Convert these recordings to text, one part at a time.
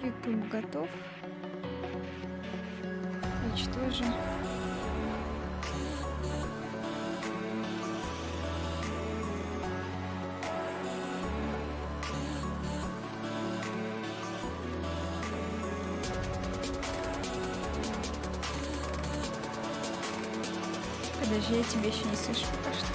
YouTube готов. Twitch тоже. Подожди, я тебя еще не слышу пока что.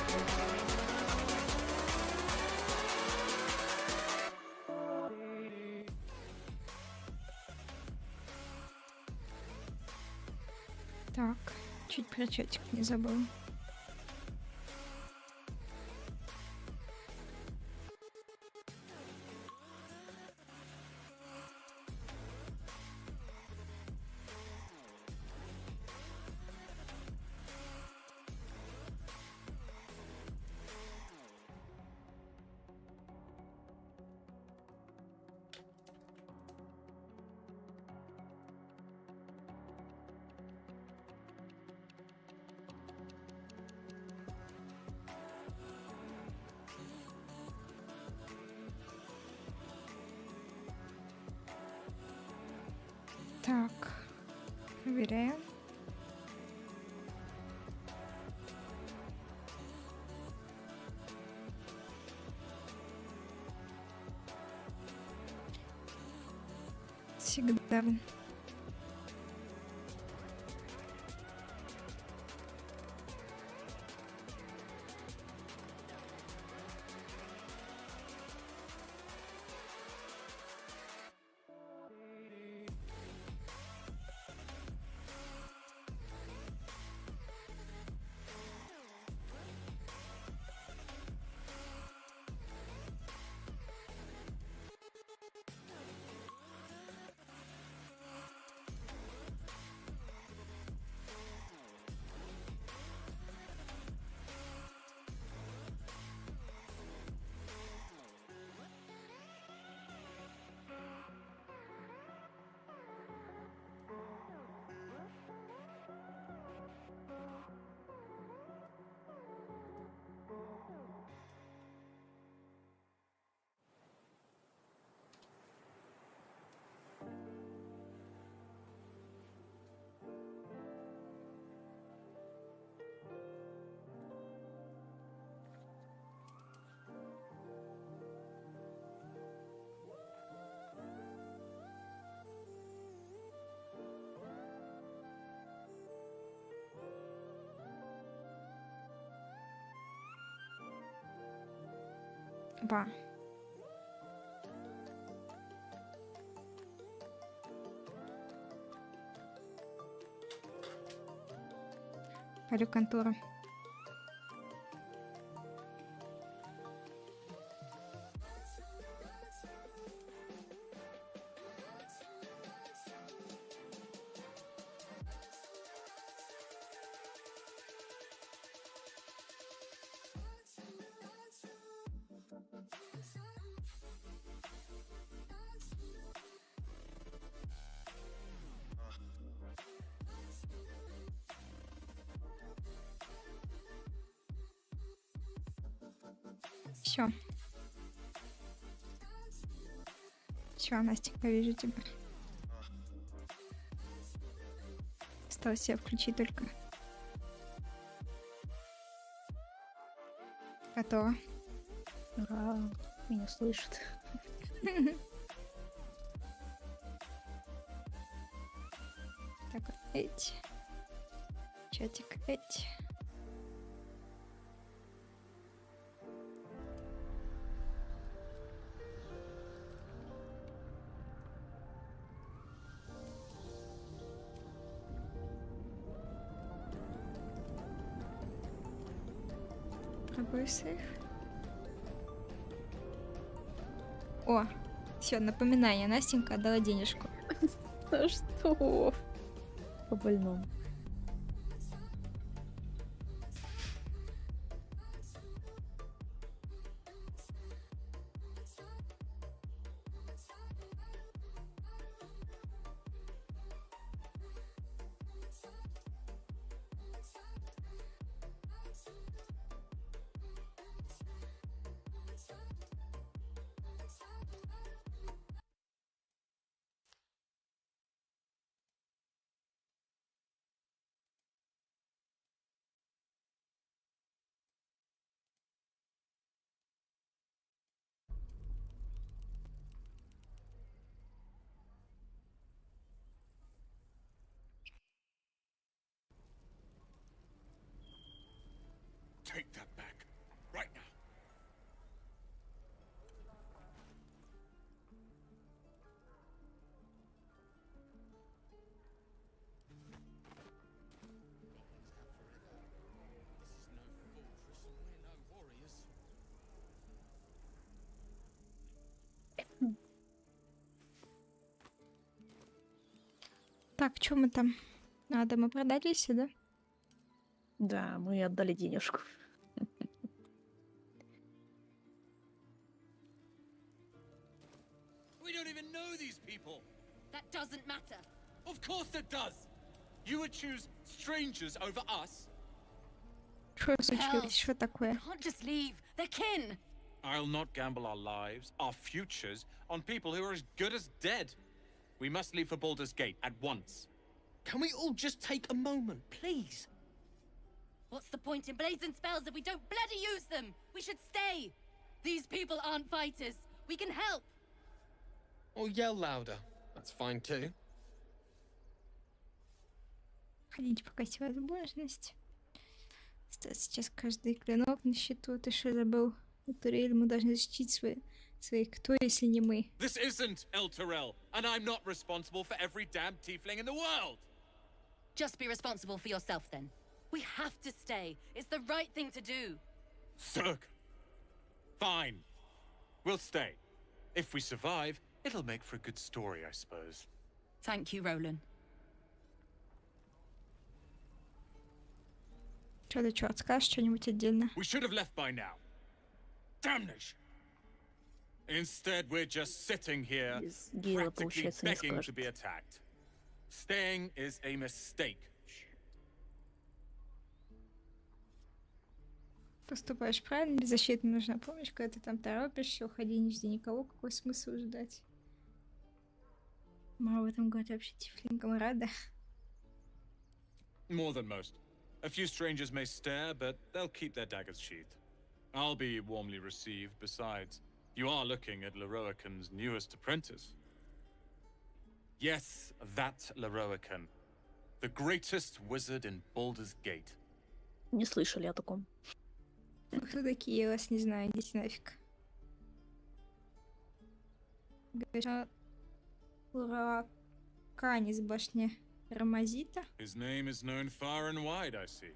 Так, чуть про чатик не забыл. Так, проверяем. Всегда. Ба. Парю контуру. Все. Все, Настенька, вижу тебя. Осталось себя включить только. Готово. Ура, меня слышит. Так, эти. Чатик эти. Пробую сейф. О, все, напоминание. Настенька отдала денежку. Да что? По больному. Так, что мы там? Надо, мы продали все, да? Да, мы отдали денежку. We don't even know these people. That doesn't matter. Of course it does. You would choose strangers over us? Что случилось? Что такое? Can't just leave. They're kin. I'll not gamble our lives, our futures, on people who are as good as dead. We must leave for Baldur's Gate at once. Can we all just take a moment, please? What's the point in blades and spells if we don't bloody use them? We should stay. These people aren't fighters. We can help. Or yell louder. That's fine too. Ходить пока есть возможность. Сейчас каждый клинок на счету. Ты что забыл? Турель, мы должны защитить своих. Кто, если не мы? This isn't El Terrell, and I'm not responsible for every damn tiefling in the world. Just be responsible for yourself then. We have to stay. It's the right thing to do. Zerg. Fine. We'll stay. If we survive, it'll make for a good story, I suppose. Thank you, Roland. Что ты что, скажешь что-нибудь отдельно? We should have left by now. Damnation. Instead, we're just sitting here, Из Гейла, practically получается, не begging to скажет. be attacked. Staying is a mistake. Поступаешь правильно, беззащитно нужна помощь, когда ты там торопишься, уходи, не жди никого, какой смысл ждать? Мало в этом году вообще тифлингам рада. More than most. A few strangers may stare, but they'll keep their daggers sheathed. I'll be warmly received. Besides, you are looking at Lannarain's newest apprentice. Yes, that Lannarain. The greatest wizard in Baldur's Gate. Не слышали о таком. Кто такие, я вас не знаю, идите нафиг. Луракань из башни Рамазита. His name is known far and wide, I see.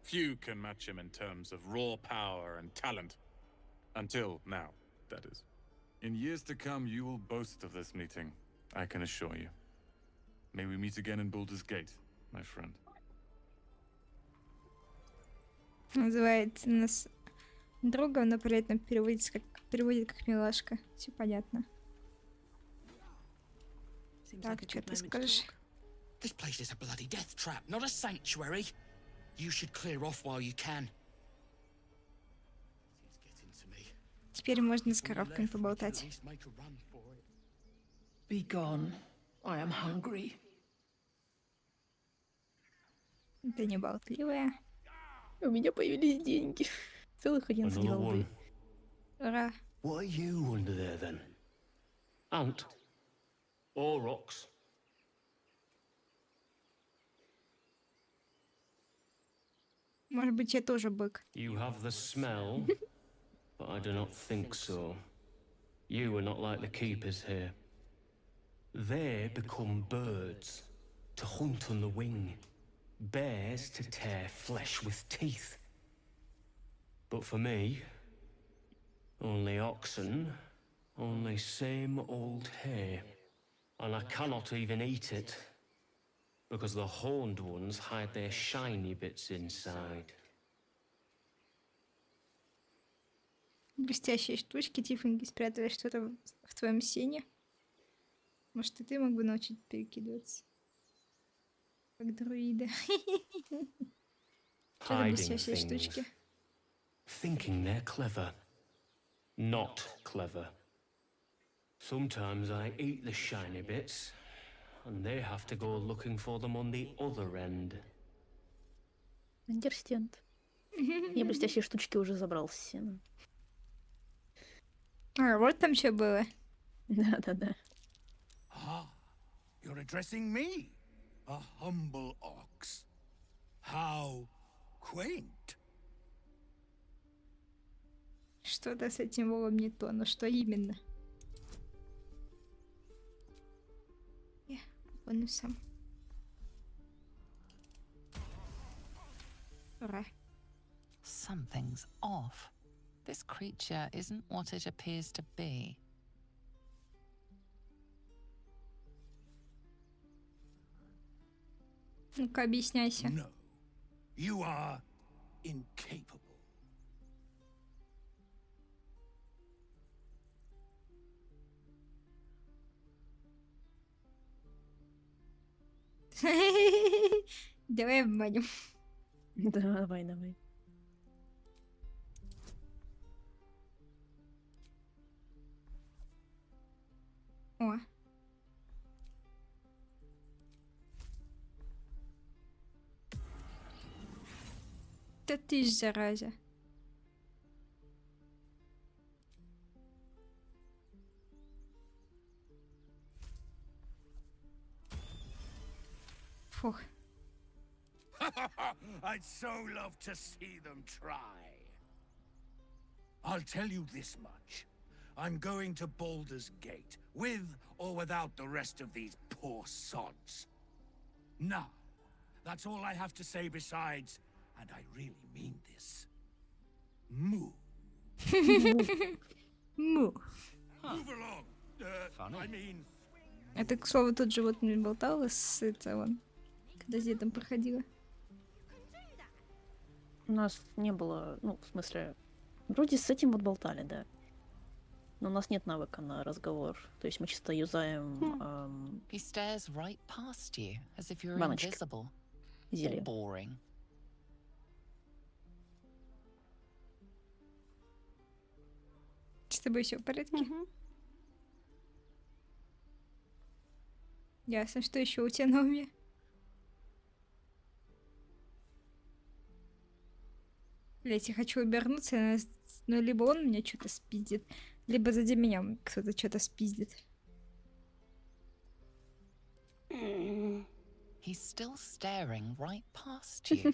Few can match him in terms of raw power and talent. Until now, that is. In years to come, you will boast of this meeting, I can assure you. May we meet again in Baldur's Gate, my friend. Называет нас другом, но при этом переводит как милашка. Все понятно. Так, что ты скажешь? This place is a bloody death trap, not a sanctuary. You should clear off while you can. It's getting to me. Теперь можно с коробками поболтать. At least make a run for it. Be gone. I am hungry. Ты не болтливая. У меня появились деньги. Целых 11 Another голды. one. Ура. What are you under there then? Ant? Or ox? Может быть, я тоже бык. You have the smell, but I do not think so. You are not like the keepers here. They become birds, to hunt on the wing. Bears to tear flesh with teeth. But for me, only oxen, only same old hay. And I cannot even eat it, because the horned ones hide their shiny bits inside. Блестящие штучки, тифлинги спрятали что-то в твоем сене. Может, и ты мог бы научить перекидываться? Как друиды. Что за Hiding блестящие things. штучки? Thinking they're clever. Not clever. Sometimes I eat the shiny bits, and they have to go looking for them on the other end. Андерстенд. Я блестящие штучки уже забрал с сена. А, вот там что было. Да-да-да. Ah, you're addressing me, a humble ox. How quaint. Что-то с этим волом не то, но что именно? Бонусом. Ура. Something's off. This creature isn't what it appears to be. Ну-ка, объясняйся. No. You are incapable. Давай обманем. Давай, давай. О. Да ты ж зараза. Фух. I'd so love to see them try. I'll tell you this much. I'm going to Baldur's Gate, with or without the rest of these poor sods. Now, that's all I have to say besides, and I really mean this. Moo. Му. Move along. I mean... Это, к слову, тот же вот мне болтала с этого, когда с дедом проходила. У нас не было, ну, в смысле, вроде с этим вот болтали, да. Но у нас нет навыка на разговор. То есть мы чисто юзаем He stares right past you, as if you're баночки. invisible. Зелье. Boring. С тобой все в порядке? Ясно, что еще у тебя на уме? Блять, я хочу обернуться, но либо он меня что-то спиздит, либо сзади меня кто-то что-то спиздит. He's still staring right past you.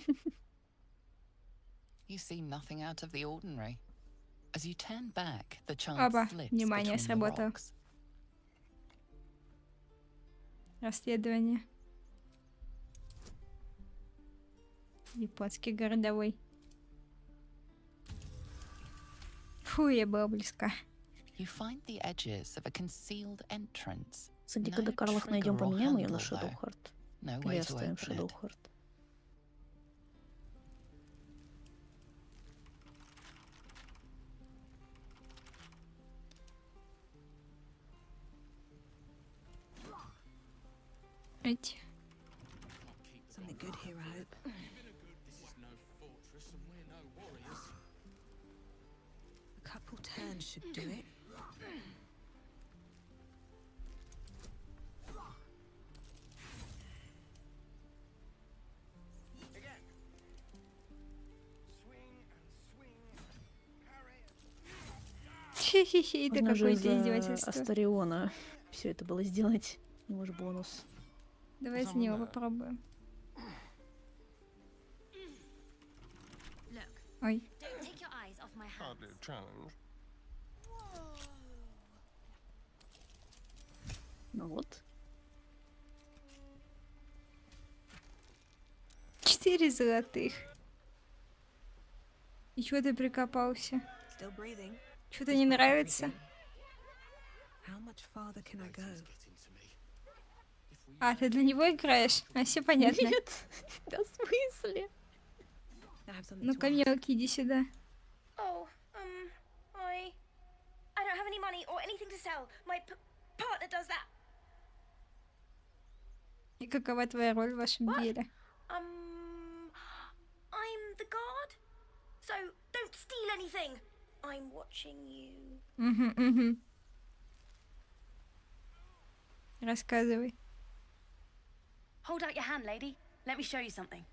You see nothing out of the ordinary. As you turn back, the chance Опа, slips внимание, between the сработало. rocks. Расследование. Японский городовой. Фу, я была близка. You find the edges of a concealed entrance. Кстати, No когда Карлах найдем, trigger or поменяем ее на handle, though. Shadowheart. No Или way to оставим open it. Shadowheart. Эти. Something good here, I hope. This is no fortress and we're no warriors. A couple turns should do it. Хе-хе-хе, это Можно же какое-то за издевательство. Астариона все это было сделать. Ему же бонус. Давай за него попробуем. Ой. Don't take your eyes off my hands. Hardly a challenge. Ну вот. 4 золотых. И чё ты прикопался? Still breathing. Что-то не нравится? How much farther can I go? А, ты для него играешь? А, все понятно. Нет, да в смысле? I have something to Ну-ка, ask. мелкий, иди сюда. Oh, I don't have any money or anything to sell. My partner does that. И какова твоя роль в вашем деле? I'm the guard. So don't steal anything. I'm watching you. Угу. Рассказывай. Hold out your hand, lady. Let me show you something.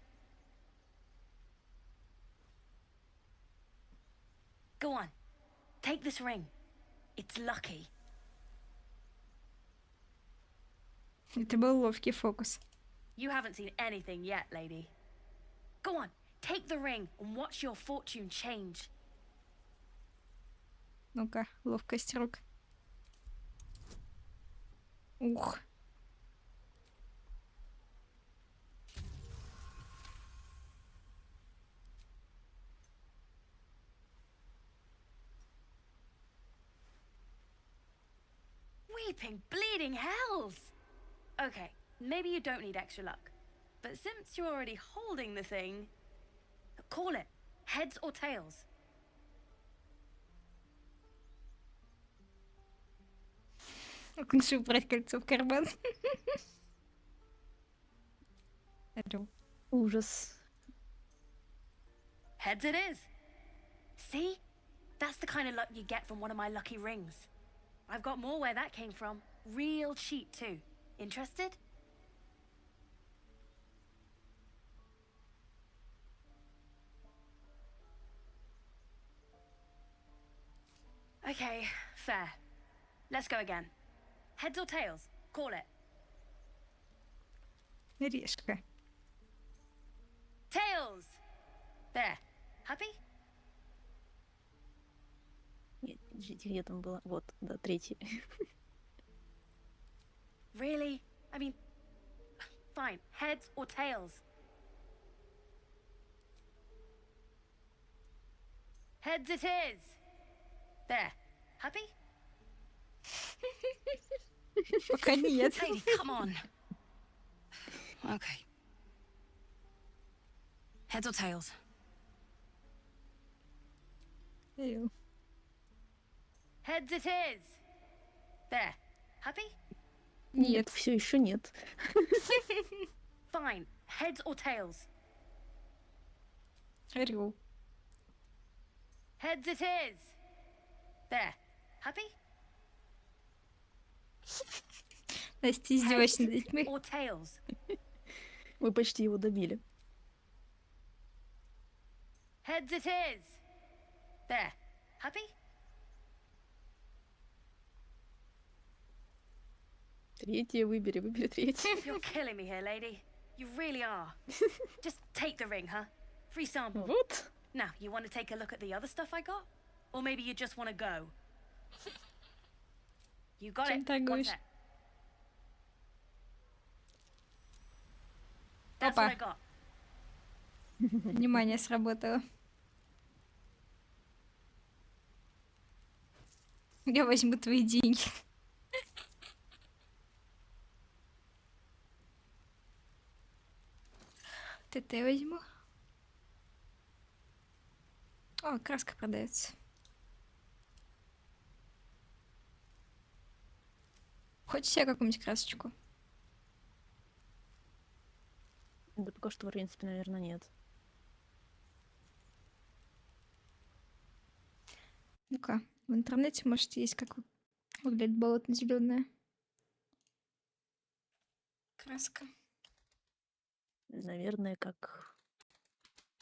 Go on. Take this ring. It's lucky. Это был ловкий фокус. You haven't seen anything yet, lady. Go on. Take the ring and watch your fortune change. Ну-ка, ловкость рук. Ух. Weeping, bleeding hells! Okay, maybe you don't need extra luck. but since you're already holding the thing, call it heads or tails. Лучше убрать кольцо в карман. Алло. Ужас. Heads it is. See? That's the kind of luck you get from one of my lucky rings. I've got more where that came from. Real cheap too. Interested? Okay, fair. Let's go again. Heads or tails? Call it. Решка. Tails! There. Happy? Нет, где там было? Вот, да, третий. Really? I mean, fine. Heads or tails? Heads it is. There. Happy? Пока нет. Sadie, come on. Okay. Heads or tails? Алло. Heads it is. There. Happy? Нет. Все еще нет. Fine. Heads or tails? Орел. Heads it is. There. Happy? Настя издевается над детьми. Or tails? Мы почти его добили. Heads it is. There. Happy? Третье выбери, выбери третье. You're killing me here, lady. You really are. Just take the ring, huh? Free sample. Вот. Now, you want to take a look at the other stuff I got? Or maybe you just want to go? You got Чем it. торгуешь? What's that? That's what I got. Внимание, сработало. Я возьму твои деньги. Вот это я возьму. О, краска продается. Хочешь себе какую-нибудь красочку? Да пока что, в принципе, наверное, нет. Ну-ка, в интернете, может, есть, как выглядит болотно-зеленая краска. Наверное, как...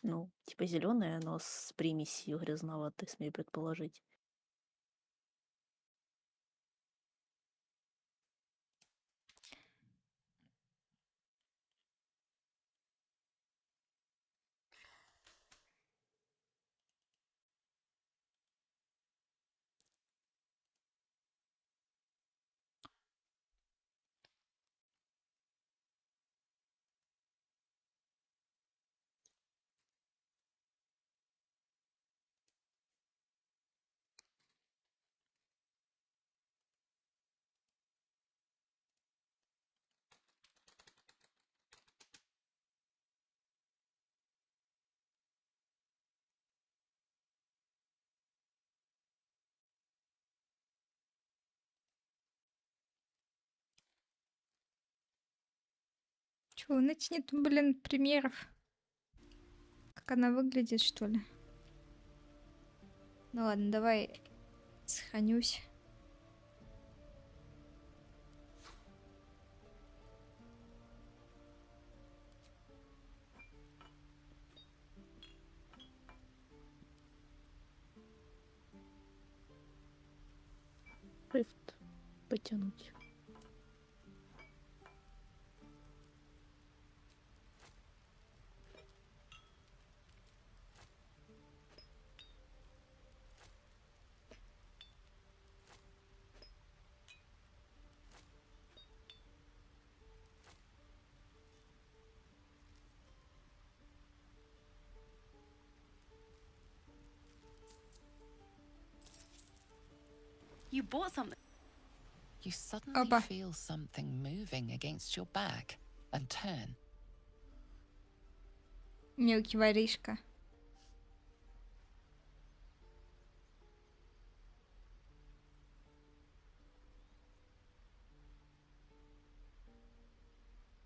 Ну, типа зеленая, но с примесью грязноватой, смею предположить. Чего, найти нет, блин, примеров? Как она выглядит, что ли? Ну ладно, давай сохранюсь. Shift потянуть. You bought something. You suddenly Опа. feel something moving against your back and turn. Мелкий воришка.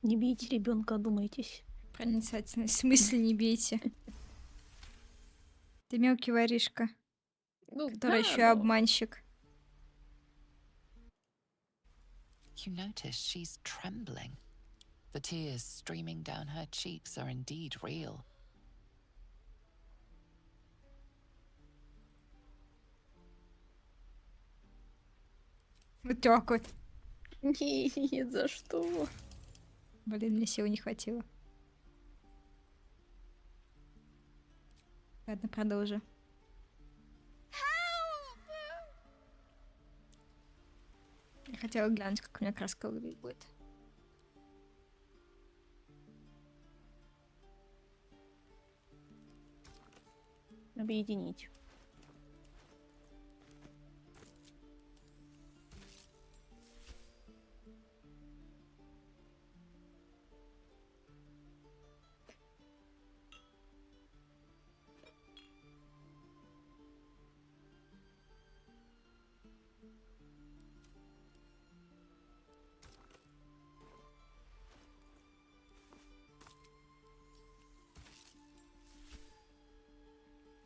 Не бейте ребенка, одумайтесь. Проницательность. В смысле не бейте? Ты мелкий воришка, Ну, который да, еще но- обманщик. You notice she's trembling. The tears streaming down her cheeks are indeed real. Вот так вот. Нет, за что? Блин, мне сил не хватило. Ладно, продолжу. Я хотела глянуть, как у меня краска выглядит будет. Объединить.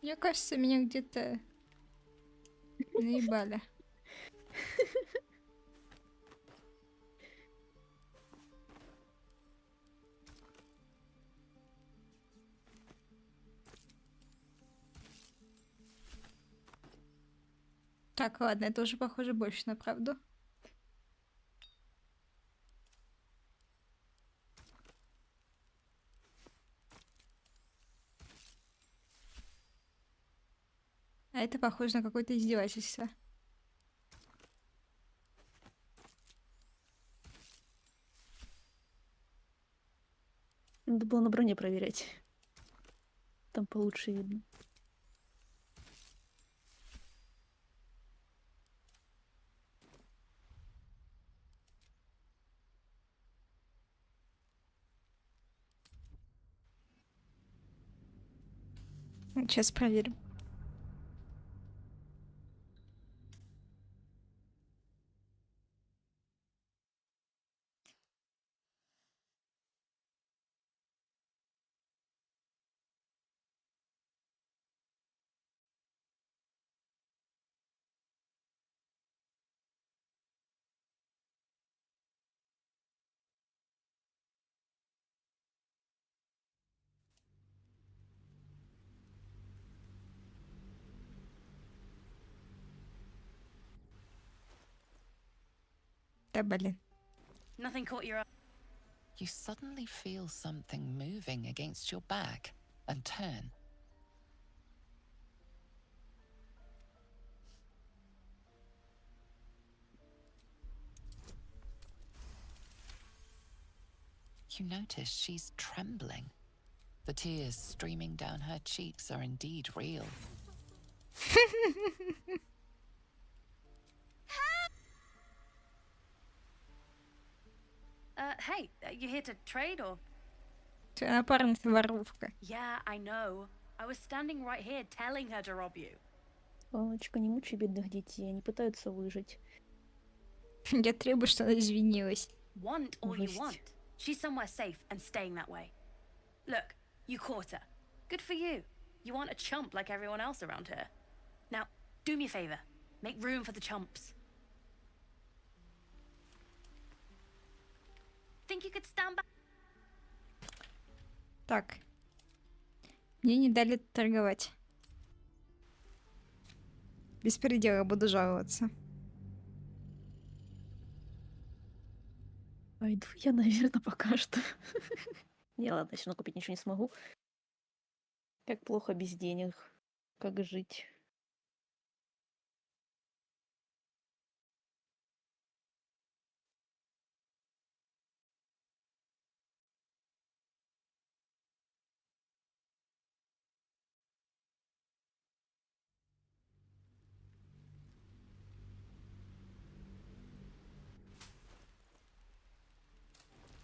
Мне кажется, меня где-то наебали. Так, ладно, это уже похоже больше на правду. А это похоже на какое-то издевательство. Надо было на броне проверять. Там получше видно. Сейчас проверим. Да блин. Nothing caught your eye. You suddenly feel something moving against your back and turn. You notice she's trembling. The tears streaming down her cheeks are indeed real. Hey, you here to trade or? Твоя напарница воровка. Yeah, I know. I was standing right here telling her to rob you. Палочка, не мучай бедных детей, они пытаются выжить. Я требую, что она извинилась. Want all you Жесть. want. She's somewhere safe and staying that way. Look, you caught her. Good for you. You aren't a chump like everyone else around here. Now, do me a favor. Make room for the chumps. Think you could stand back? Так. Мне не дали торговать. Без предела буду жаловаться. Пойду я, наверное, пока что. Не, ладно, все равно купить ничего не смогу. Как плохо без денег. Как жить?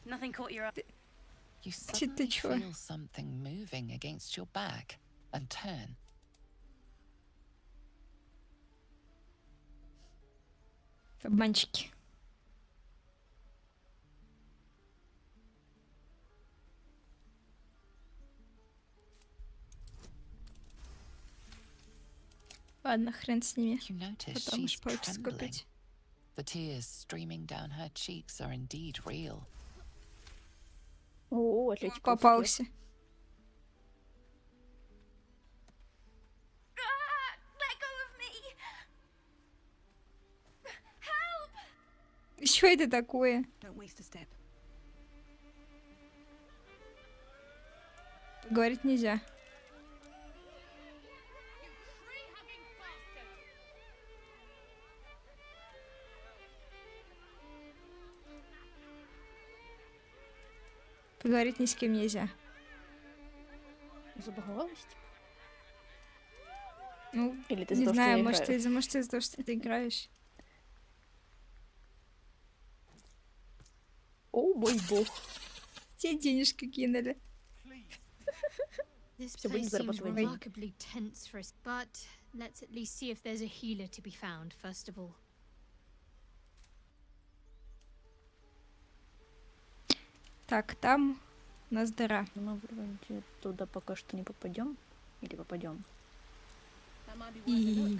Nothing caught your eye. You Ты suddenly чё? feel something moving against your back and turn. Обманщики. Ладно, хрен с ними. You notice Потом she's уж получится trembling. купить. The tears streaming down her cheeks are indeed real. О, атлетика Попался. Let go of me! Help! Что это такое? Don't waste a step. Говорить нельзя. Поговорить ни с кем нельзя. Забагалась? Ну, Или ты не из-за того, что знаю, я может, играю? из-за того, что ты играешь. О, мой бог. Те денежки кинули. This Всё, будем place seems зарабатывать деньги. remarkably tense for us, but let's at least see if there's a healer to be found first of all. Так, там у нас дыра. Мы вроде туда пока что не попадем. Или попадем? И...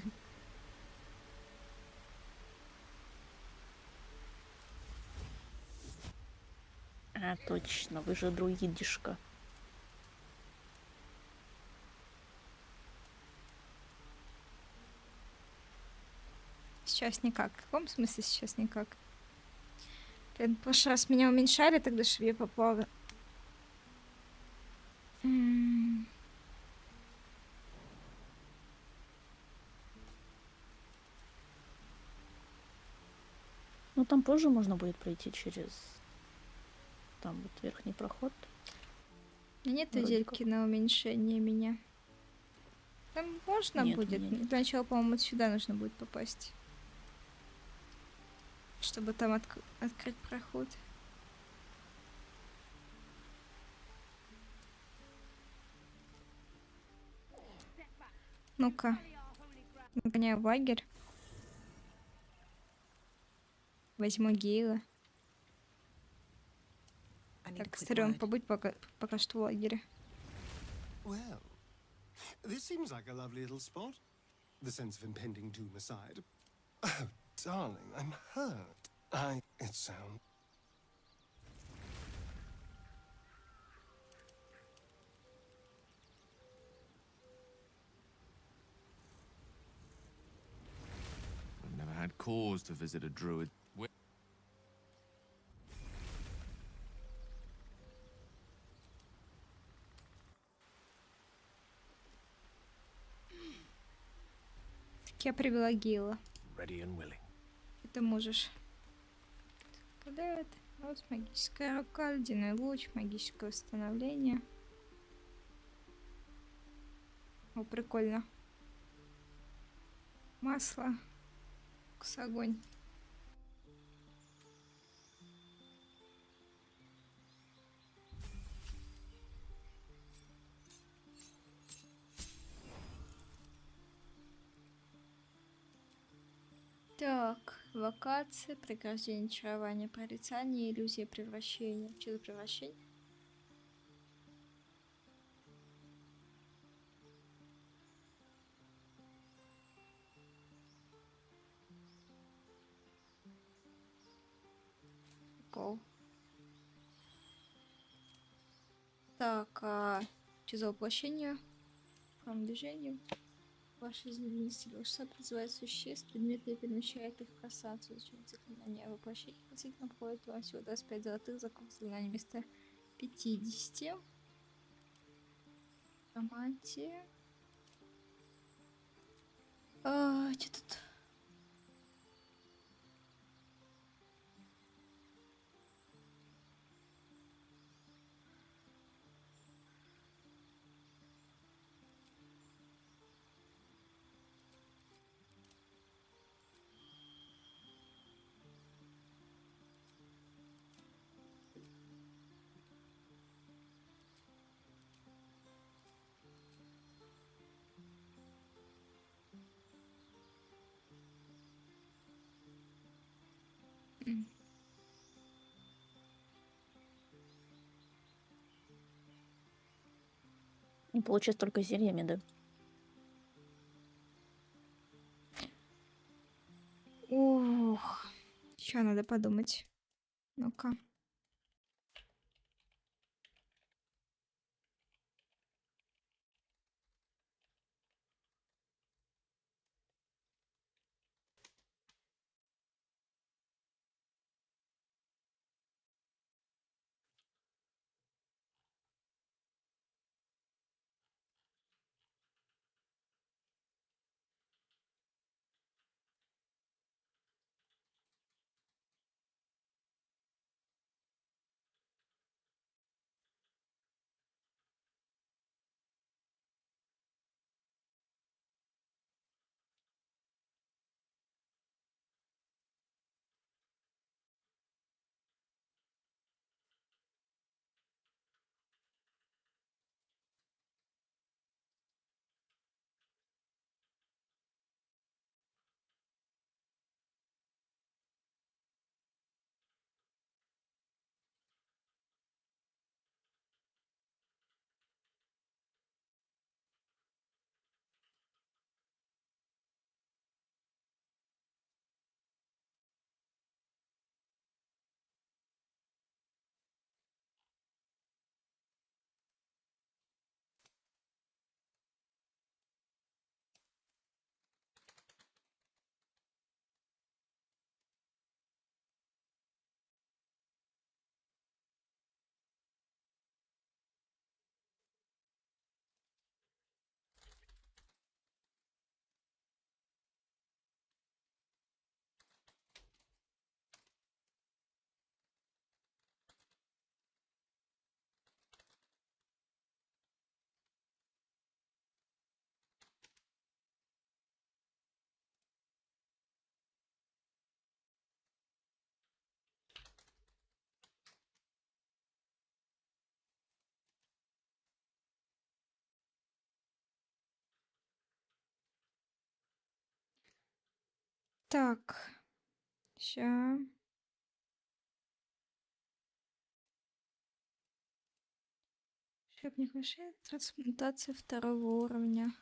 А, точно, вы же друидишка. Сейчас никак. В каком смысле сейчас никак? Блин, в прошлый раз меня уменьшали, тогда чтобы я попала. Ну, там позже можно будет пройти через... Там вот верхний проход. Нет Вроде зельки на уменьшение меня. Там можно Нет, у будет. меня нет. Для начала, по-моему, вот сюда нужно будет попасть. Чтобы там открыть проход. Ну-ка. Нагоняю в лагерь. Возьму Гейла. Так, Старём, побудь пока что в лагере. Well, this seems like a lovely little spot. The sense of impending doom aside. Oh, darling, I'm hurt. It sounds... I've never had cause to visit a druid. Так я привела Гейла. Ready and willing. Ты можешь. Куда это? Вот магическая рука, ледяной луч, магическое восстановление. О, прикольно. Масло. Вкус огонь. Так, локация, прекращение очарования, прорицание, иллюзия превращения. Что за превращение? Прикол. Так, что за воплощение? Форм движения. Ваши изменители волшебства призывают существ, предметы и перемещает их в касацию. Зачем заклинание воплощения? Действительно входит вам всего 25 золотых, закон заклинания вместо 50. Романтия. Что тут? И получается только зельями, да? Ох, еще надо подумать. Ну-ка. Так, ща. Шипник мышей, трансплантация второго уровня.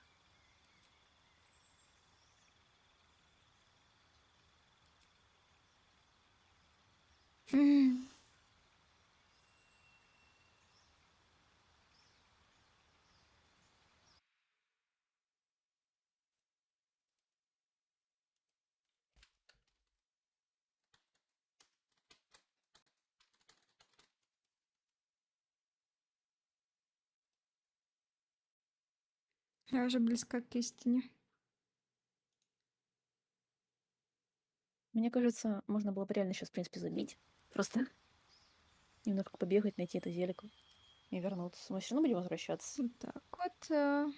Я уже близка к истине. Мне кажется, можно было бы реально сейчас, в принципе, забить. Просто немножко побегать, найти это зельку и вернуться. Мы все равно будем возвращаться. Вот так вот.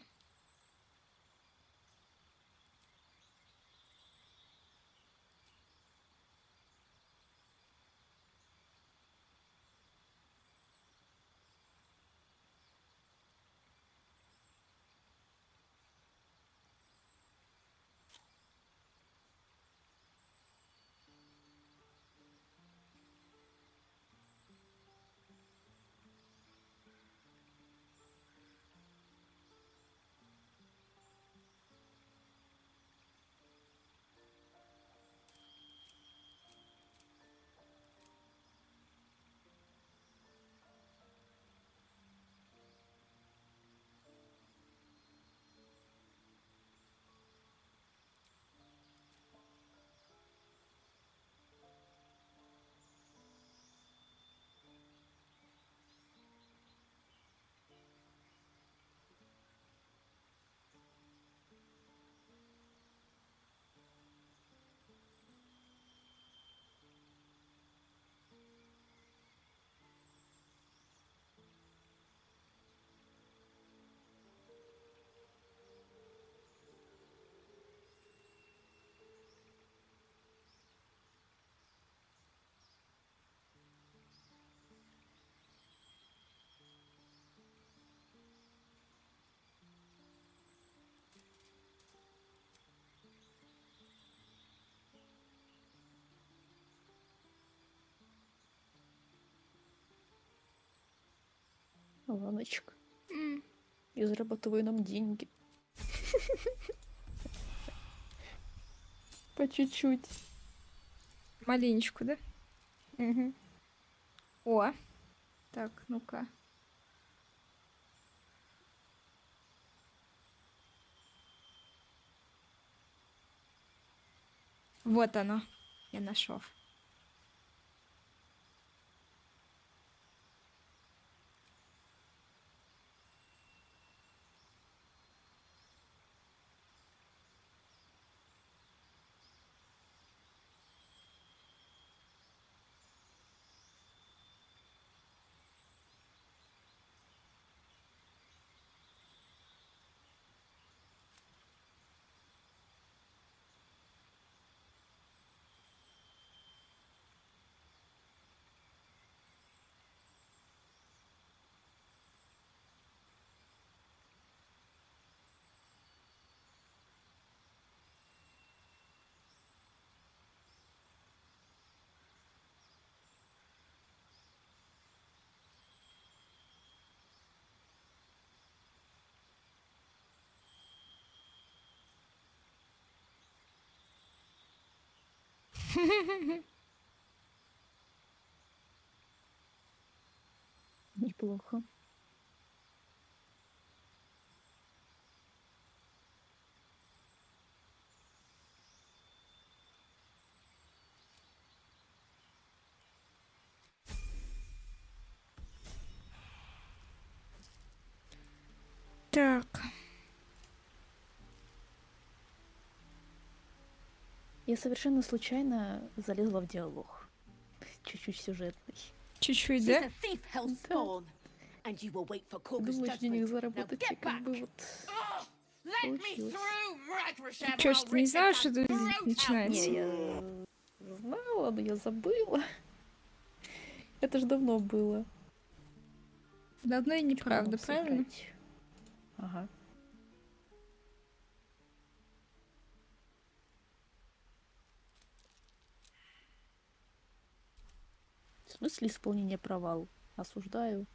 Ланочка. И зарабатывай нам деньги. По чуть-чуть. Маленечку, да? Угу. О. Так, ну-ка. Вот оно. Я нашел. Неплохо. Так. Я совершенно случайно залезла в диалог. Чуть-чуть сюжетный. Чуть-чуть, да? Думаешь, денег заработать, и как бы вот получилось. Чё, что не знала, что тут начинается? Не, я знала, но я забыла. Это ж давно было. Давно и неправда, правильно? Ага. В смысле исполнение провал? Осуждаю.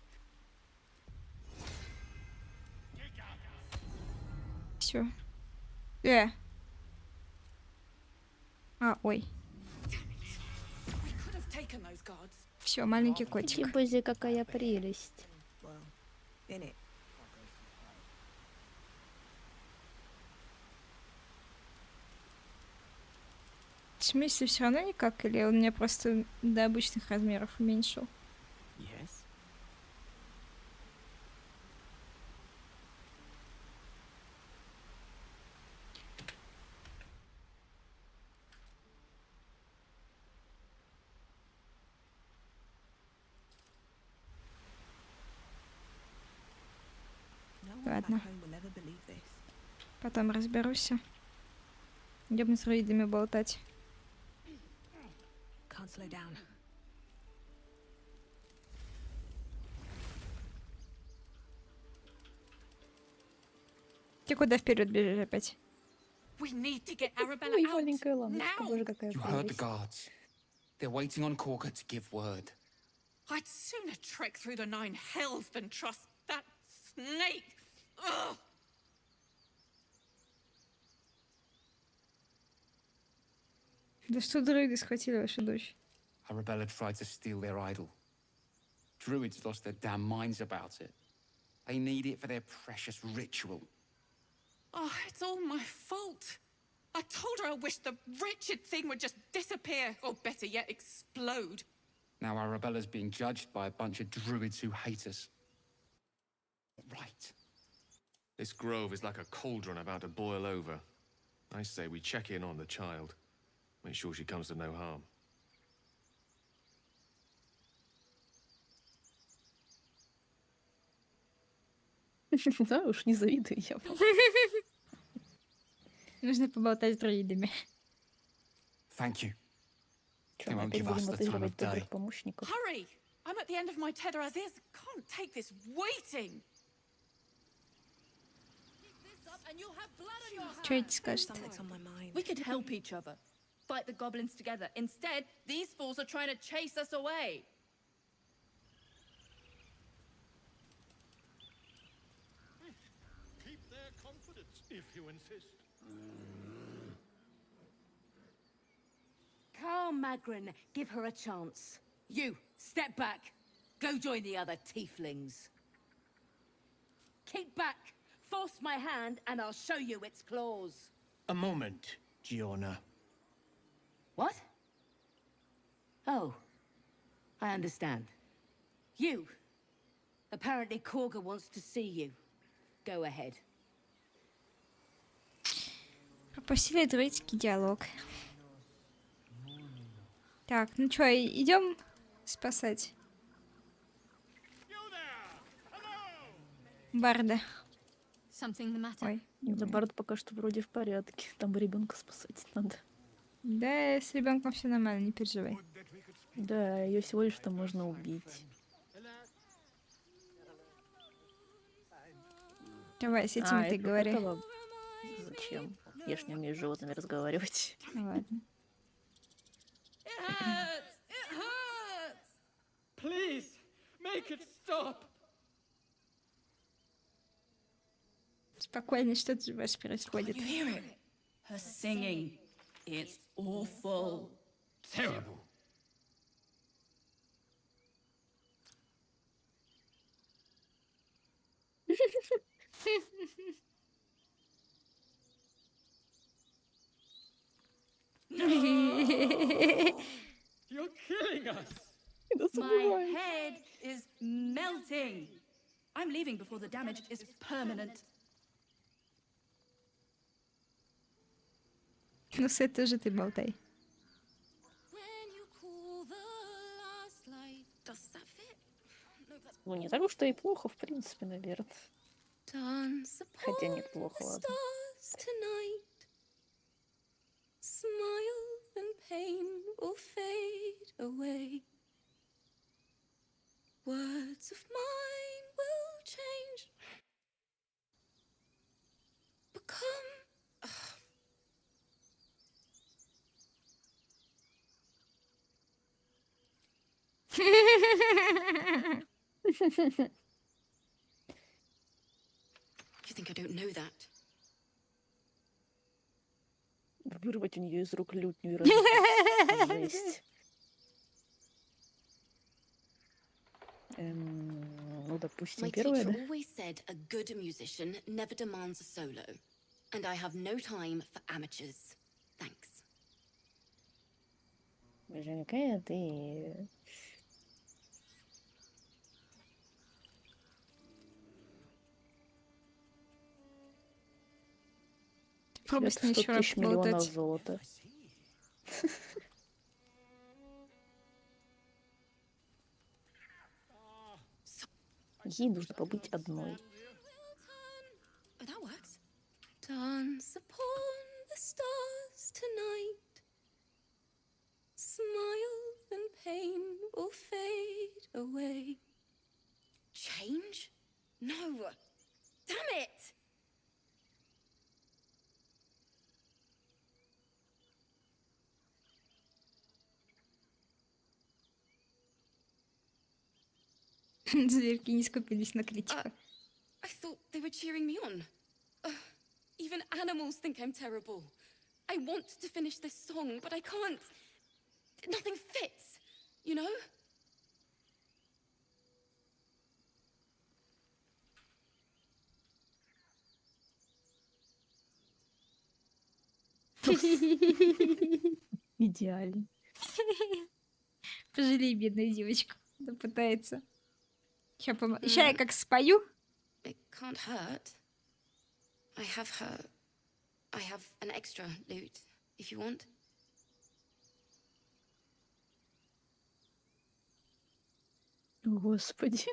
Все. Ой. Все, маленький котик. Типа, какая прелесть. В смысле, все равно никак? Или он меня просто до обычных размеров уменьшил? Ладно. Потом разберусь. Идем с друидами болтать. Ты куда вперед бежишь опять? Ой, маленькая лампочка, боже, какая You heard the прелесть. guards. They're waiting on Corker to give word. I'd sooner trek through the 9 hells than trust that snake. Ugh! Да что друиды схватили вашу дочь? Arabella tried to steal their idol. Druids lost their damn minds about it. They need it for their precious ritual. Oh, it's all my fault. I told her I wished the wretched thing would just disappear, or better yet, explode. Now Arabella's being judged by a bunch of druids who hate us. Right. This grove is like a cauldron about to boil over. I say we check in on the child. Make sure she comes to no harm. Да уж, не завидую я. Нужно поболтать с друидами. Thank you. Что, мы опять будем отыгрывать добрых помощников? Hurry! I'm at the end of my tether as is. Can't take this waiting. Что эти скажут? We could help each other. Fight the goblins together. Instead, these fools are trying to chase us away. If you insist. Calm, Magrin. Give her a chance. You, step back. Go join the other tieflings. Keep back. Force my hand and I'll show you its claws. A moment, Giona. What? Oh. I understand. You. Apparently Korga wants to see you. Go ahead. Пропустили друидский диалог. Так, ну чё, идем спасать Барда. Something the matter? Ой. Да, Бард пока что вроде в порядке. Там ребенка спасать надо. Да, с ребенком все нормально, не переживай. Да, ее всего лишь там можно убить. Давай, с этим ты говори. Этого... Зачем? Я ж не умею с животными разговаривать. Ну ладно. It hurts! It hurts! Please, make it stop! Спокойно, что тут у вас происходит? You hear it? Her singing. It's awful. Terrible. You're killing us! My head is melting. I'm leaving before the damage is permanent. Ну, с этой тоже ты болтай. Ну, не так уж и плохо, в принципе, наверное. Хотя нет, плохо, ладно. Smile and pain will fade away. Words of mine will change. Become. You think I don't know that? Вырвать у нее из рук лютню и разбить. Жесть. Ну, допустим, первое, да? My teacher always said a good musician never demands a solo, and I have no time for amateurs. Thanks. Боже, какая ты... Пробуй с ней 100 еще тысяч миллионов работать. золота. Ей нужно побыть одной. Oh, that works. Dance upon the stars tonight. Smile and pain will fade away. Change? No. Damn it! Зверьки не скупились на критику. I thought they were cheering me on. Even animals think I'm terrible. I want to finish this song, but I can't. Nothing fits, you know? Идеале. Пожалей бедную девочку. Да пытается. Сейчас я как спою. It can't hurt. I have an extra lute, if you want. Господи.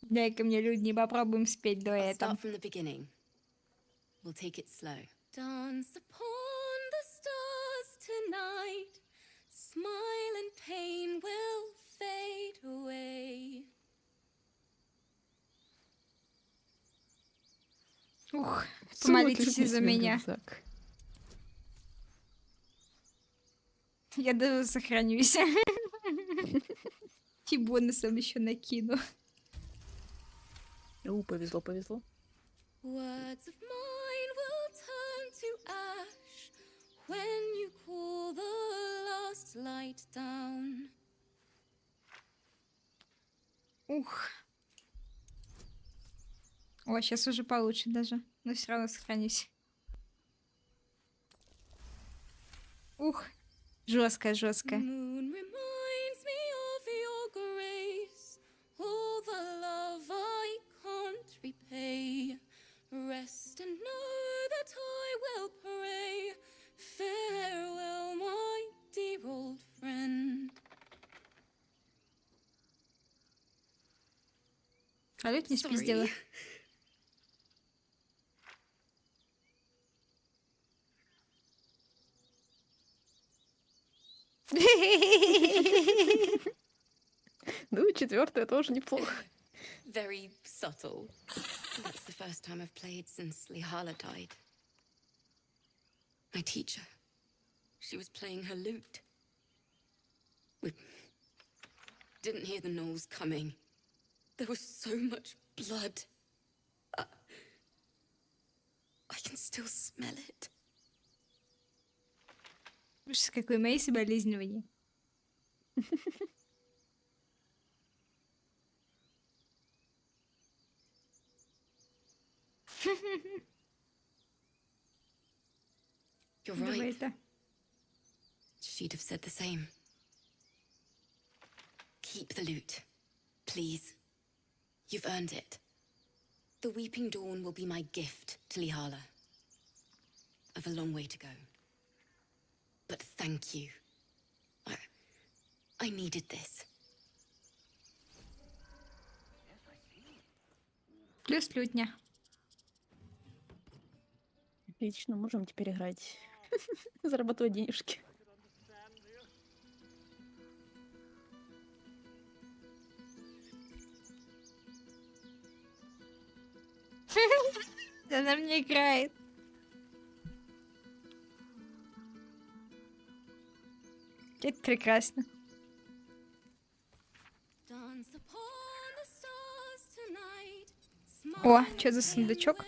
Дай-ка мне людни, попробуем спеть дуэтом. Start from the beginning. We'll take it slow. Dance upon the stars tonight. Smile and pain will fade away. Ух, помолитесь за меня. Я даже сохранюсь. И бонусом еще накину. Повезло, повезло. Words of mine upside down. Ух. О, сейчас уже получше даже. Но все равно сохранюсь. Ух. Жесткая, жесткая. Moon reminds me of your grace, all the love I can't repay. Rest and know that I will pray. Farewell, my dear old friend. Салют не спиздила. Ну, четвертое тоже неплохо. Very subtle. That's the first time I've played since Lihala died. My teacher. She was playing her lute. We didn't hear the gnolls coming. There was so much blood. I can still smell it. Ужас, какое мои соболезнования. You're Давай right. это. She'd have said the same. Keep the lute, please. You've earned it. The Weeping Dawn will be my gift to Lihala. I've a long way to go. But thank you. I needed this. Плюс лютня. Отлично, можем теперь играть. Зарабатывать денежки. Она мне играет. Это прекрасно. О, что за сундучок?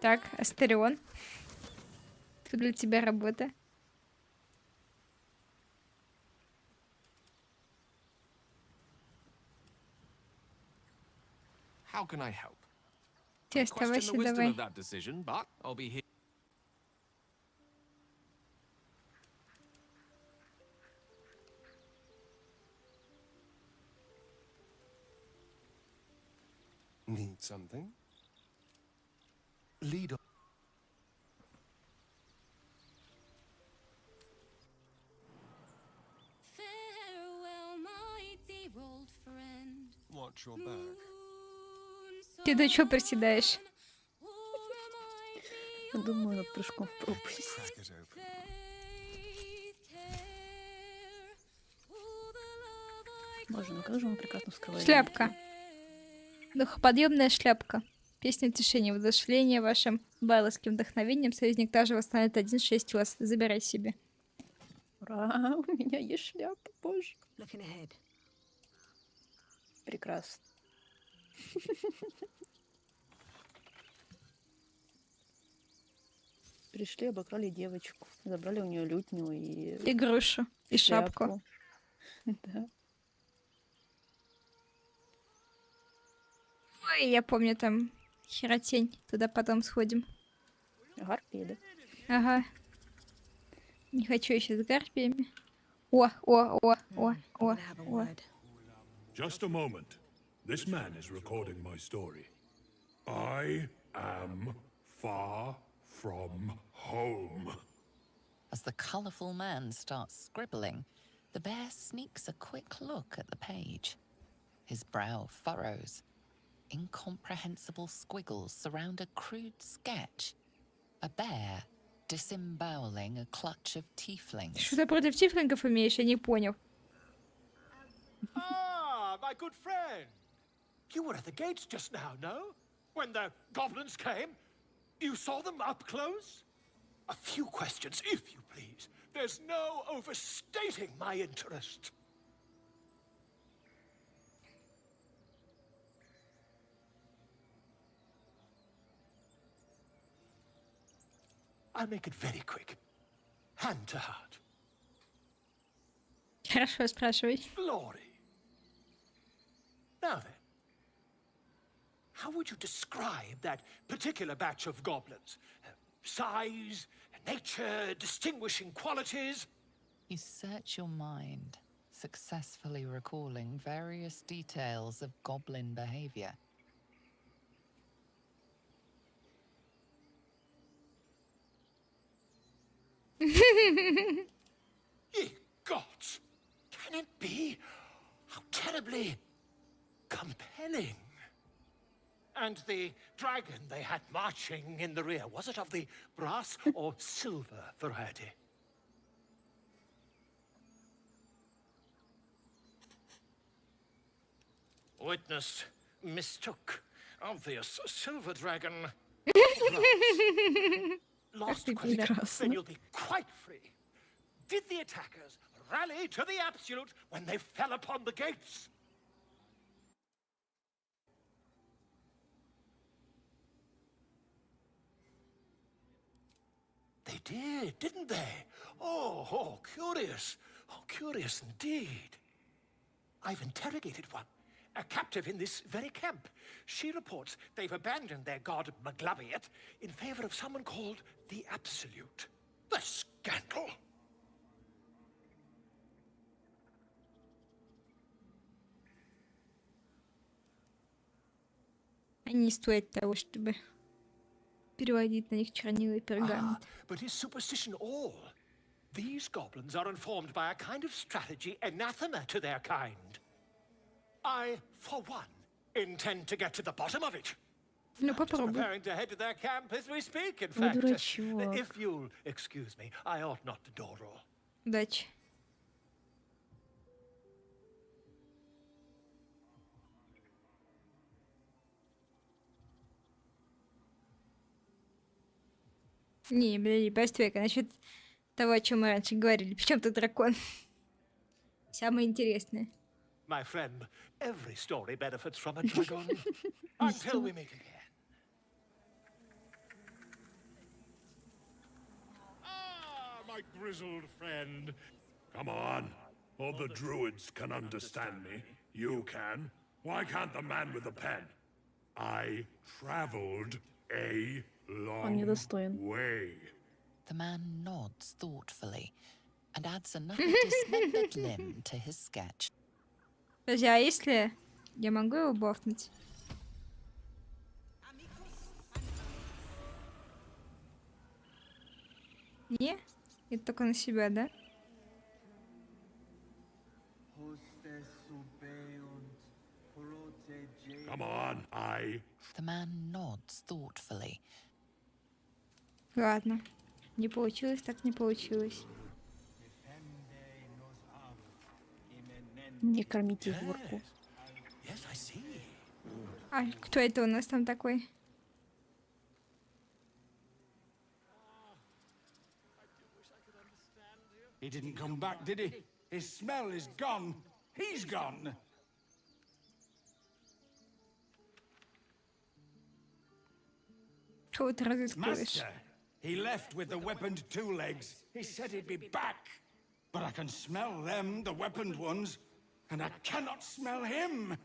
Так, Астерион. Тут для тебя работа. How can I help? Ты I question the оставайся, wisdom давай. of that decision, but I'll be here. Need something? Lead on. Farewell, my dear old friend. Watch your back. Ты до чего приседаешь? Думаю, над прыжком в пропасть. Crack it open. Боже, ну как же он прекрасно скрывает. Шляпка. Духоподъемная шляпка. Песня утешения, воодушевления вашим байловским вдохновением. Союзник также восстановит 1/6 вас. Забирай себе. Ура, у меня есть шляпа, боже. Looking ahead. Прекрасно. Пришли, обокрали девочку. Забрали у нее лютню и... Игрушу. И шапку. Да. Ой, я помню там херотень. Туда потом сходим. Гарпии, да? Ага. Не хочу еще с гарпиями. О. Just a moment. This man is recording my story. I am far from home. As the colourful man starts scribbling, the bear sneaks a quick look at the page. His brow furrows. Incomprehensible squiggles surround a crude sketch. A bear disemboweling a clutch of tieflings. Что ты против тифлингов имеешь? Я не понял. Ah, my good friend. You were at the gates just now, no? When the goblins came? You saw them up close? A few questions, if you please. There's no overstating my interest. I'll make it very quick. Hand to heart. Хорошо, спрашивай. Glory. Now then, how would you describe that particular batch of goblins? Size, nature, distinguishing qualities? You search your mind, successfully recalling various details of goblin behavior. Ye gods! Can it be? How terribly compelling. And the dragon they had marching in the rear, was it of the brass or silver variety? Witness mistook. Obvious silver dragon. Lost question, then you'll be quite free. Did the attackers rally to the absolute when they fell upon the gates? They did, didn't they? Oh, curious. Oh, curious indeed. I've interrogated one, a captive in this very camp. She reports they've abandoned their god Maglabiet in favor of someone called the Absolute. The scandal! Не стоит того, чтобы переводить на них чернила и пергамент. But is superstition all? These goblins are informed by a kind of strategy anathema to their kind. I, for one, intend to get to the bottom of it. Ну, попробуй. Preparing to head to their camp as we speak, in fact. If you'll excuse me, I ought not to dawdle. Удачи. Не, блин, постой-ка, насчет того, о чем мы раньше говорили. Причем тут дракон? Самое интересное. My friend, every story benefits from a dragon. Until we meet again. Ah, my grizzled friend. Come on. All the druids can understand me. You can. Why can't the man with the pen? I traveled a long way. The man nods thoughtfully and adds another dismembered limb to his sketch. Подожди, а если я могу его бафнуть? Не? Это только на себя, да? Come on, The man nods thoughtfully. Ладно. Не получилось, так не получилось. Не кормите ворку. А кто это у нас там такой? He didn't come back, did he? His smell is gone. He's gone. Что ты разыскиваешь? Master, he left with the weaponed two legs. He said he'd be back. But I can smell them, the weaponed ones, and I cannot smell him.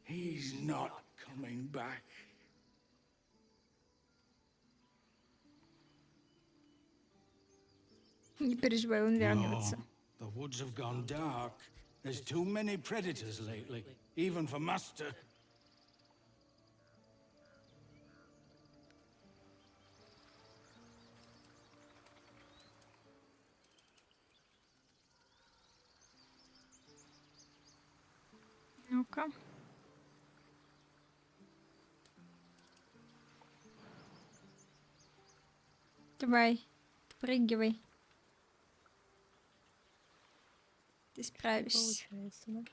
He's not coming back. Не переживай, он вернется. The woods have gone dark. There's too many predators lately, even for Master. Ну-ка. Давай, прыгивай. Ты справишься. Получается, да?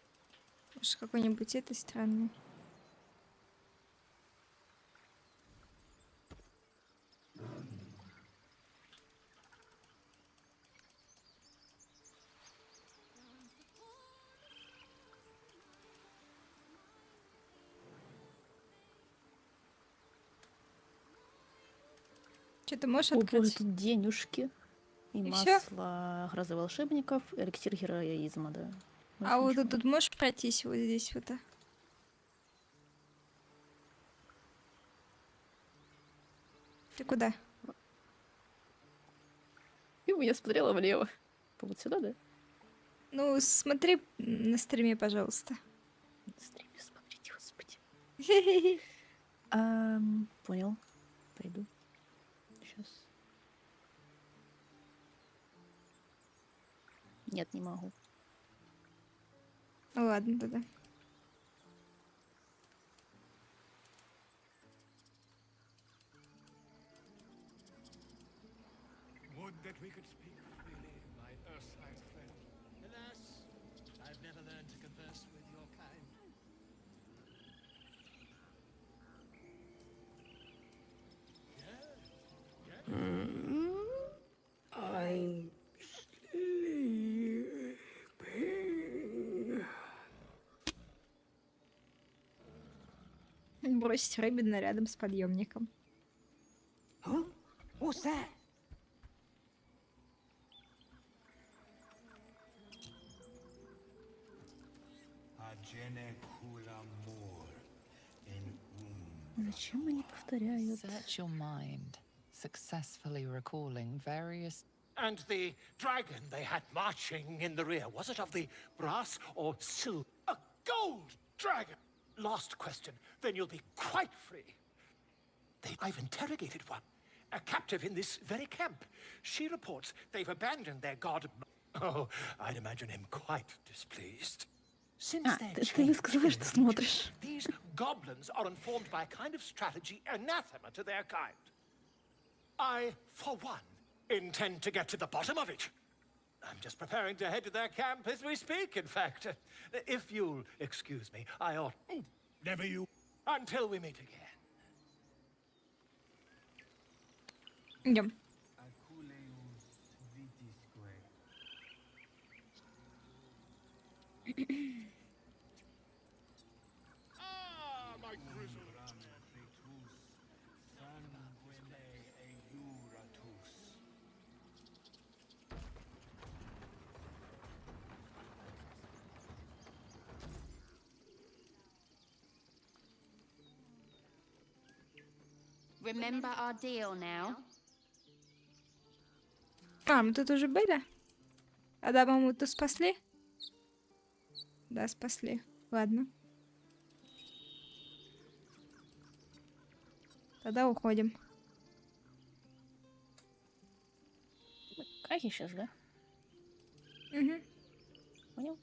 Может, какой-нибудь этой странный. Что ты можешь О, боже, открыть? тут денежки. И всё? масло грозы волшебников, эликсир героизма, да. А Больше вот ничего. тут можешь пройтись вот здесь вот? Ты куда? И я смотрела влево. Вот сюда, да? Ну, смотри на стриме, пожалуйста. На стриме смотрите, господи. Понял. Пойду. Сейчас. Нет, не могу. Ну ладно тогда. Would that we could speak freely, my Earthside friend. Alas, I've never learned to converse with your kind. I'm sleeping. Бросить Рэббина рядом с подъемником. Huh? What's that? Зачем они повторяют? Search your mind, successfully recalling various. And the dragon they had marching in the rear, was it of the brass or silver? A gold dragon! Last question, then you'll be quite free. I've interrogated one, a captive in this very camp. She reports they've abandoned their god. Oh, I'd imagine him quite displeased. Since their ты высказала, что смотришь. these goblins are informed by a kind of strategy anathema to their kind. I, for one, intend to get to the bottom of it. I'm just preparing to head to their camp as we speak, in fact. If you'll excuse me, I ought... Never you. Until we meet again. Идем. Ah, my grizzled. Remember our deal now. А, мы тут уже были? А да, маму-то спасли? Да, спасли. Ладно. Тогда уходим. Как я сейчас, да? Угу. Понял?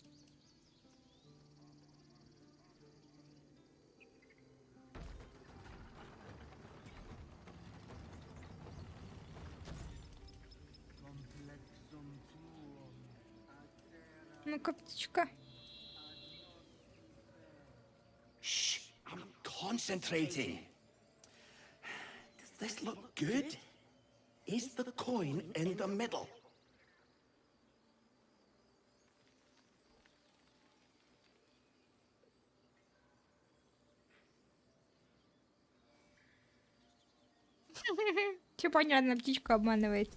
Ну-ка, птичка. Shh, I'm concentrating. Does this look good? Is the coin in the middle? Все понятно, птичка обманывает.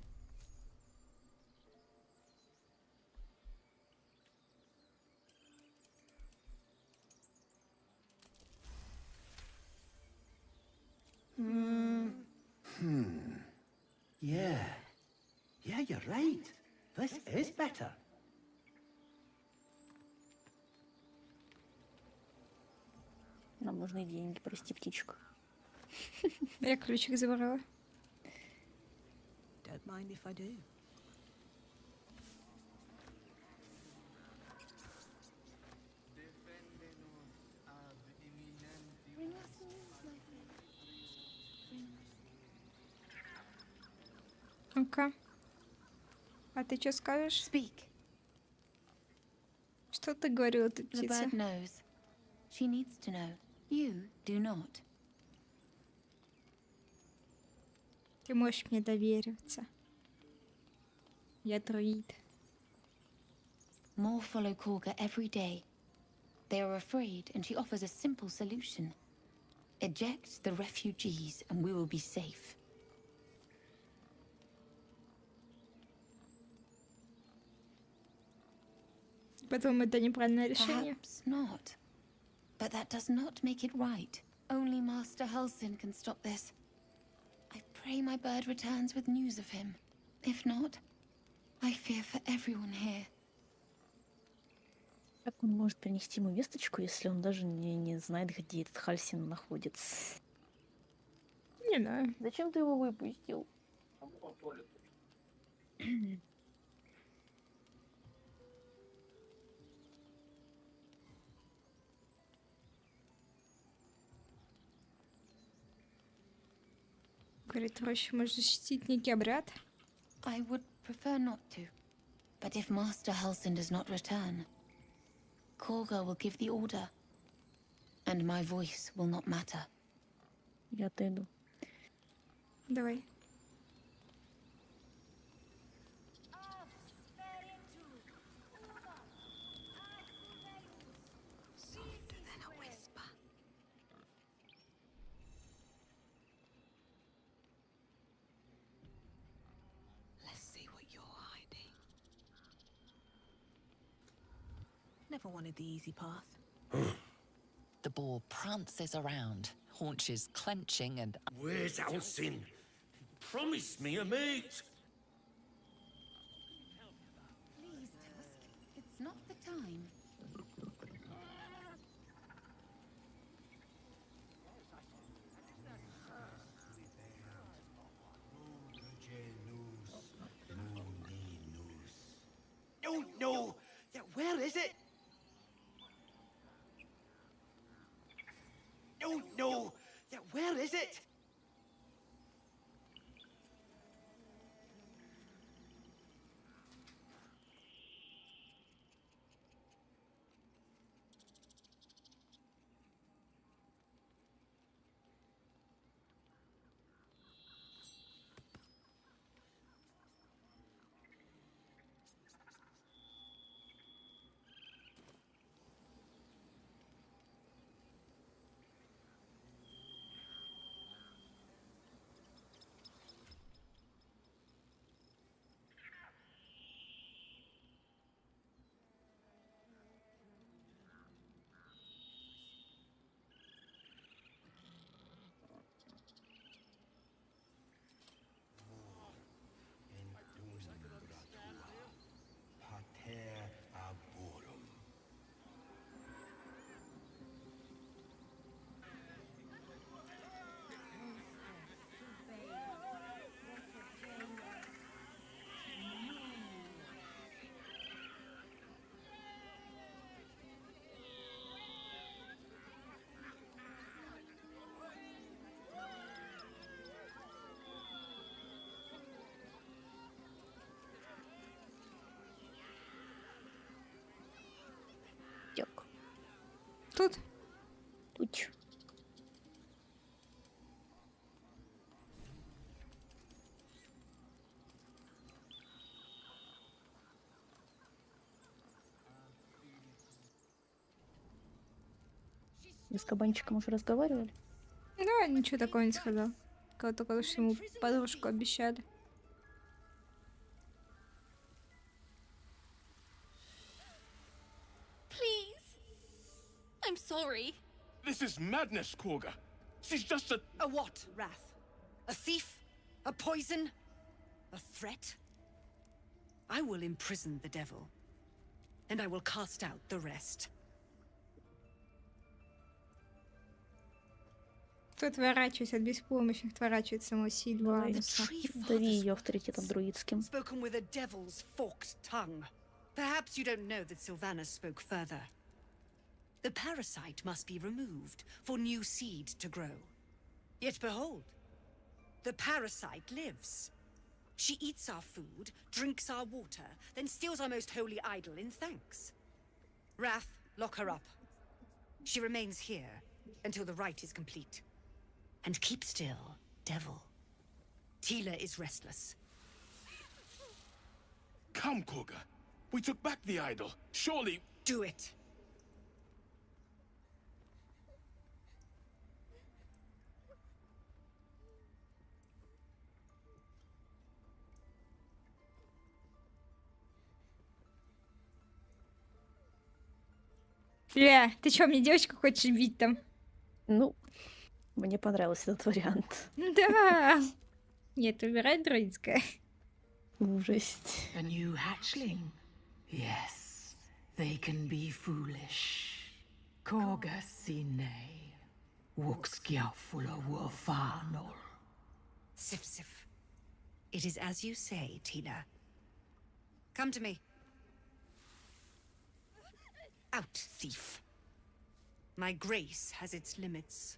Yeah. Yeah, you're right. This is better. Нам нужны деньги, прости, птичку. Я ключик забрала. Don't mind if I do. Ну-ка. А ты что скажешь? Speak. Что ты говорила, ты The птица? bird knows. She needs to know. You do not. Ты можешь мне довериться. Я друид. More follow Korga every day. They are afraid, and she offers a simple solution. Eject the refugees, and we will be safe. Поэтому это неправильное решение. Perhaps not. But that does not make it right. Only Master Halsin can stop this. I pray my bird returns with news of him. If not, I fear for everyone here. Как он может принести ему весточку, если он даже не знает, где этот Хальсин находится? Не знаю. Зачем ты его выпустил? Говорит, проще может защитить некий обряд. I would prefer not to. But if Master Halsin does not return, Korga will give the order. And my voice will not matter. Я отойду. Давай. Never wanted the easy path. The boar prances around, haunches clenching and... Where's Alcin? Promise me a mate. Please, Tusk. It's not the time. Oh no! Where is it? Oh no! Where is it? Тут? Тут. Вы с кабанчиком уже разговаривали? Да, ничего такого не сказал. Только что ему подружку обещали. Please. I'm sorry. This is madness, Korga. She's just a... A what, Wrath? A thief? A poison? A threat? I will imprison the devil, and I will cast out the rest. Кто отворачивается от беспомощных, отворачивает само Сильва. Дави ее авторитетом друидским. Spoken with a devil's forked tongue. Perhaps you don't know that Sylvanas spoke further. The parasite must be removed for new seed to grow. Yet behold, the parasite lives. She eats our food, drinks our water, then steals our most holy idol in thanks. Wrath, lock her up. She remains here until the rite is complete. And keep still, devil. Tila is restless. Come, Korga. We took back the idol. Surely... Do it. Ты чё, мне девочку хочешь бить там? Ну, мне понравился этот вариант. Да. Нет, выбирай друидское. Ужасть. A new hatchling. Yes, they can be foolish. Korga sinei. Wuxkiafula wafanol. Sif Sif. It is as you say, Tina. Come to me. Out, thief. My grace has its limits.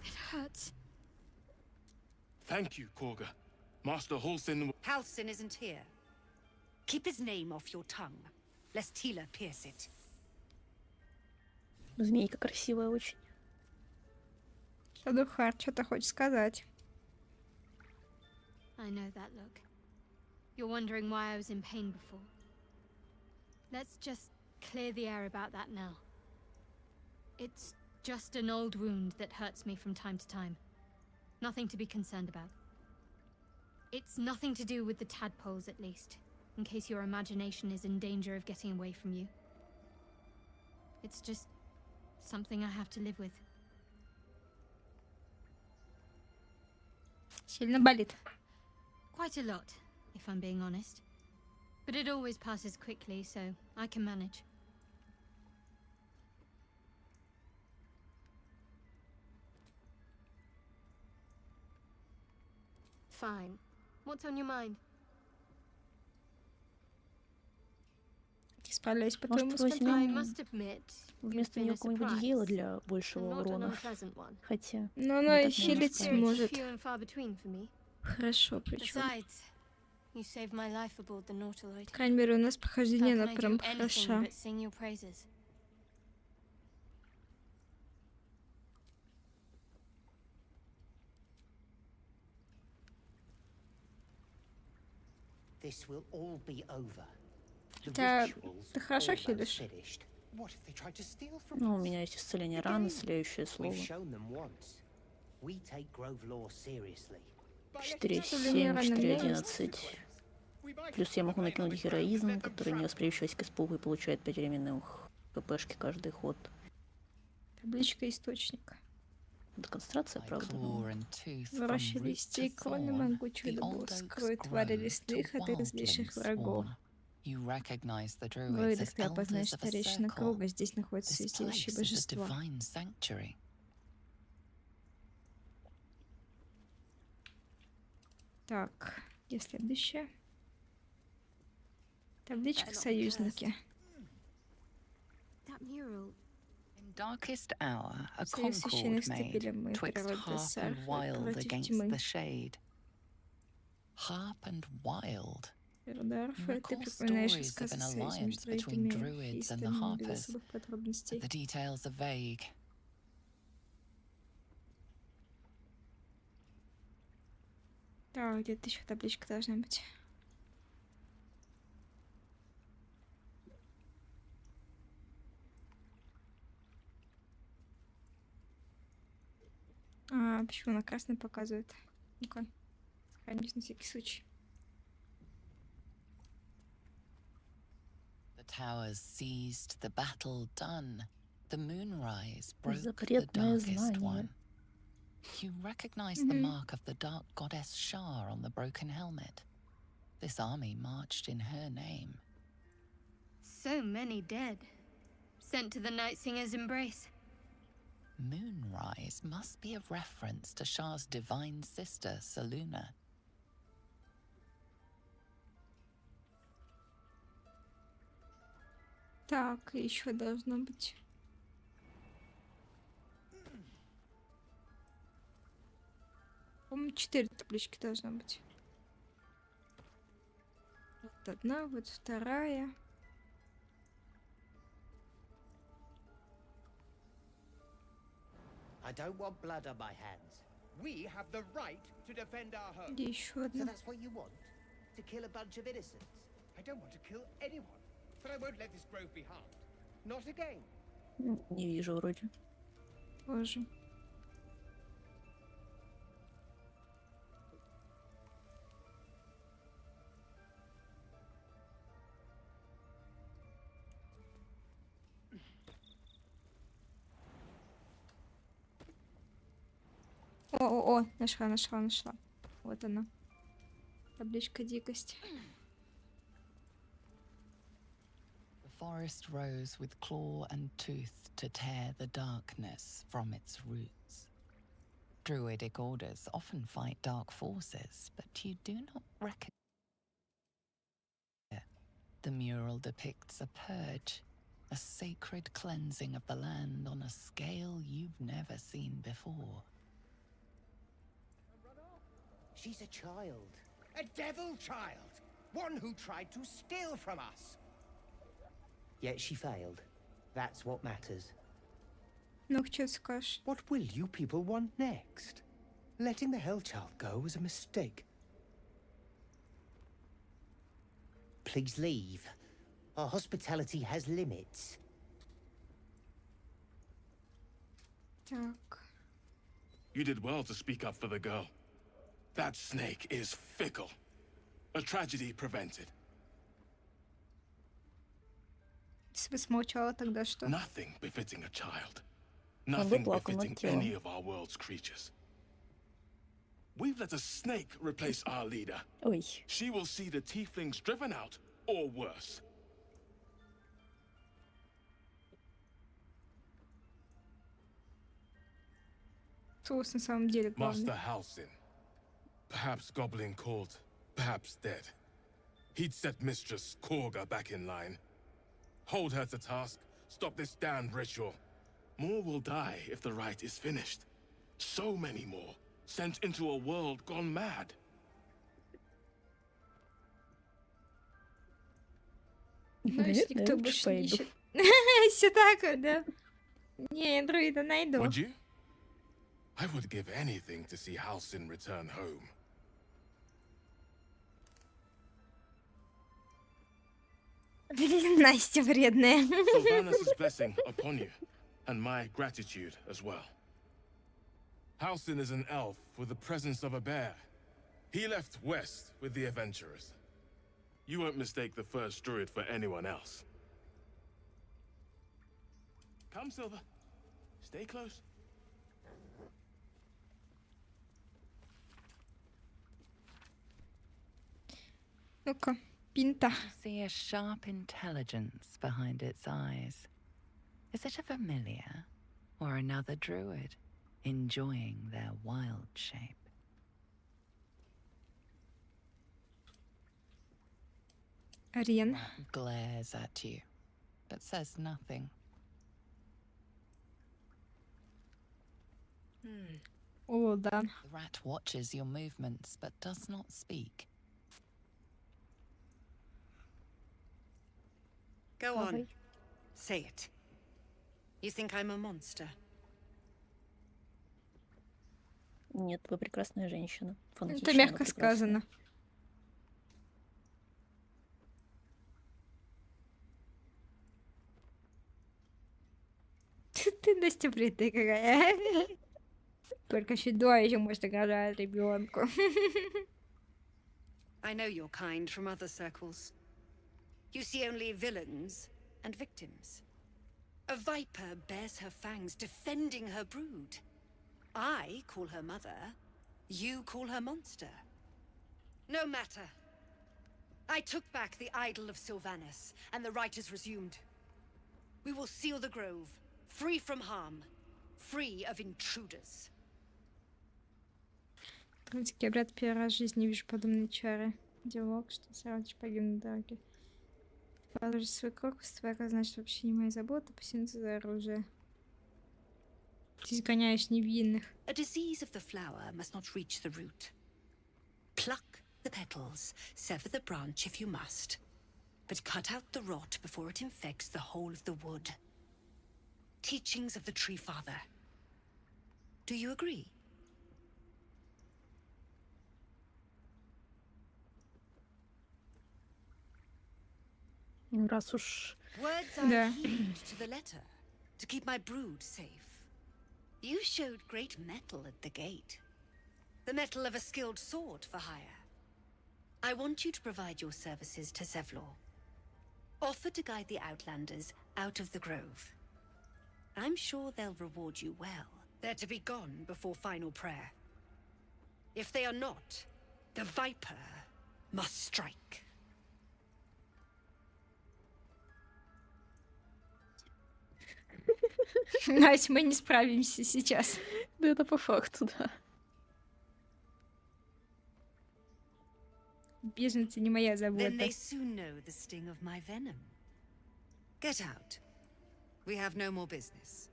It hurts. Thank you, Korga. Master Halsin... Halsin isn't here. Keep his name off your tongue, lest Tila pierce it. Змейка красивая очень. Шадухар, что-то хочешь сказать? I know that look. You're wondering why I was in pain before. Let's just clear the air about that now. It's just an old wound that hurts me from time to time. Nothing to be concerned about. It's nothing to do with the tadpoles, at least, in case your imagination is in danger of getting away from you. It's just something I have to live with. Сильно болит. Quite a lot, if I'm being honest. But it always passes quickly, so I can manage. Fine. What's on your mind? Справляюсь по Может, твоему I возьмем must admit, вместо нее какое-нибудь идеале для большего урона. Хотя... Но она не и так много хилить справится. может. Few and far between for me. Хорошо, причем. Besides, you saved my life aboard the Nautiloid. По крайней мере, у нас How прохождение can она I прям do anything хороша. but sing your praises? This will all be over. The Ты ritual's хорошо almost хилишь? finished. What if they tried to steal from Ну, у us? меня есть исцеление ран, исцеляющее слово. We've shown them once. We take Grove law seriously. 4, 7, 4, 11. Плюс я могу накинуть героизм, который не восприимчивость к испугу и получает 5 временных хпшки каждый ход. Табличка источника. Это концентрация, правда? Выращивали листей, кроме могучих дубов, скроет твари лесных от их злейших врагов. В друидах ты опознаешь старейшина круга, здесь находится святилище божества. Так, где следующее? Табличка союзники. That mural. In darkest hour, a Союз священных concord made стебелем мы twixt природа harp and сарфа wild против against тьмы. the shade. Harp and wild. Природа арфа, ты Recall припоминаешь stories of рассказы an союза alliance между between друидами и druids and the остальными без harpers. особых подробностей. The details are vague. Так, где-то еще табличка должна быть. А, почему на красный показывает? Ну-ка, сохранюсь на всякий случай. The towers seized, the battle done. The moonrise broke the Запретное darkest знание. one. You recognize the mark of the dark goddess Shar on the broken helmet. This army marched in her name. So many dead. Sent to the Night Singer's embrace. Moonrise must be a reference to Shar's divine sister, Saluna. Так, еще должно быть. По-моему, 4 таблички должно быть. Вот одна, вот вторая. I don't want blood on my hands. We have the right to defend our home. Где еще So одна? that's what you want? To kill a bunch of innocents? I don't want to kill anyone, but I won't let this grove be harmed. Not again. Не вижу вроде. Тоже. О, нашла. Вот она. Табличка дикость. The forest rose with claw and tooth to tear the darkness from its roots. Druidic orders often fight dark forces, but you do not recognize. The mural depicts a purge, a sacred cleansing of the land on a scale you've never seen before. She's a child. A devil child. One who tried to steal from us. Yet she failed. That's what matters. Ну, что скажешь? What will you people want next? Letting the Hellchild go was a mistake. Please leave. Our hospitality has limits. Так. You did well to speak up for the girl. That snake is fickle. A tragedy prevented. Если бы смолчала, тогда что? Nothing befitting a child. Nothing befitting any of our world's creatures. We've let a snake replace our leader. Ой. She will see the tieflings driven out, or worse. Соус на самом деле главный. Master Halsin. Perhaps goblin called, perhaps dead. He'd set Mistress Korga back in line. Hold her to task, stop this damned ritual. More will die if the rite is finished. So many more, sent into a world gone mad. Ну, если никто больше не ищет. Все так, да. Не, я друида найду. Would you? I would give anything to see Halsin return home. Настя вредная. Sylvanus' blessing upon you, and my gratitude as well. Halsin is an elf with the presence of a bear. He left west with the adventurers. You won't mistake the first druid for anyone else. Come, Silver. Stay close. Ну-ка, пинта. You see a sharp intelligence behind its eyes. Is it a familiar or another druid enjoying their wild shape? Арен. Glares at you, but says nothing. О, да. The rat watches your movements, but does not speak. Go on. Say it. You think I'm a monster? Нет, вы прекрасная женщина. Это мягко сказано. Ты, Настя, вредная какая. Только чудовище может угрожать ребенку. I know your kind from other circles. You see only villains and victims. A viper bears her fangs defending her brood. I call her mother. You call her monster. No matter. I took back the idol of Sylvanus, and the rite is resumed. We will seal the grove, free from harm, free of intruders. Я, брат, первый раз в жизни вижу подобные чары. Диалог, что сразу погибну на дороге. Положи свой крок, створа, значит, вообще не моя забота, посинуться за оружие. Ты изгоняешь невинных. A disease of the flower must not reach the root. Pluck the petals, sever the branch if you must, but cut out the rot before it infects the whole of the wood. Teachings of the Tree Father. Do you agree? Раз уж... Words I heed to the letter, to keep my brood safe. You showed great mettle at the gate. The mettle of a skilled sword for hire. I want you to provide your services to Zevlor. Offer to guide the Outlanders out of the grove. I'm sure they'll reward you well. They're to be gone before final prayer. If they are not, the Viper must strike. Настя, мы не справимся сейчас. Да это по факту, да. Беженцы не моя Then забота. they soon know the sting of my venom. Get out. We have no more business.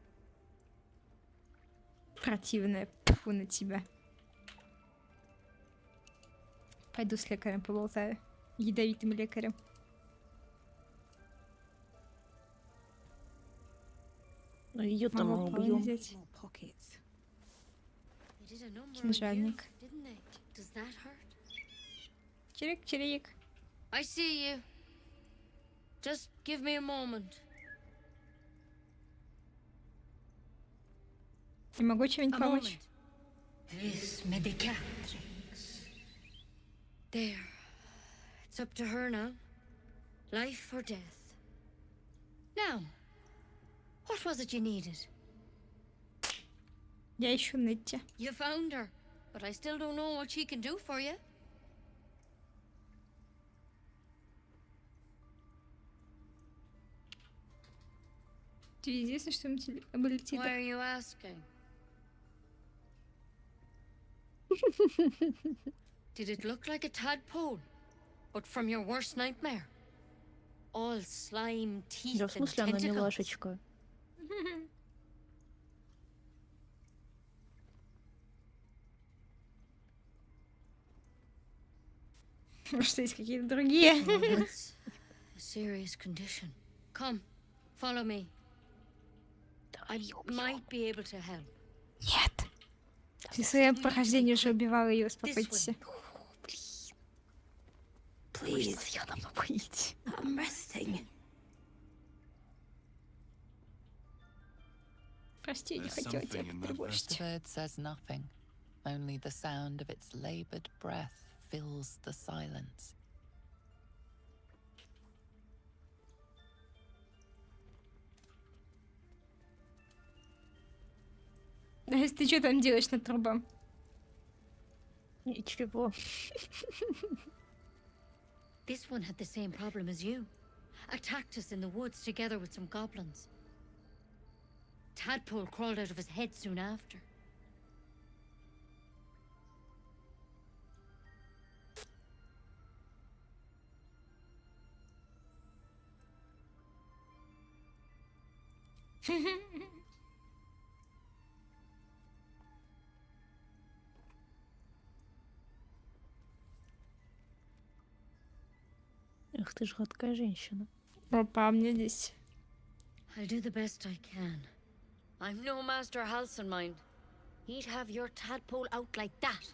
Противная. Фу на тебя. Пойду с лекарем поболтаю. Ядовитым лекарем. Ее там мы убьем. Кинжальник. Чирик-чирик. I see you. Just give me a moment. Не могу чем-нибудь помочь? This medicatrix. There. It's up to her now. Life or death. Now, what was it you needed? Я ищу Нетти. You found her, but I still don't know what she can do for you. Тебе известно, что ему абилитета? Why are you asking? Did it look like a tadpole? But from your worst nightmare? All slime, teeth, Да, в смысле, and она tentacles. милашечка. Может, есть какие-то другие? That's a serious condition. Come, follow me. I might be able to help. Нет. Ты в своем прохождении уже убивала ее, успокойтесь. Please. Я давно боитесь. I'm resting. Прости, я не хотела тебя The потревожить. bird says nothing. Only the sound of its labored breath fills the silence. Настя, ты что там делаешь над трубом? Ничего. This one had the same problem as you. Attacked us in the woods together with some goblins. Tadpole crawled out of his head soon after. Эх ты ж гадкая женщина. Опа, мне здесь. I'll do the best I can. I'm no master Halson mind. He'd have your tadpole out like that.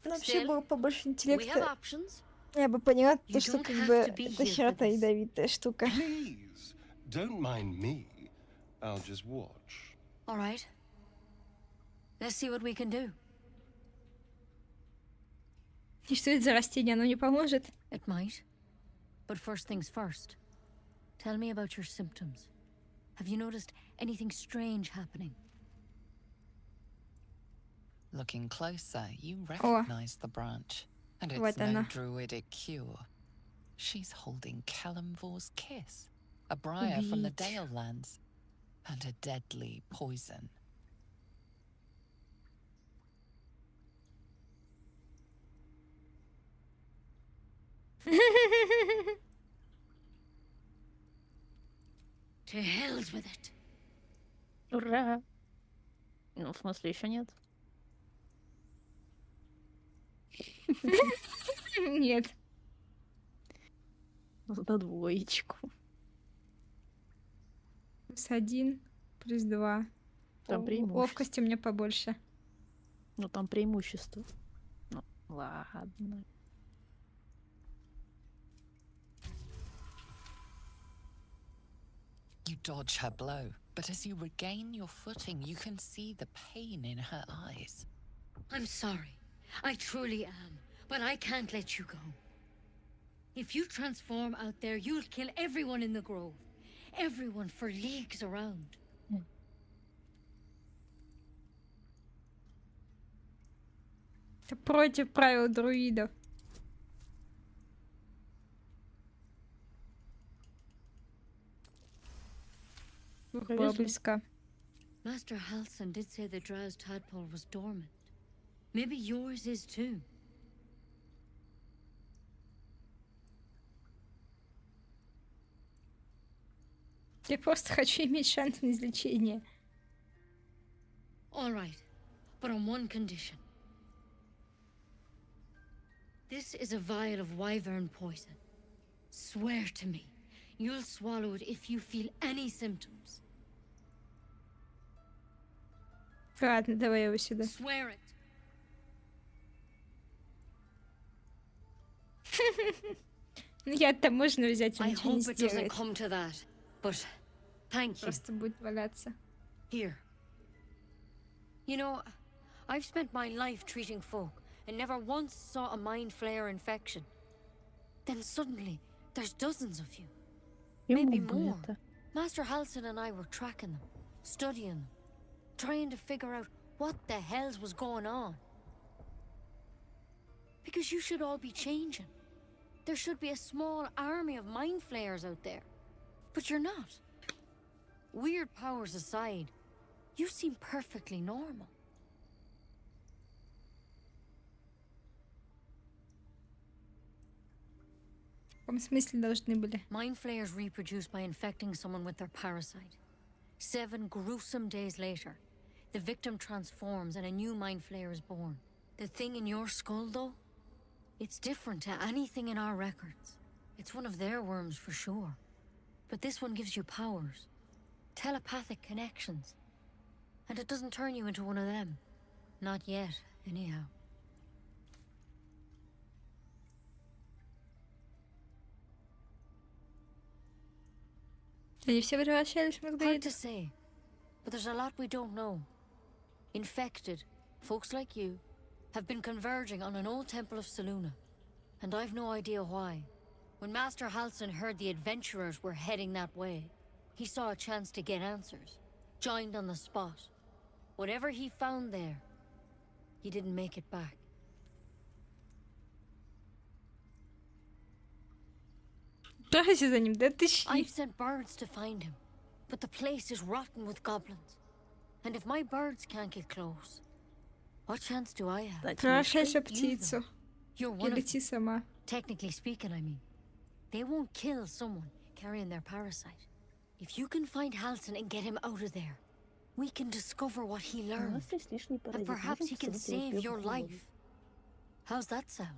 Ну, вообще Still, было побольше we have интеллекта. options. Я бы поняла, You то, что don't как have бы to be это here херота for this. ядовитая штука. Please, don't mind me. I'll just watch. All right. Let's see what we can do. И что это за растение? Оно не поможет? It might. But first things first. Tell me about your symptoms. Have you noticed anything strange happening? Looking closer, you recognize the branch. And it's Вот no она. druidic cure. She's holding Kalimvor's kiss, a briar from the Убить. Dale lands, and a deadly poison. To hell's with it. Ура! Ну, в смысле, еще нет. Нет. За двоечку. +1, +2. Там преимущество. Ловкости у меня побольше. Ну, там преимущество. Ну, ладно. You dodge her blow, but as you regain your footing, you can see the pain in her eyes. I'm sorry. I truly am. But I can't let you go. If you transform out there, you'll kill everyone in the grove. Everyone for leagues around. Это против правил друидов. Была близка. Master Halson did say the drow's tadpole was dormant. Maybe yours is too. Я просто хочу иметь шанс на излечение. All right, but on one condition. This is a vial of wyvern poison. Swear to me, you'll swallow it if you feel any symptoms. Ладно, давай его сюда. Swear it. Я-то можно взять, он I ничего не hope it doesn't сделает. come to that, but thank you. Просто будет валяться. Here. You know, I've spent my life treating folk and never once saw a mind flayer infection. Then suddenly, there's dozens of you. Maybe more. Master Halson and I were tracking them, studying them, trying to figure out what the hells was going on. Because you should all be changing. There should be a small army of mind flayers out there. But you're not. Weird powers aside, you seem perfectly normal. В каком смысле должны были? Mind flayers reproduce by infecting someone with their parasite. 7 gruesome days later, the victim transforms and a new mind flayer is born. The thing in your skull, though, it's different to anything in our records. It's one of their worms for sure. But this one gives you powers. Telepathic connections. And it doesn't turn you into one of them. Not yet, anyhow. Они все превращались в Hard мозгоидов. to say, but there's a lot we don't know. Infected, folks like you, have been converging on an old temple of Selûne, and I've no idea why. When Master Halson heard the adventurers were heading that way, he saw a chance to get answers, joined on the spot. Whatever he found there, he didn't make it back. Трахайся за ним, да тыщи. I've sent birds to find him, but the place is rotten with goblins. And if my birds can't get close, what chance do I have? Превращайся в птицу. You're И one of лети сама. Technically speaking, I mean. They won't kill someone carrying their parasite. If you can find Halson and get him out of there, we can discover what he learned. And perhaps he can save your life. How's that sound?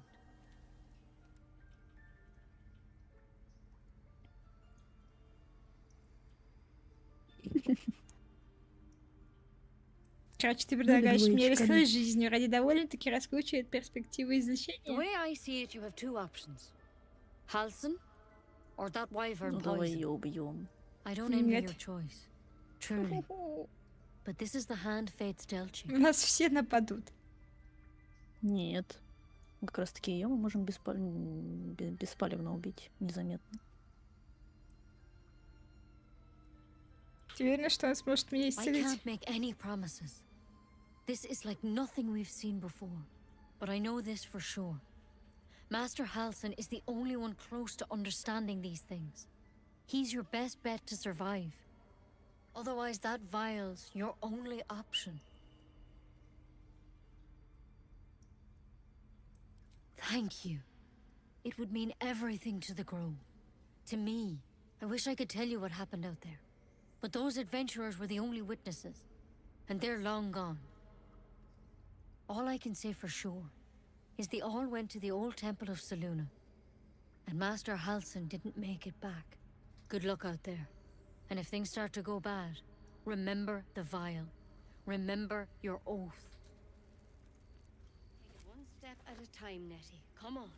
Короче, ты предлагаешь мне рискнуть жизнью ради довольно-таки раскручивает перспективы излечения. The way I see it, you have two options. Halson or that wyvern Ну давай poison. ее убьем. I don't envy Нет. your choice. Truly. But this is the hand fate's dealt you. Нас все нападут. Нет. Как раз таки ее мы можем беспалевно убить, незаметно. Ты уверена, что он сможет меня I исцелить? can't make any promises. This is like nothing we've seen before. But I know this for sure. Master Halson is the only one close to understanding these things. He's your best bet to survive. Otherwise, that vial's your only option. Thank you. It would mean everything to the Grove. To me. I wish I could tell you what happened out there. But those adventurers were the only witnesses. And they're long gone. All I can say for sure is they all went to the old temple of Selûne. And Master Halson didn't make it back. Good luck out there. And if things start to go bad, remember the vial. Remember your oath. Take it one step at a time, Nettie. Come on.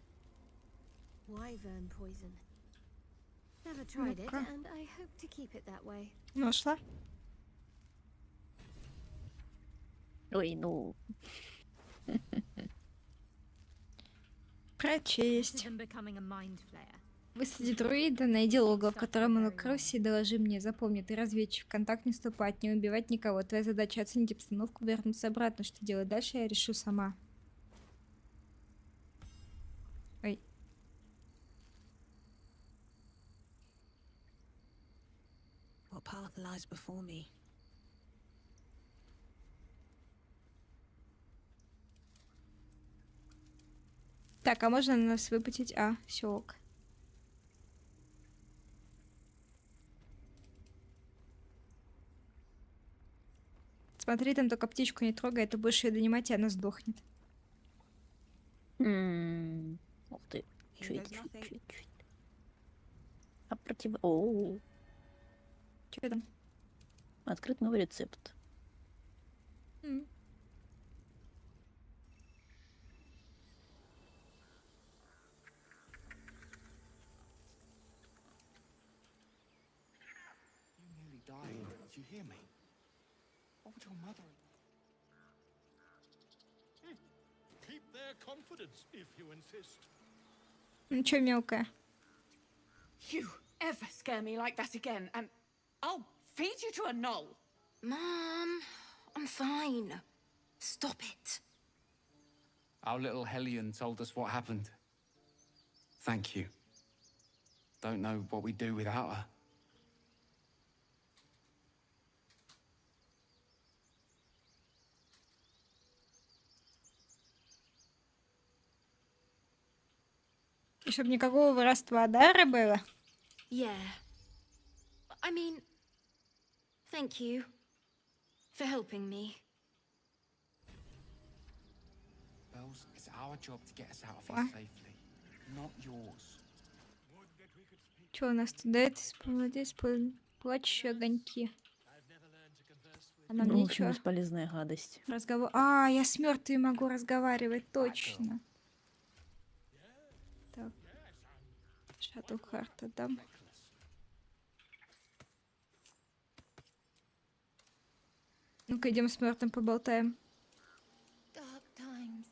Wyvern poison. Never tried it, and I hope to keep it that way. Нашла? Ой, ну... Прочесть. To them becoming a mind flayer. Высади друида, найди логово, в котором он укрылся, и доложи мне. Запомни, ты разведчик, в контакт не вступать, не убивать никого. Твоя задача оценить обстановку, вернуться обратно. Что делать дальше, я решу сама. path lies before me. Так, а можно нас выпустить? А, все ок. Смотри, там только птичку не трогай, а то будешь ее донимать, и она сдохнет. Ух ты. Чуть. А против... Оу. Что там? Открыт новый рецепт. Did you hear me? What would your mother... Keep their confidence, if you insist. Ничего, мелкая. You ever scare me like that again, and I'll feed you to a knoll. Mom, I'm fine. Stop it. Our little hellion told us what happened. Thank you. Don't know what we'd do without her. И чтобы никакого воровства дара было. Yeah. I mean, thank you for helping me. Bells, it's our job to get us out of here safely, not yours. Что у нас тут? Да, это молодец, плачущие огоньки. А нам Ну, в общем, ничего. бесполезная гадость. Разговор. А, я с мертвыми могу разговаривать, точно. Так. Шаттл карта дам. Ну-ка, идем с мертвым поболтаем. Dark times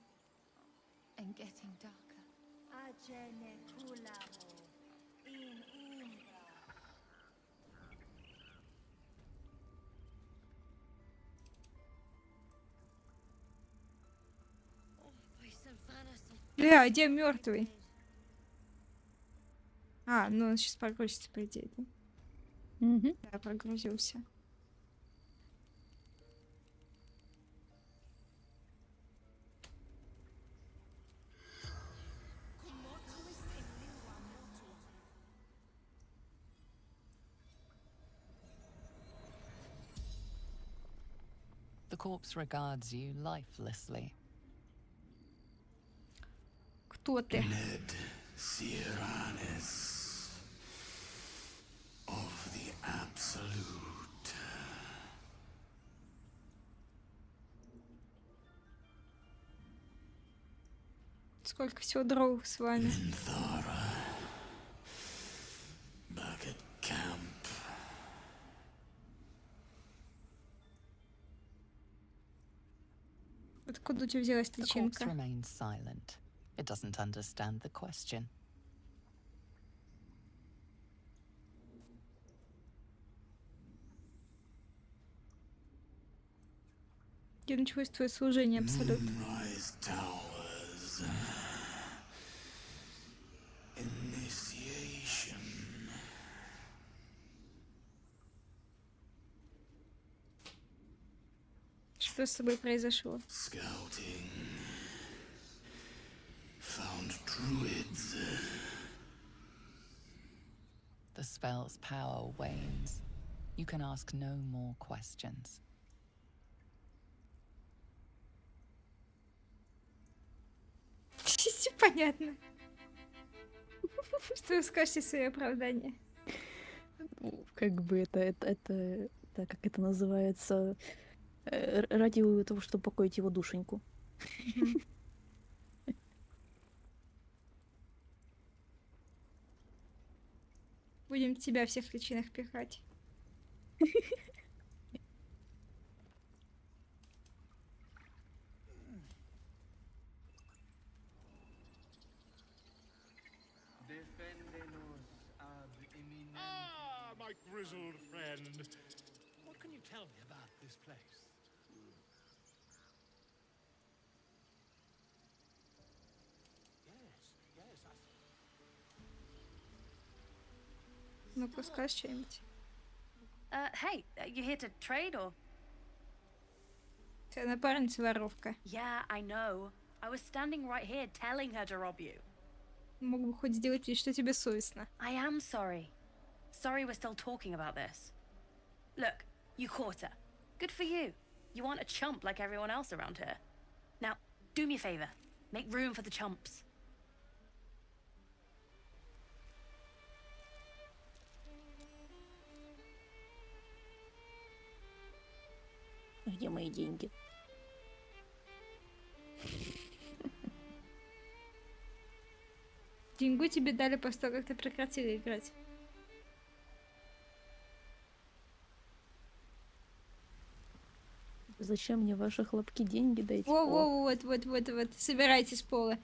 and getting darker. Бля, где мертвый? А, ну он сейчас прогрузится, по идее, да? Да, прогрузился. The corpse regards you lifelessly. Кто ты? Of the absolute. Сколько всего дров с вами? Back at camp. Откуда у тебя взялась The corpse личинка? remains silent. It doesn't understand the question. Я началось твое служение, абсолютно. Moonrise towers. Initiation. Что с тобой произошло? Scouting. Found druids. The spell's power wanes. You can ask no more questions. Все понятно. Что вы скажете свое оправдание? Ну, как бы это как это называется, ради того, чтобы покоить его душеньку. Будем тебя всех в личинах пихать. Ah, my grizzled friend. What can you tell me about this place? Ну-ка, скажешь что-нибудь. Hey, you here to trade or? Твоя напарница воровка. Yeah, I know. I was standing right here telling her to rob you. Мог бы хоть сделать вид, что тебе совестно. I am sorry. Sorry we're still talking about this. Look, you caught her. Good for you. You aren't a chump like everyone else around here. Now, do me a favor. Make room for the chumps. Где мои деньги? Деньгу тебе дали после того, как ты прекратила играть. Зачем мне ваши хлопки деньги дайте? Вот. Собирайте с пола.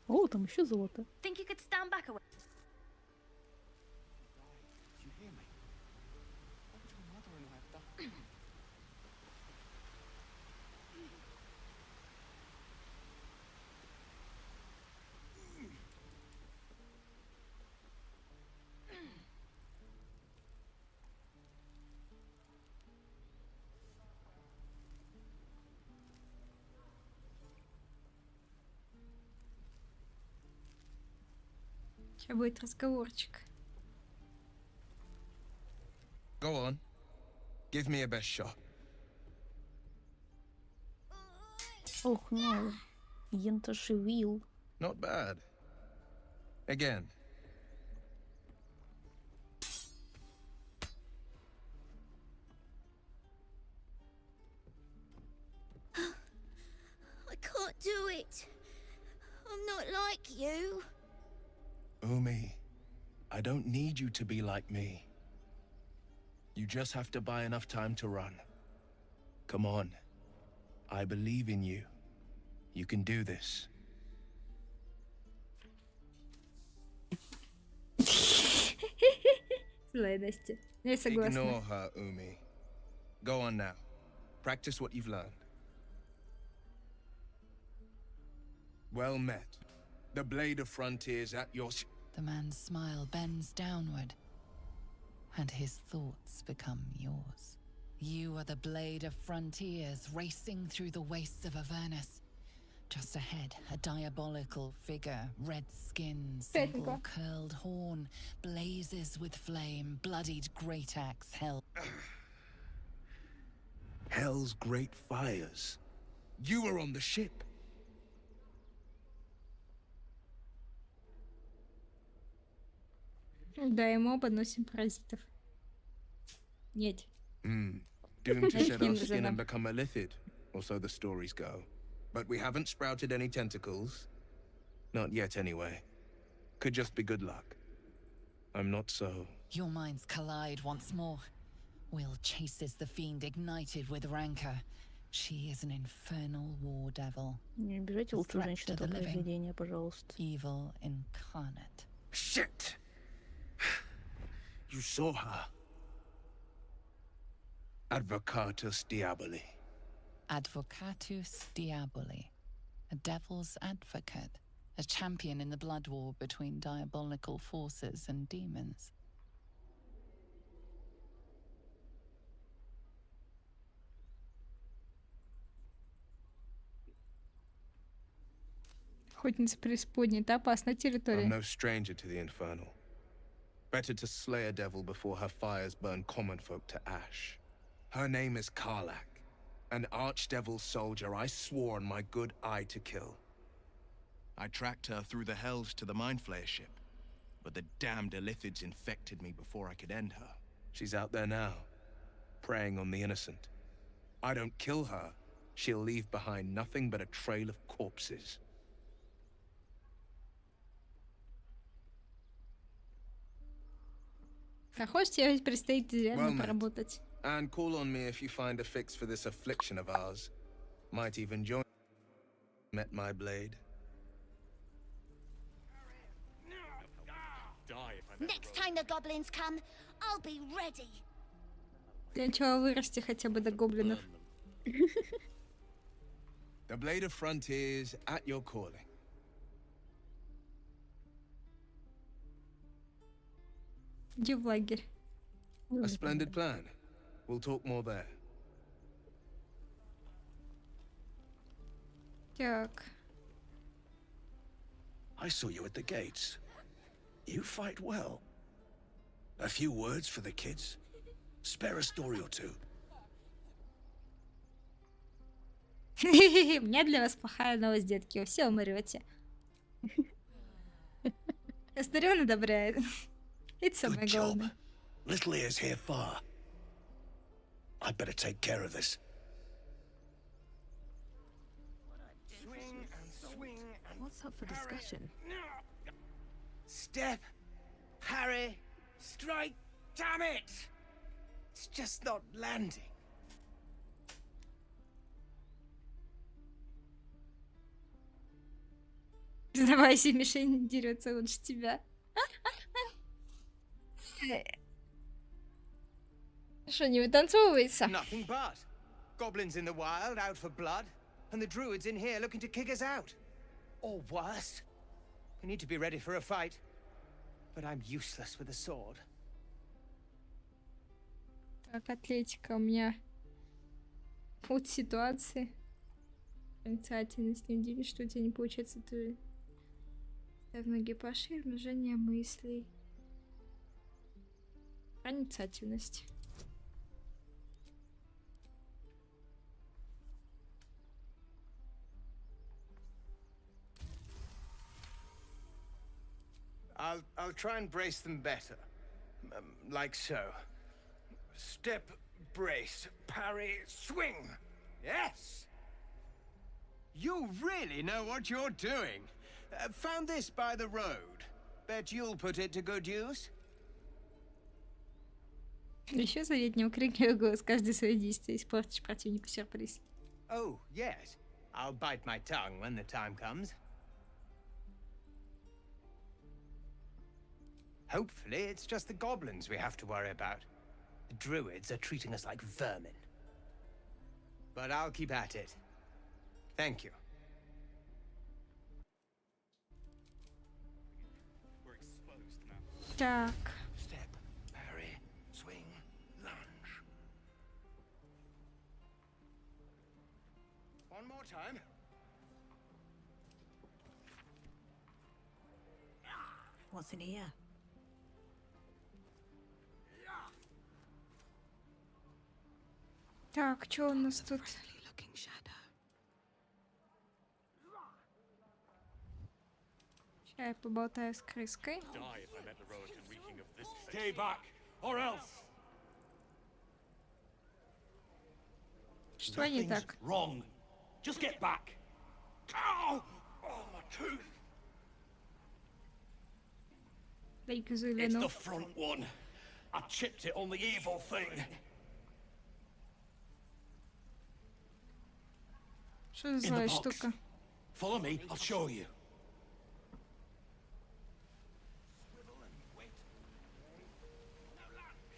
О, там еще золото. Think you could stand back away? Сейчас будет разговорчик. Go on. Give me a best shot. Ох, no. Енташевил. Not bad. Again. I can't do it. I'm not like you. Umi, I don't need you to be like me. You just have to buy enough time to run. Come on. I believe in you. You can do this. Злая Настя. Я согласна. Ignore her, Umi. Go on now. Practice what you've learned. Well met. The blade of frontiers at your... The man's smile bends downward, and his thoughts become yours. You are the blade of frontiers racing through the wastes of Avernus. Just ahead, a diabolical figure, red skin, single curled horn, blazes with flame, bloodied great axe held. Hell's great fires. You were on the ship. Да, и мы оба носим паразитов. Нет. Doomed to shed our skin and become a lithid, or so the stories go. But we haven't sprouted any tentacles. Not yet, anyway. Could just be good luck. I'm not so... Your minds collide once more. Will chases the fiend ignited with rancor. She is an infernal war devil. Не обижайте лучше женщину этого произведения, пожалуйста. Evil incarnate. Shit! You saw her. Advocatus Diaboli. Advocatus Diaboli. A devil's advocate. A champion in the blood war between diabolical forces and demons. Охотница преисподней, это опасная территория. I'm no stranger to the infernal. Better to slay a devil before her fires burn common folk to ash. Her name is Karlak, an archdevil soldier I swore on my good eye to kill. I tracked her through the hells to the Mindflayer ship, but the damned Illithids infected me before I could end her. She's out there now, preying on the innocent. I don't kill her, she'll leave behind nothing but a trail of corpses. Похоже, тебе предстоит реально поработать. And call on me if you find a fix for this affliction of ours. Might even join... Met my blade. Next time the goblins come, I'll be ready. Для начала вырасти хотя бы до гоблинов. The blade of frontiers at your calling. Иди в лагерь. A splendid plan. We'll talk more there. Так. I saw you at the gates. You fight well. A few words for the kids? Spare a story or two. У меня для вас плохая новость, детки. Вы все умрете. Астарион одобряет. Это самое главное. Little ears hear far. I'd better take care of this. What's up for discussion? Step, parry, strike. Damn it! It's just not landing. Сдавайся, мишень дерется лучше тебя. Что, не вытанцовывается? Nothing but. Goblins in the wild, out for blood, and the druids in here looking to kick us out. Or worse. We need to be ready for a fight. But I'm useless with a sword. Так, атлетика у меня. Путь ситуации. Проницательность. Не удивись, что у тебя не получается. Ты ставь ноги пошире, умножение мыслей. Проницательность. I'll try and brace them better. Like so. Step, brace, parry, swing. Yes! You really know what you're doing. Found this by the road. Bet you'll put it to good use. Еще заветь, не укрикивай голос. Каждое свое действие испортишь противнику сюрприз. Oh, yes. I'll bite my tongue when the time comes. Hopefully, it's just the goblins we have to worry about. The druids are treating us like vermin. But I'll keep at it. Thank you. We're exposed now. Так. Step, parry, swing, lunge. One more time. What's in here? Так, что у нас тут? Сейчас я поболтаю с крыской. Stay back, or else. Что не Nothing's так? wrong. Just get back. Ow! Oh, my tooth. Дай-ка It's загляну. the front one. I chipped it on the evil thing. Что за злая штука? Follow me, I'll show you.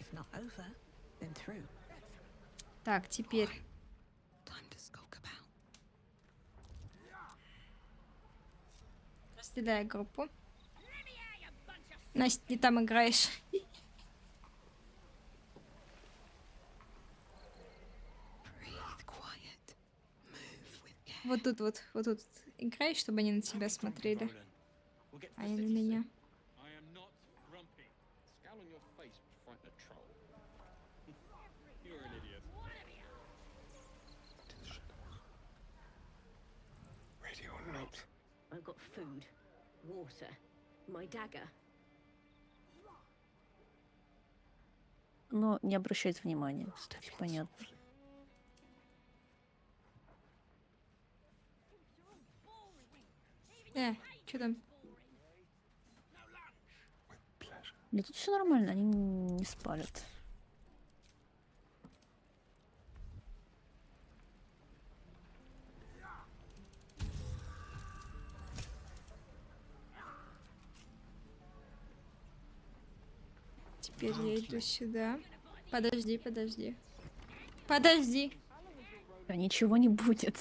If not over, then through. Так, теперь. Разделяй группу. Настя, ты там играешь. Вот тут играй, чтобы они на тебя смотрели, а не на меня. I've got food, water, my dagger. Но не обращать внимания. Все понятно. Что там? Да тут все нормально, они не спалят. Теперь я иду сюда. Подожди. Подожди. Да ничего не будет.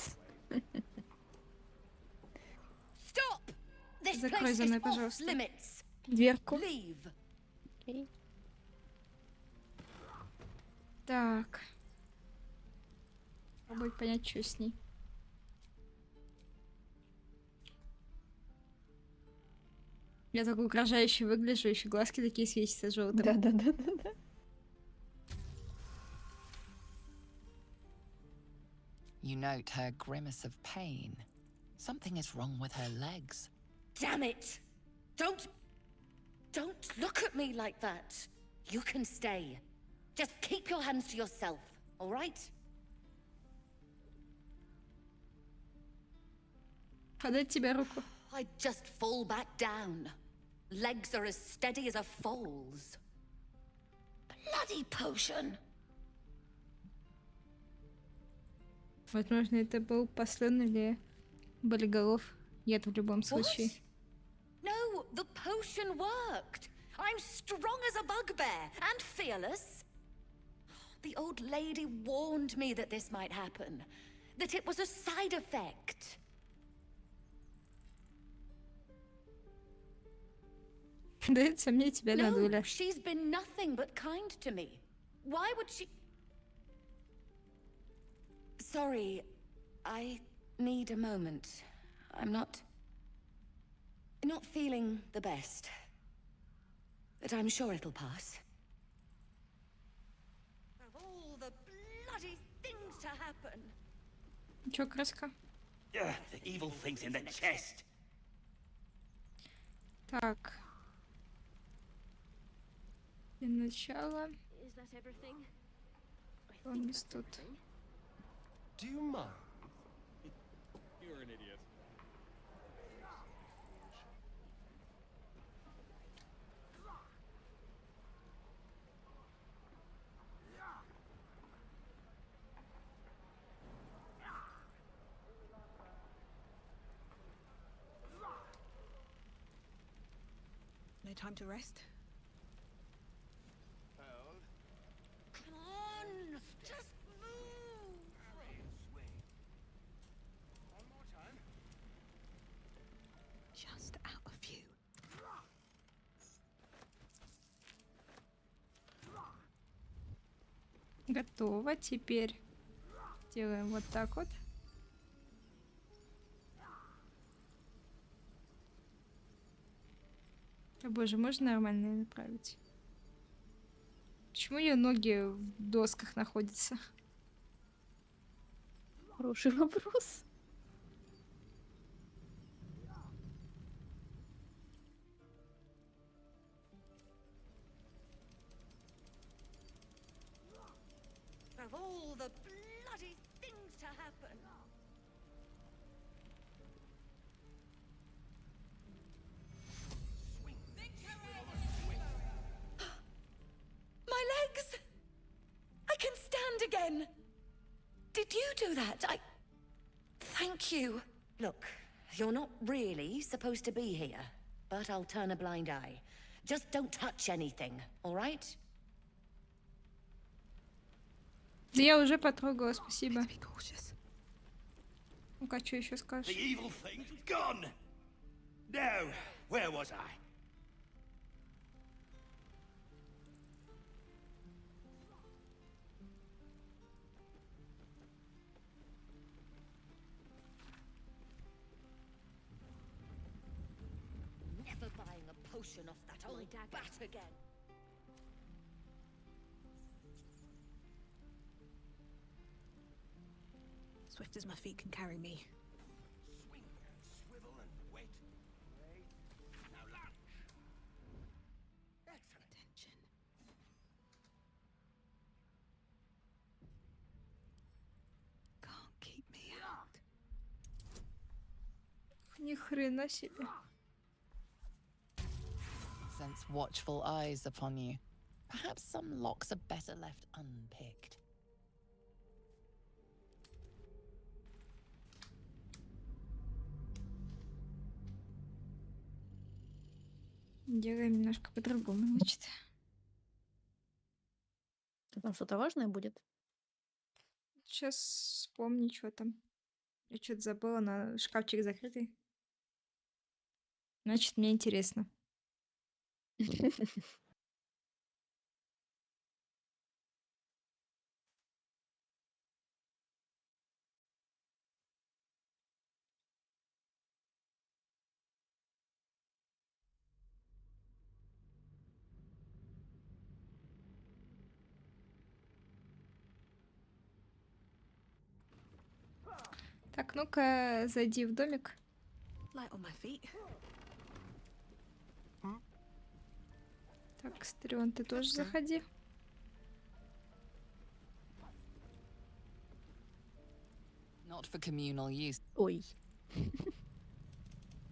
Закрой за мной, пожалуйста, дверку. Окей. Так. Попробовать понять, что с ней. Я так угрожающе выгляжу, еще глазки такие светятся желтым. Да. You note her grimace of pain. Something is wrong with her legs. Damn it! Don't look at me like that. You can stay. Just keep your hands to yourself, all right? Подать тебе руку. I'd just fall back down. Legs are as steady as a foal's. Bloody potion! Возможно, это был послен или болиголов. Яд в любом случае. No, the potion worked. I'm strong as a bugbear and fearless. The old lady warned me that this might happen, that it was a side effect. Дается мне тебя надули. No, she's been nothing but kind to me. Why would she... Sorry, I need a moment. I'm not feeling the best. But I'm sure it'll pass. Of all the bloody things to happen. Чё, краска? The evil thing's in the chest. Так. Для начала. Он без тут. Do you mind? You're an idiot. No time to rest? Come on! Just move! One more time. Just out of view. Готово. Теперь делаем вот так вот. О боже, можно нормально направить? Почему ее ноги в досках находятся? Хороший вопрос. Of all the bloody things to happen. My legs! I can stand again! Did you do that? Thank you. Look, you're not really supposed to be here, but I'll turn a blind eye. Just don't touch anything, all right? Да я уже потрогала, спасибо. Ну-ка, что еще скажешь? The evil thing's gone. Now, where was I? Never buying a potion off that old bat again. Swift as my feet can carry me. Swing and swivel and wait. Wait. Now lunge. Excellent. Attention. Can't keep me out. Ни хрена себе. Sense watchful eyes upon you. Perhaps some locks are better left unpicked. Делаем немножко по-другому, значит. Там что-то важное будет? Сейчас вспомни, что там. Я что-то забыла, на шкафчик закрытый. Значит, мне интересно. Так, ну-ка, зайди в домик. Light on my feet. Так, Стрион, ты тоже заходи. Not for communal use. Ой.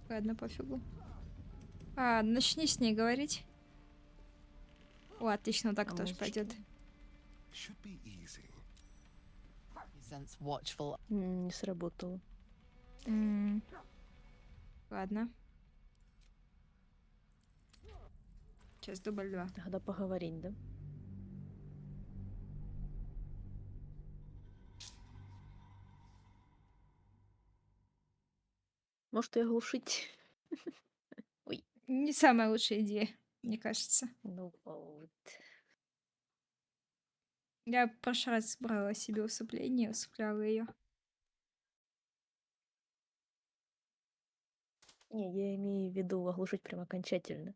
Ладно, пофигу. Начни с ней говорить. О, отлично, так тоже пойдет. Sense watchful. Не сработало. Ладно. Сейчас дубль 2. Тогда поговорить, да? Может, и оглушить? Ой. Не самая лучшая идея, мне кажется. Ну вот. Я в прошлый раз брала себе усыпление, усыпляла ее. Не, я имею в виду оглушить прям окончательно.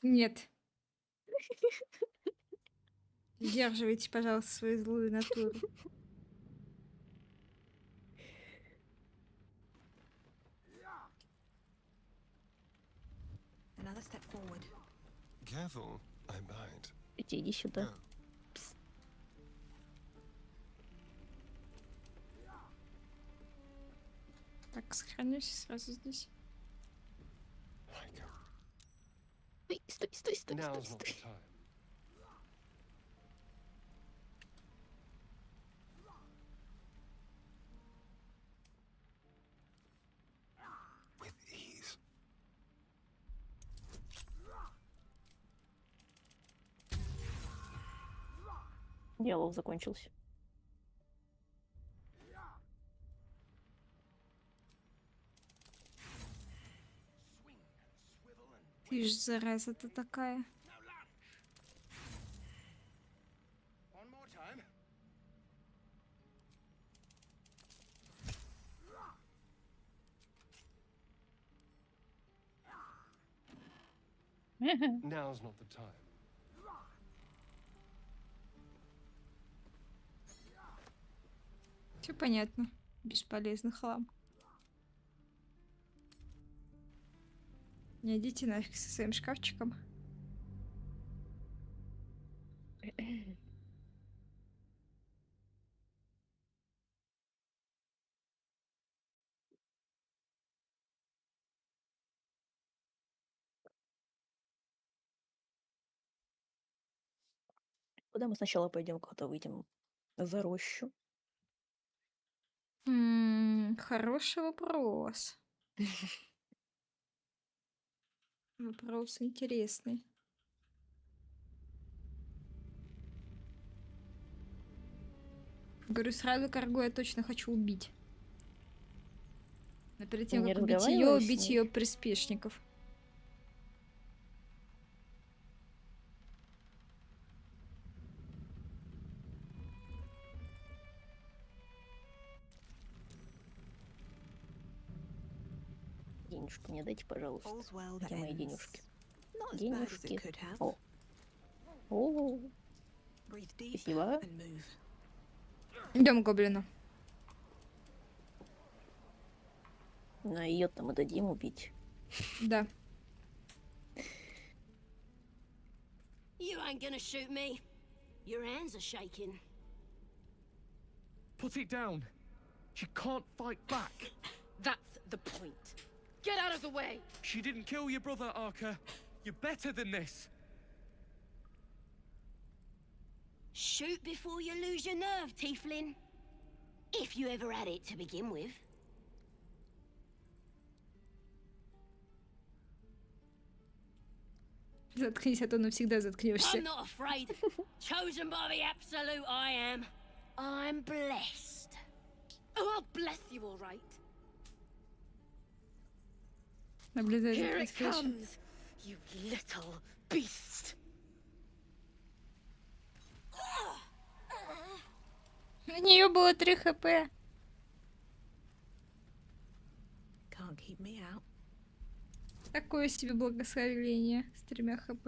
Нет. Сдерживайте, пожалуйста, свою злую натуру. Another step forward. Careful, I bite. Иди сюда. Пс. Так, сохранюсь сразу здесь. Ой, стой, стой, стой, стой, стой. Диалог закончился. Ты ж зараза-то такая. Now's not the time. Все понятно. Бесполезный хлам. Не идите нафиг со своим шкафчиком. Куда мы сначала пойдем, когда выйдем за рощу? Хороший вопрос. Вопрос интересный. Говорю, сразу Каргу я точно хочу убить. Но перед тем, Не как убить ее, разговаривай с убить ней? ее приспешников. Денежку мне дайте, пожалуйста. All's well that Где мои ends. денежки? Not as bad as it Денежки. could have. О. О. Breathe deep Спасибо. and move. Идем к гоблину. На ее-то мы дадим убить. Да. You ain't gonna shoot me. Your hands are shaking. Put it down. She can't fight back. That's the point. Get out of the way! She didn't kill your brother, Arca. You're better than this. Shoot before you lose your nerve, Tieflin. If you ever had it to begin with. Заткнись, а то навсегда заткнешься. I'm not afraid. Chosen by the absolute I am. I'm blessed. Oh, I'll bless you, all right. Наблюдай за Here it происходящим. comes, you little beast. У нее было 3 хп. Can't keep me out. Такое себе благословение с 3 хп.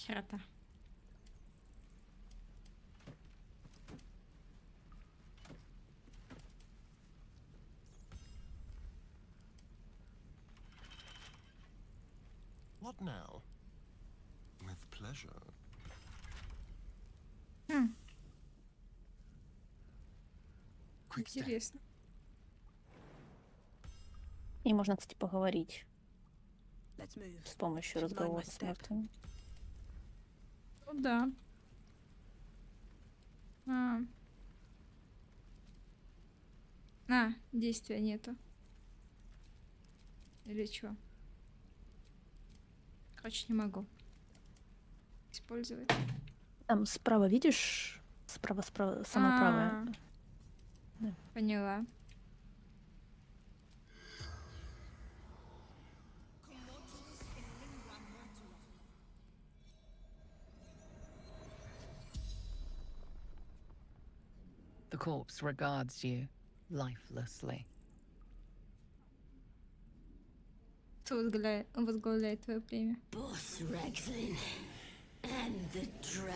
Херота. What now? With pleasure. Интересно. И можно, кстати, поговорить Let's move. с помощью Should mind разговора my с step. мертвыми. Ну да. Действия нету. Или чё? Короче, не могу использовать. Там справа, видишь? Справа, самая правая. Да. Поняла. The corpse regards you lifelessly. Кто возглавляет твое племя? Boss Rexlin and the Drow.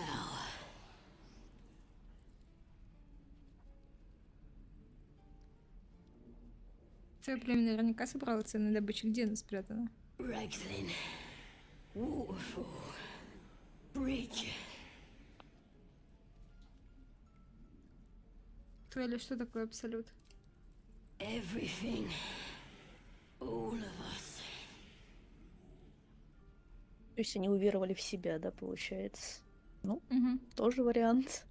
Твое племя наверняка собрало ценную добычу. Где она спрятана? Rexlin, Waterfall, Bridge. Кто или что такое абсолют? Everything. All of us. То есть они уверовали в себя, да, получается? Ну, тоже вариант.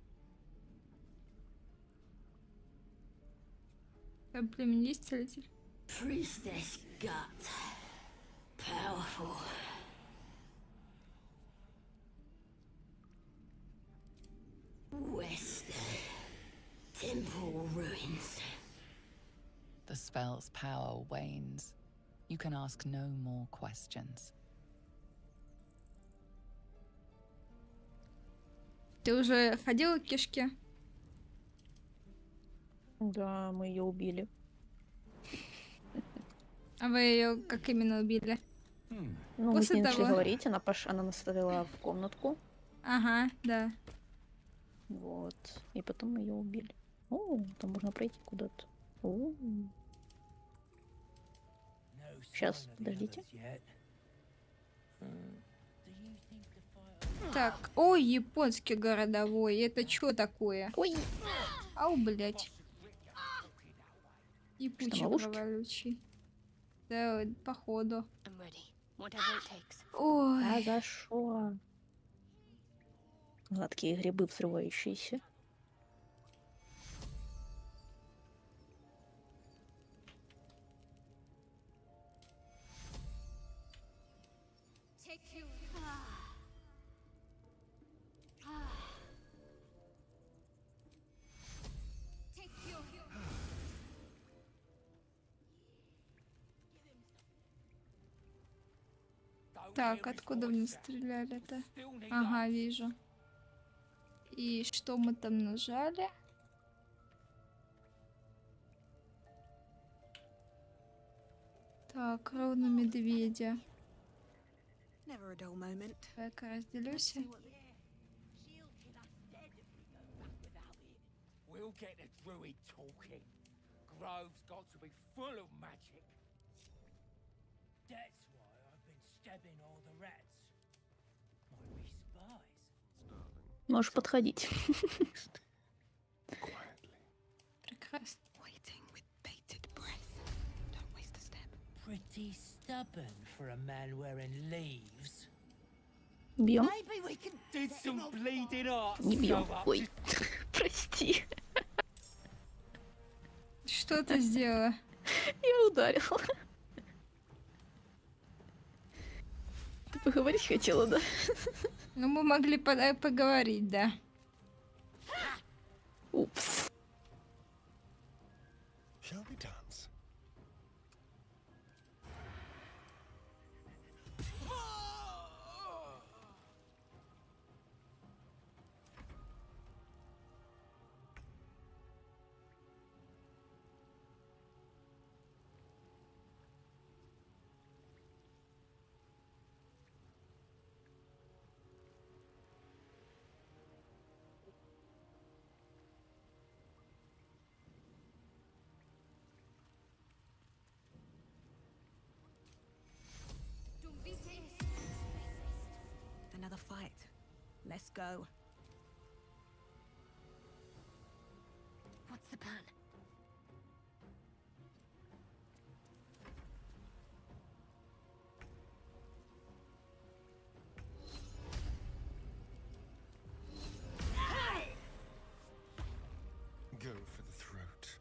Там племя есть целитель? Priestess gut. Powerful. West. Temple ruins. The spell's power wanes. You can ask no more questions. Ты уже ходила к кишке? Да, мы ее убили. А вы ее как именно убили? Ну, мы с ней начали говорить, она нас отвела в комнатку. Ага, да. Вот. И потом мы ее убили. О, там можно пройти куда-то. Сейчас, подождите. Так, ой, японский городовой, это что такое? Ой. Ау, блять. Япучий провалючий. Да, походу. Ой. А за шо? Гадкие грибы взрывающиеся. Так, откуда мне стреляли-то? Ага, вижу. И что мы там нажали? Так, ровно медведя. Так, разделюсь. We'll get the druid talking. Grove's got to be full of magic. That's why I've been stabbing all the rats. Might be spies. Можешь подходить. Прекрасно. Pretty stubborn for a man wearing leaves. Бьем. Maybe we can do some bleeding arts. Не бьем. Ой, прости. Что ты сделала? Я ударила. Ты поговорить хотела, да? Ну, мы могли поговорить, да. Упс. Shall we dance? Let's go. What's the plan? Go for the throat.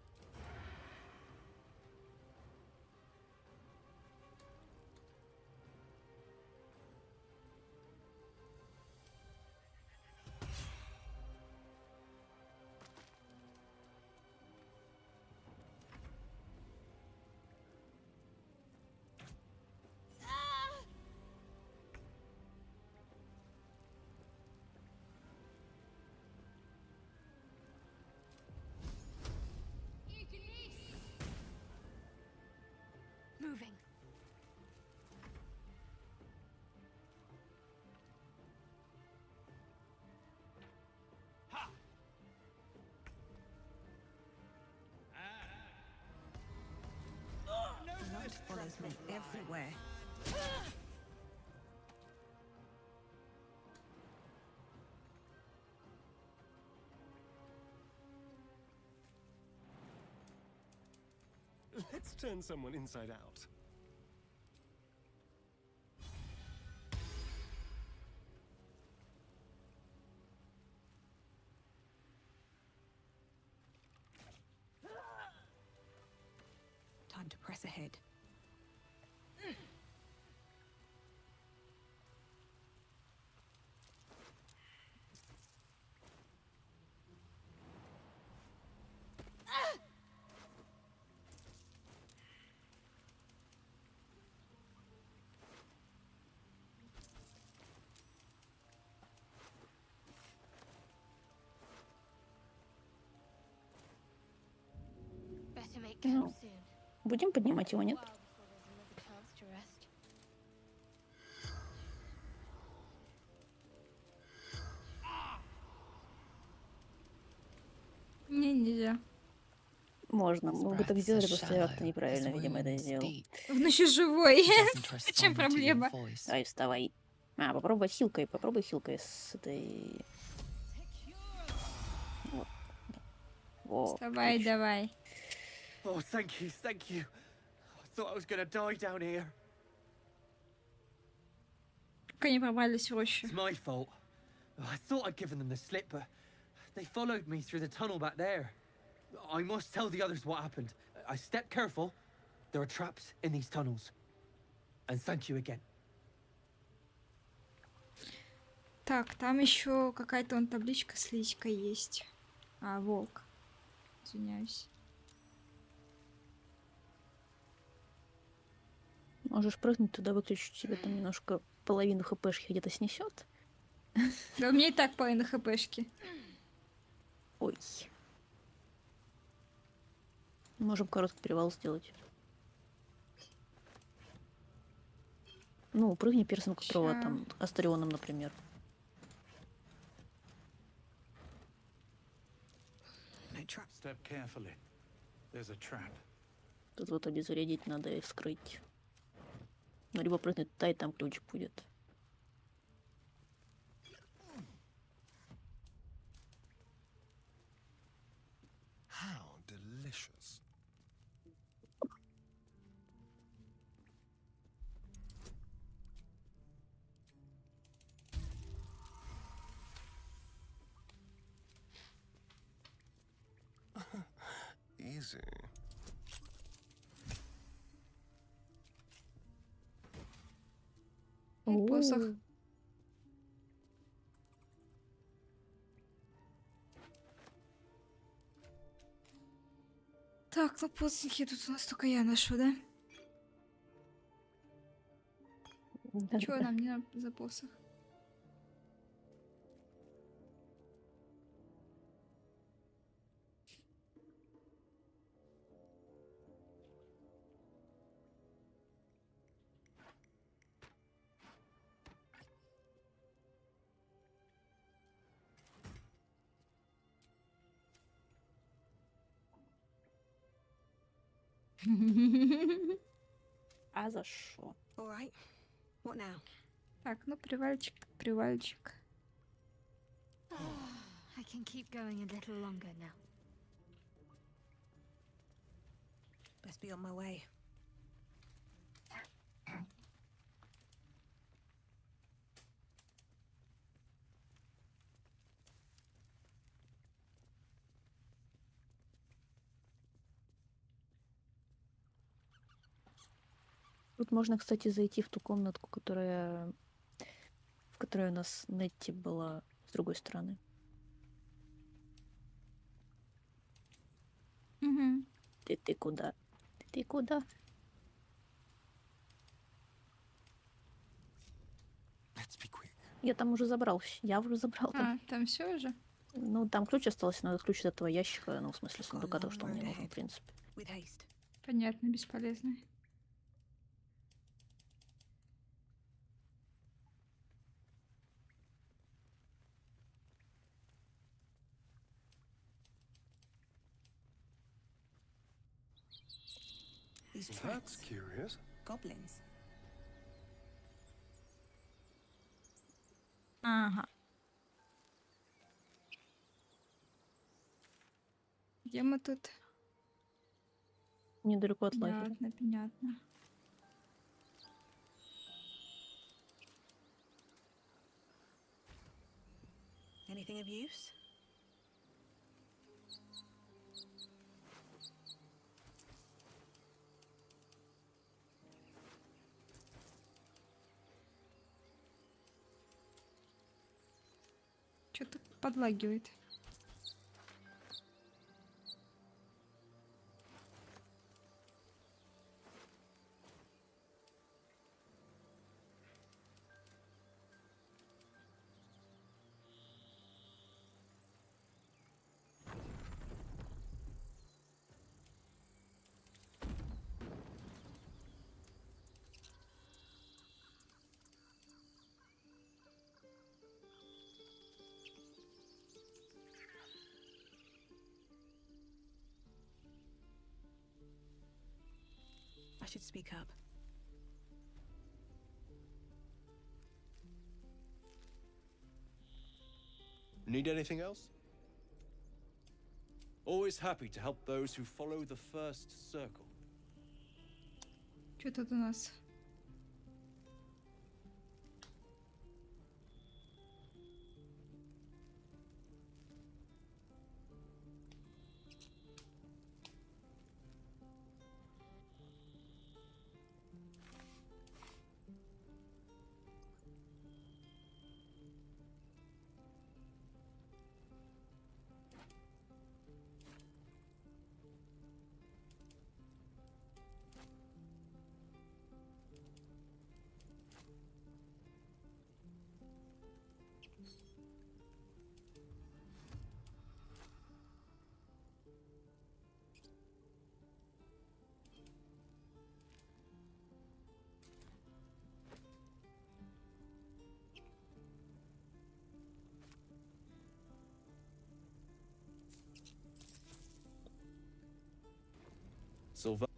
Moving. Light follows me everywhere. Let's turn someone inside out. Time to press ahead. Better make camp soon. Будем поднимать его, нет? Before there's another chance to rest. Не, нельзя. Можно. Мы бы так сделали, просто я как-то неправильно, видимо, это сделал. Он еще живой. В чем проблема? Давай, вставай. Попробуй хилкой с этой... Вот. Во, Вставай, отлично. давай. Oh, thank you, thank you. I thought I was gonna die down here. Как они пробрались в рощу? It's my fault. I thought I'd given them the slip, but they followed me through the tunnel back there. I must tell the others what happened. I stepped careful. There are traps in these tunnels. And thank you again. Так, там еще какая-то вон табличка с личкой есть. Волк. Извиняюсь. Можешь прыгнуть туда, выключить себе там немножко половину хпшки где-то снесет. Да у меня и так половина хпшки. Ой. Можем короткий перевал сделать. Ну, прыгни персом, которого там Астерионом, например. Step carefully. There's a trap. Тут вот обезвредить надо и вскрыть. Ну, либо прыгнуть туда, и там ключ будет. How delicious. Easy. Посох. Так, ну посохи тут у нас только я ношу, да? Чего нам не надо за посох? А за что? All right. What now? Так, ну привальчик, так привальчик. I can keep going a little longer now. Best be on my way. Тут можно, кстати, зайти в ту комнатку, в которой у нас Нетти была с другой стороны. Угу. Ты куда? Ты куда? Я там уже забрал. Я уже забрал там. Там все уже? Ну, там ключ остался, но это ключ от этого ящика, ну, в смысле, сундука, то, что он мне нужен, в принципе. Понятно, бесполезно. That's curious. Goblins. Ага. Где мы тут? Недалеко от лагеря. Понятно, понятно. Anything of use? Что-то подлагивает. I should speak up. Need anything else? Always happy to help those who follow the first circle. Что тут у нас? Silva.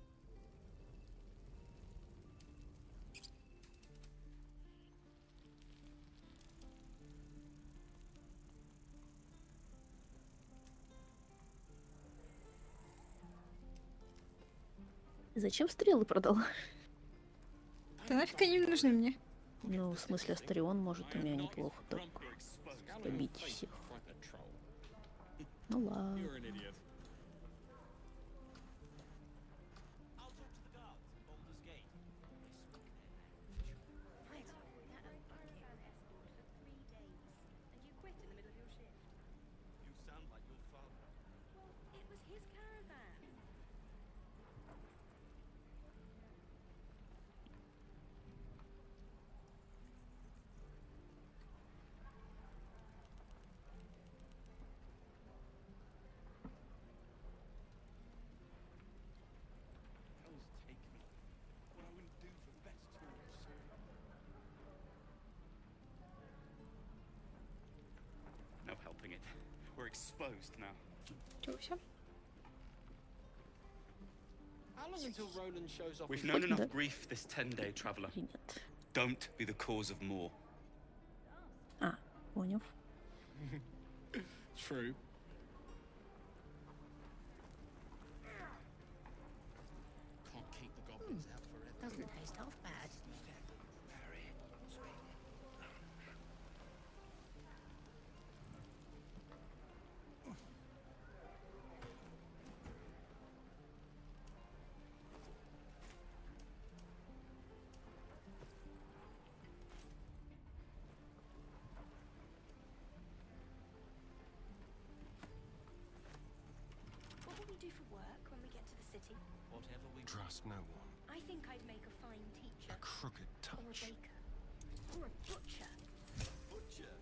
Зачем стрелы продал? Да нафиг они нужны мне? Ну, в смысле, Астарион может ими неплохо так побить всех. Ну ладно. No helping it. We're exposed now. Чё, всё? How long until Roland shows off? We've known enough grief this 10-day traveler. Don't be the cause of more. А, понял. True. Can't keep the goblins out forever. Doesn't taste half bad. What will we do for work when we get to the city? Whatever we Trust no one. I think I'd make a fine teacher. A crooked Or a touch. baker. Or a butcher. Butcher?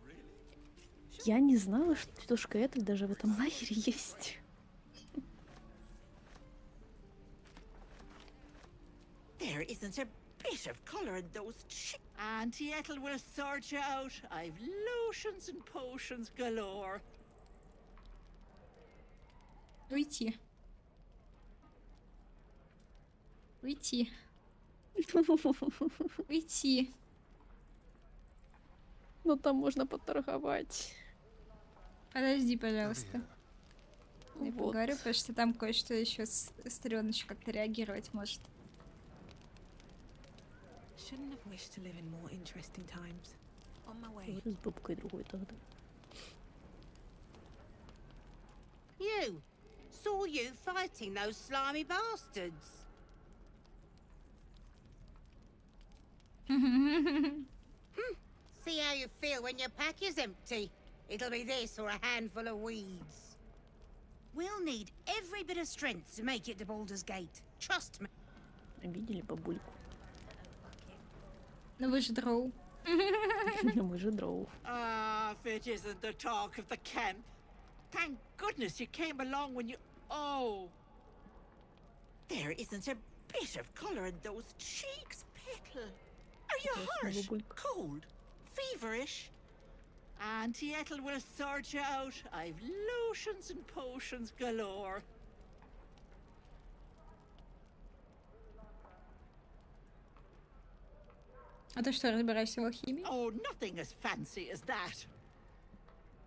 Really? Я не знала, что тетушка Этель даже в этом лагере есть. There isn't a bit of colour in those Auntie Ethel will sort you out. I've lotions and potions galore. Уйти. Уйти. Уйти. Ну там можно поторговать. Подожди, пожалуйста. Я Вот. поговорю, потому что там кое-что еще стрёмно еще как-то реагировать может. Shouldn't have wished to live in more interesting times. On my way. С бабкой другой тогда. You! Saw you fighting those slimy bastards. See how you feel when your pack is empty. It'll be this or a handful of weeds. We'll need every bit of strength to make it to Baldur's Gate. Trust me. Видели бабульку? Ну вы же дроу. Мы же дроу. Ah, if it isn't the talk of the camp. Thank goodness you came along when you... Oh. There isn't a bit of colour in those cheeks, Petal. Are you hurt? Cold? Feverish? Auntie Ethel will sort you out. I've lotions and potions galore. А ты что, разбираешься в алхимии? Oh, nothing as fancy as that.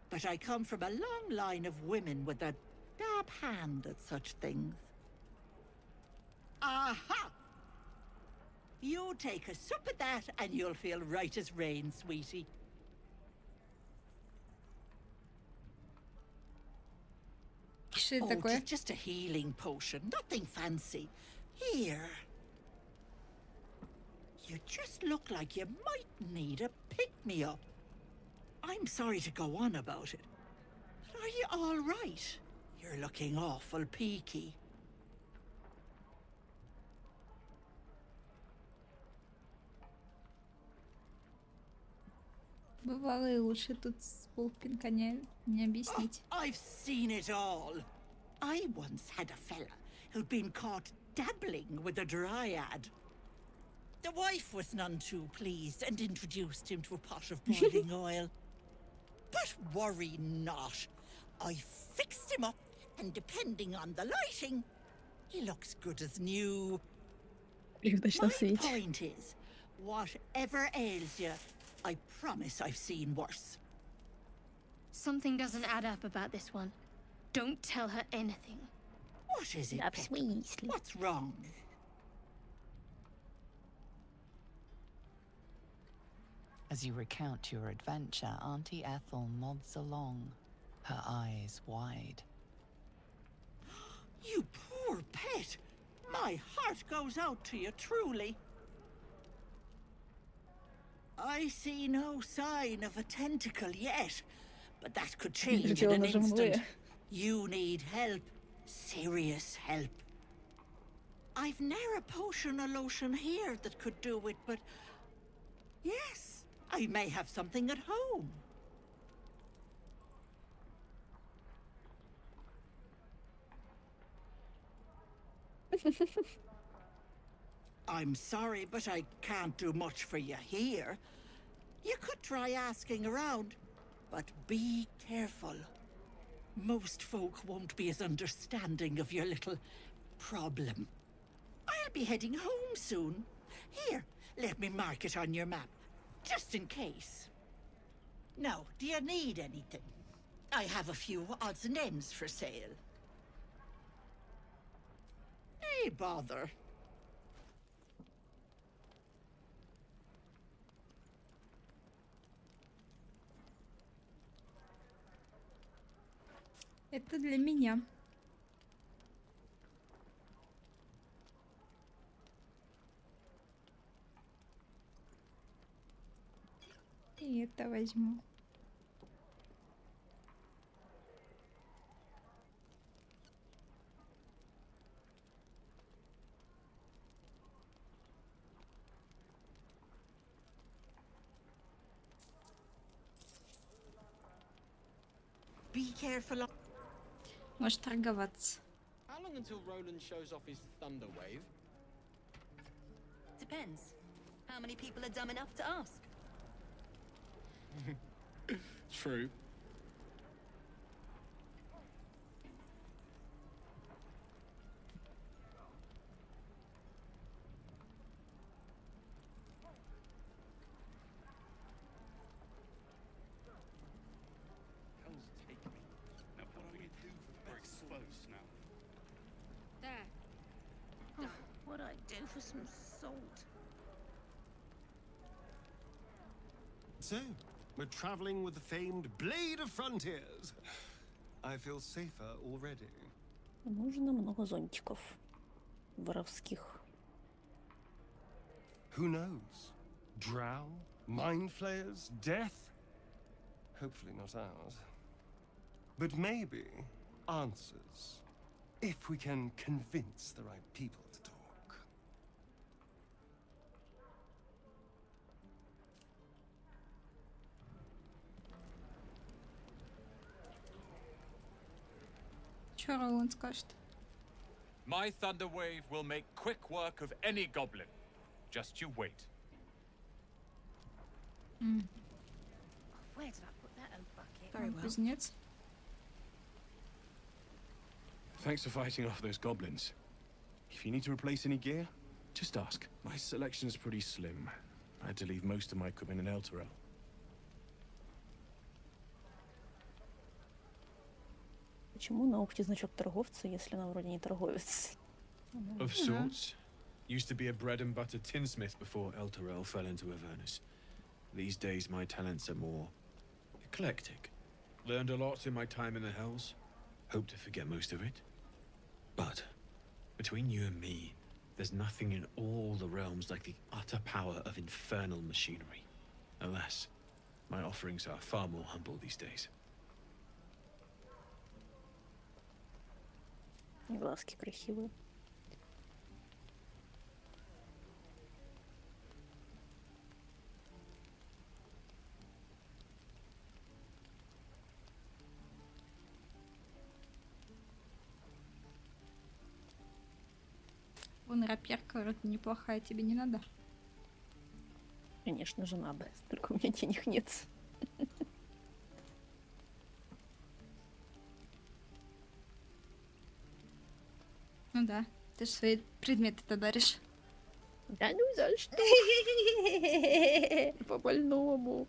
But I come from a long line of women with a dab hand at such things. Aha! You take a sup of that and you'll feel right as rain, sweetie. Что это Oh, такое? just a healing potion, nothing fancy. Here. You just look like you might need a pick-me-up. I'm sorry to go on about it, but are you all right? You're looking awful peaky. Бывало и лучше, тут с полпинка не объяснить. I've seen it all. I once had a fella who'd been caught dabbling with a dryad. The wife was none too pleased and introduced him to a pot of boiling oil. But worry not. I fixed him up, and depending on the lighting, he looks good as new. My point is, whatever ails you, I promise I've seen worse. Something doesn't add up about this one. Don't tell her anything. What is it, Pip? What's wrong? As you recount your adventure, Auntie Ethel nods along, her eyes wide. You poor pet! My heart goes out to you, truly. I see no sign of a tentacle yet, but that could change in an instant. You need help. Serious help. I've ne'er a potion or lotion here that could do it, but... yes, I may have something at home. I'm sorry, but I can't do much for you here. You could try asking around, but be careful. Most folk won't be as understanding of your little problem. I'll be heading home soon. Here, let me mark it on your map, just in case. Now, do you need anything? I have a few odds and ends for sale. Hey, bother. Это для меня. И это возьму. Be careful. Может торговаться. How long until Roland shows off his thunder wave? Depends. How many people are dumb enough to ask? True. Hell's take me. Now what do you do? We're exposed now. There. What I do for some salt? So, we're traveling with the famed Blade of Frontiers. I feel safer already. Нужно много зонтиков воровских. Who knows? Drow? Mind flayers? Death? Hopefully not ours. But maybe answers. If we can convince the right people to talk. Что Роланд скажет? My thunder wave will make quick work of any goblin. Just you wait. Where did I put that old bucket? Very well. Кузнец. Thanks for fighting off those goblins. If you need to replace any gear, just ask. My selection's pretty slim. I had to leave most of my equipment in Elturel. Почему на ухте значок торговца, если она вроде не торговец? Of sorts. Used to be a bread and butter tinsmith before Elturel fell into Avernus. These days my talents are more eclectic. Learned a lot in my time in the Hells. Hope to forget most of it. But between you and me, there's nothing in all the realms like the utter power of infernal machinery. Alas, my offerings are far more humble these days. Глазки красивые. Вон рапирка вроде неплохая, тебе не надо? Конечно же надо, только у меня денег нет. Ну да, ты же свои предметы-то даришь. Да ну за что? По больному.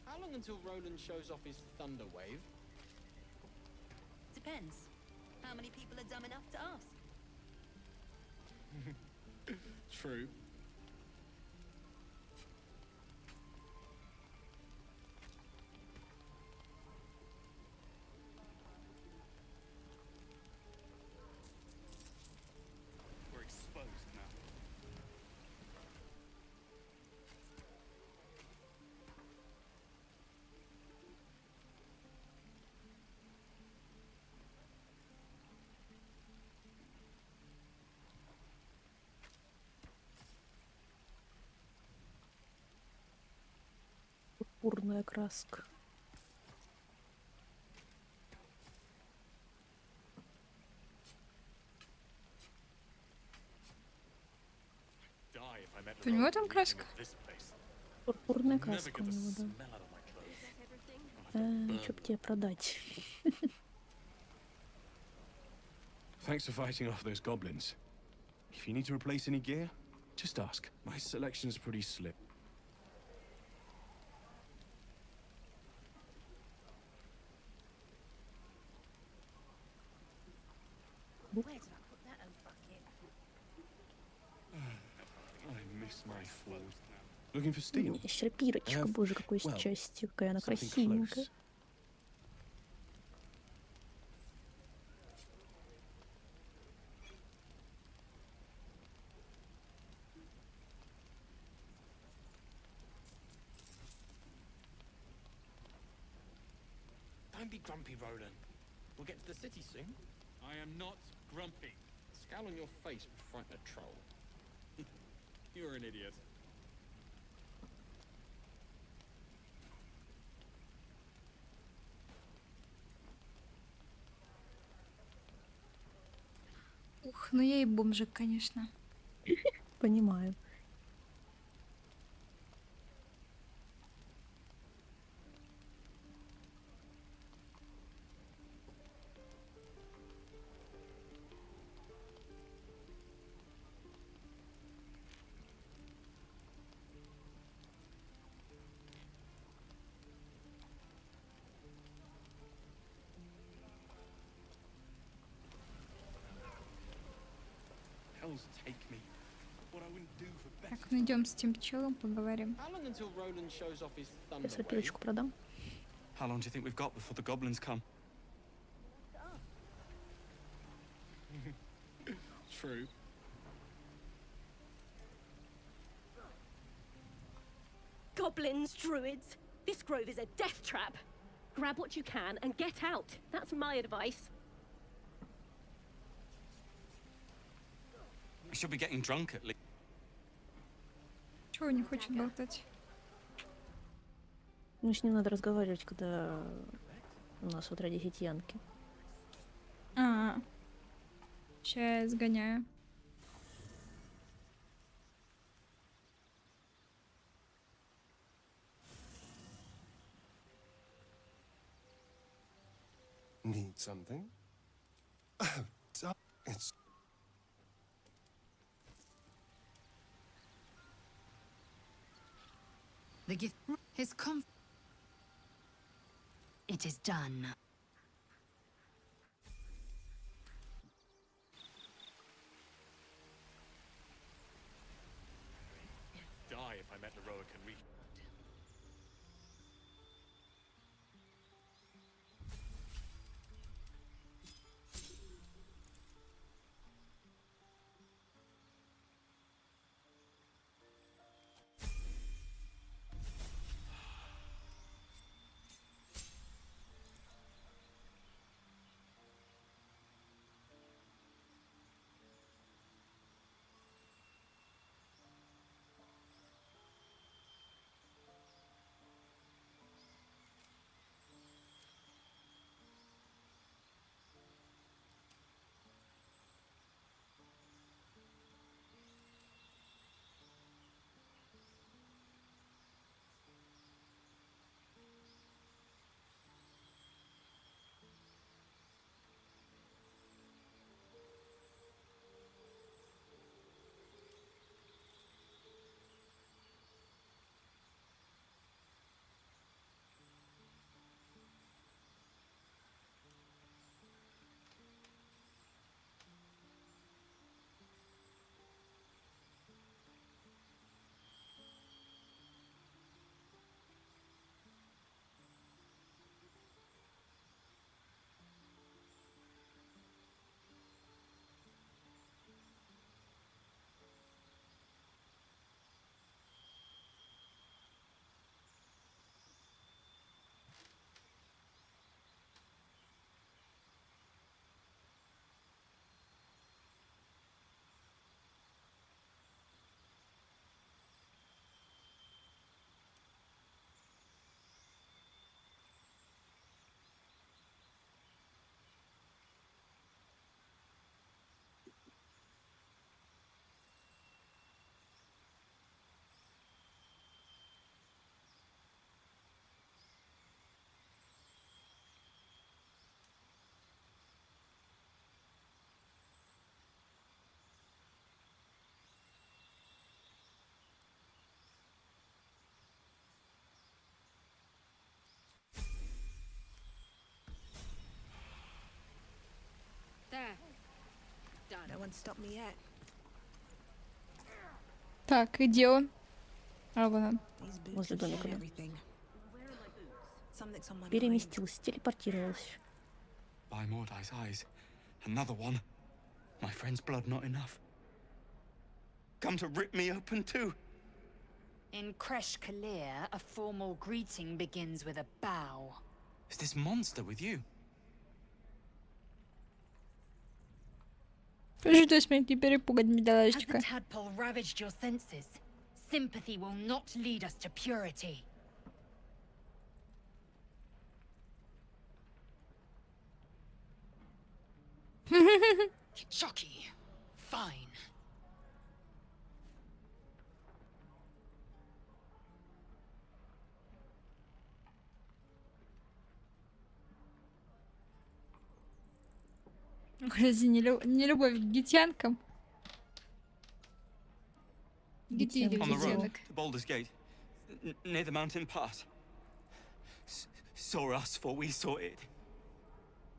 How long until Roland shows off his thunder wave? Depends. How many people are dumb enough to ask? True. We're exposed now. Пурпурная краска. У него там краска? Пурпурная краска у него, да. Чё б тебе продать? Thanks for fighting off those goblins. If you need to replace any gear, just ask. My selection's pretty slim. Looking for steel? Серпирочка, боже, какой счастье, какая она красивенькая. Don't be grumpy, Roland. We'll get to the city soon. I am not grumpy. Scowl on your face would frighten a troll. You're an idiot. Ух, ну я и бомжик, конечно. Понимаю. Hells take me. What I wouldn't do for better. Так, ну идем с тем челом, поговорим. How long until Roland shows off his Я thunder wave? серпирочку продам. How long do you think we've got before the goblins come? True. Goblins, druids. This grove is a death trap. Grab what you can and get out. That's my advice. We should be getting drunk at least. Чего не хочет болтать? Ну, с ним надо разговаривать, когда у нас в отряде хитьянки. Сейчас я сгоняю. Need something? It's... The gift. His It is done. Die if I met heroic and reach. There. Done. No one stopped me yet. Так, и где он? А, вон он. Возле домика, да. Переместился, телепортировался. By Mordai's eyes. Another one. My friend's blood not enough. Come to rip me open too. In Kresh Kalir, a formal greeting begins with a bow. Is this monster with you? Пришлось мне не перепугать, Has the бедолажечка. tadpole ravaged your senses? Sympathy will not lead us to purity. Chucky. Fine. Разве не любовь к гитянкам? Гитили On the road гитянок. to Baldur's Gate, near the mountain pass. Saw us for we saw it.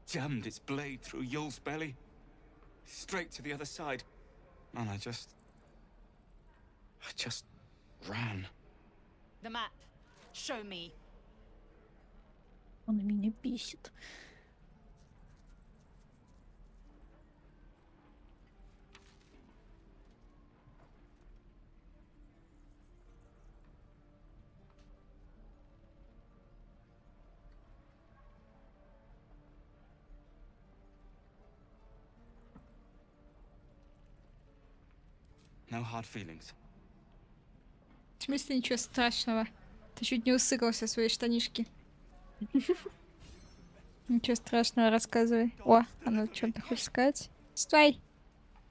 Jammed its blade through Yul's belly, straight to the other side, and I just ran. The map. Show me. Он меня бесит. No hard feelings. В смысле ничего страшного? Ты чуть не усыкался в свои штанишки. Ничего страшного, рассказывай. О, она что-то хочет сказать. Стой!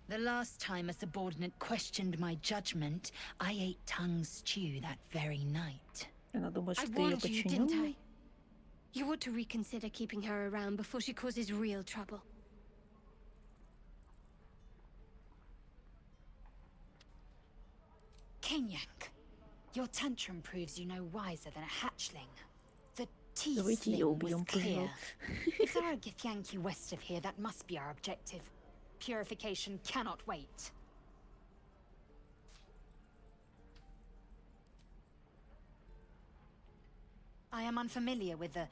The last time a subordinate questioned my judgment, I ate tongue stew that very night. Она думает, I что ты ее warned you, didn't подчиненный. I? You ought to reconsider keeping her around before she causes real trouble. Kenyank, your tantrum proves you no wiser than a hatchling. The Давайте ее tea-sling убьем, was clear. пожалуйста. If there are Githyanki west of here, that must be our objective. Purification cannot wait. I am unfamiliar with the...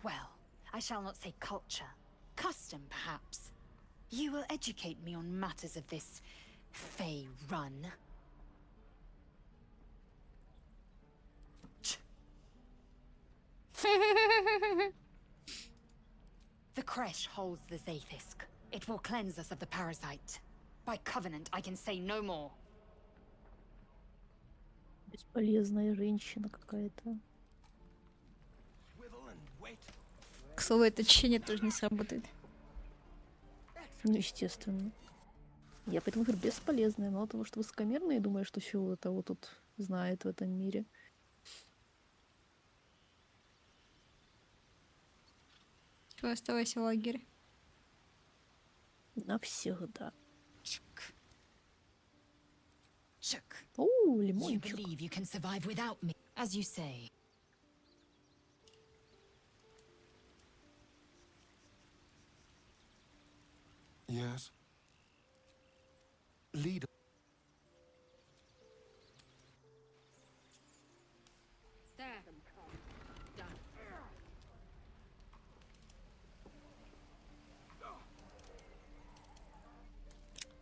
well, I shall not say culture. Custom, perhaps. You will educate me on matters of this... Fey run. The Kresh holds the Zaithisk. It will cleanse us of the parasite. By covenant, I can say no more. Бесполезная женщина какая-то. К слову, это чтение тоже не сработает. Ну, естественно. Я поэтому говорю, бесполезная. Мало того, что высокомерная, и думаю, что все того тут знает в этом мире. Все, оставайся в лагере. Навсегда. Chuck. О, You лимончик. believe you can survive without me, as you say. Yes. Leader.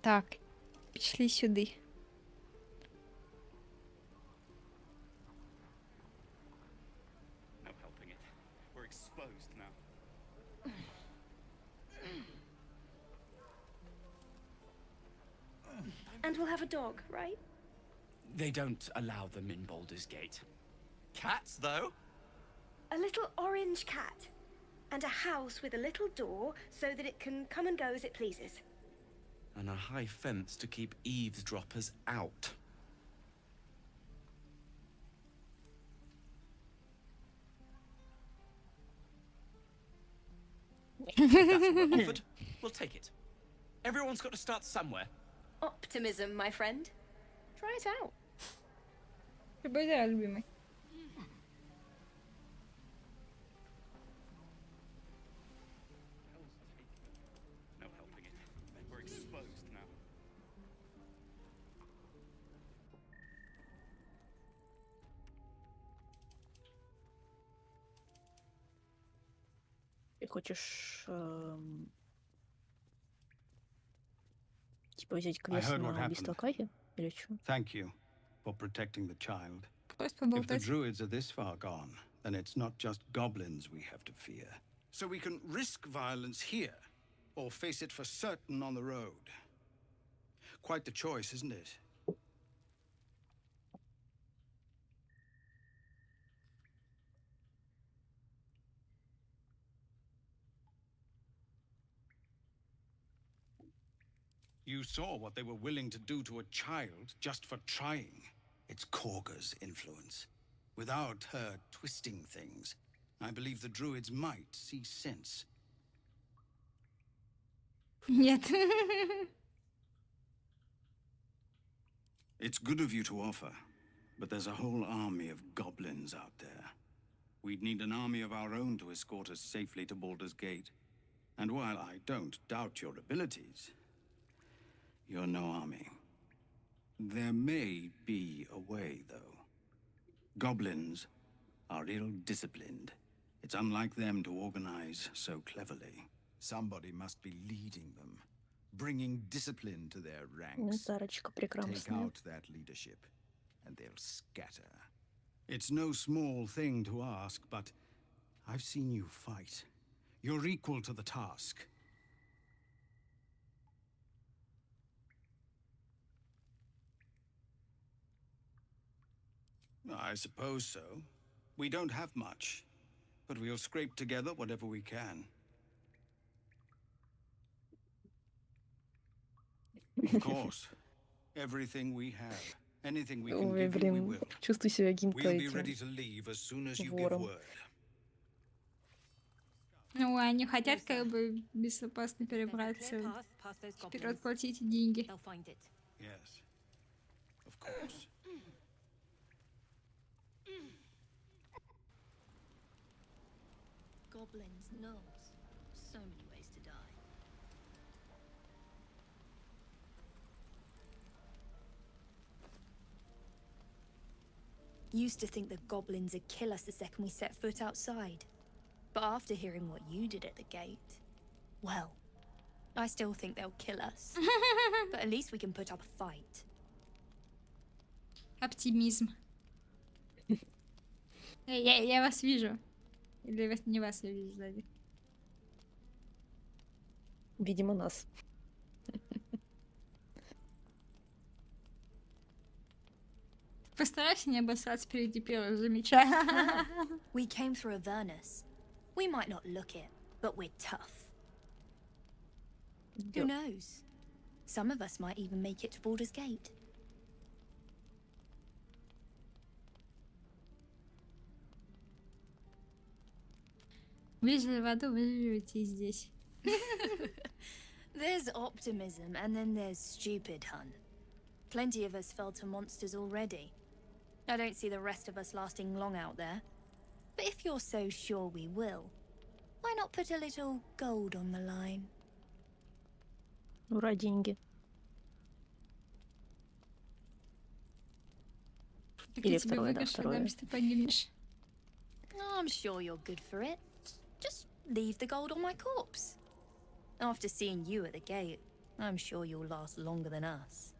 Так, пішли сюди. No helping it. We're exposed now. And we'll have a dog, right? They don't allow them in Baldur's Gate. Cats, though? A little orange cat. And a house with a little door so that it can come and go as it pleases. And a high fence to keep eavesdroppers out. If that's what we're offered, we'll take it. Everyone's got to start somewhere. Optimism, my friend. Try it out. Любой, любимый. No helping it. We're exposed now. хочешь типа взять квест на убийство Кахи или что? Thank you for protecting the child. Просто If the поболтать. druids are this far gone, then it's not just goblins we have to fear. So we can risk violence here, or face it for certain on the road. Quite the choice, isn't it? You saw what they were willing to do to a child just for trying. It's Korga's influence. Without her twisting things, I believe the druids might see sense. Нет. It's good of you to offer, but there's a whole army of goblins out there. We'd need an army of our own to escort us safely to Baldur's Gate. And while I don't doubt your abilities, you're no army. There may be a way, though. Goblins are ill-disciplined. It's unlike them to organize so cleverly. Somebody must be leading them, bringing discipline to their ranks. Тарочка Take прекрасная. out that leadership, and they'll scatter. It's no small thing to ask, but I've seen you fight. You're equal to the task. I suppose so. We don't have much, but we'll scrape together whatever we can. Of course, everything we have, anything we can Ой, give you, we блин, will. чувствую себя каким-то We'll be ready этим to leave as soon as you give вором. word. Ну, они хотят как бы безопасно перебраться. Вперед платите деньги. Yes, of course. Goblins, gnolls. So many ways to die. Used to think that goblins would kill us the second we set foot outside. But after hearing what you did at the gate, well, I still think they'll kill us. But at least we can put up a fight. Оптимизм. Я вас вижу. Или не вас я вижу сзади. Видимо, нас. Постарайся не обоссаться впереди первого, замечаю. We came through Avernus. We might not look it, but we're tough. Who knows? Some of us might even make it to Baldur's Gate. Выжили в аду, выживете и здесь. There's optimism, and then there's stupid, hun. Plenty of us fell to monsters already. I don't see the rest of us lasting long out there. But if you're so sure we will, why not put a little gold on the line? Ура, деньги. Так Или я тебе второе, да, выгашу, второе. если ты погибнешь. I'm sure you're good for it. Just leave the gold on my corpse. After seeing you at the gate, I'm sure you'll last longer than us.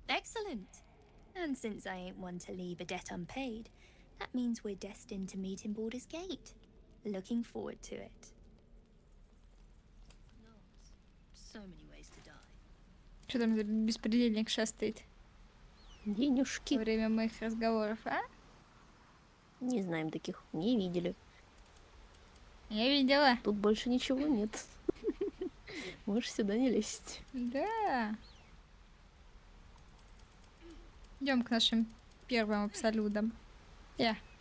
Excellent. And since I ain't one to leave a debt unpaid, that means we're destined to meet in Baldur's Gate. Looking forward to it. So many ways to die. Что там за беспредельник шастает? Денежки. Во время моих разговоров, а? Не знаем таких, не видели. Я видела. Тут больше ничего нет. Можешь сюда не лезть. Да. Идем к нашим первым абсолютам.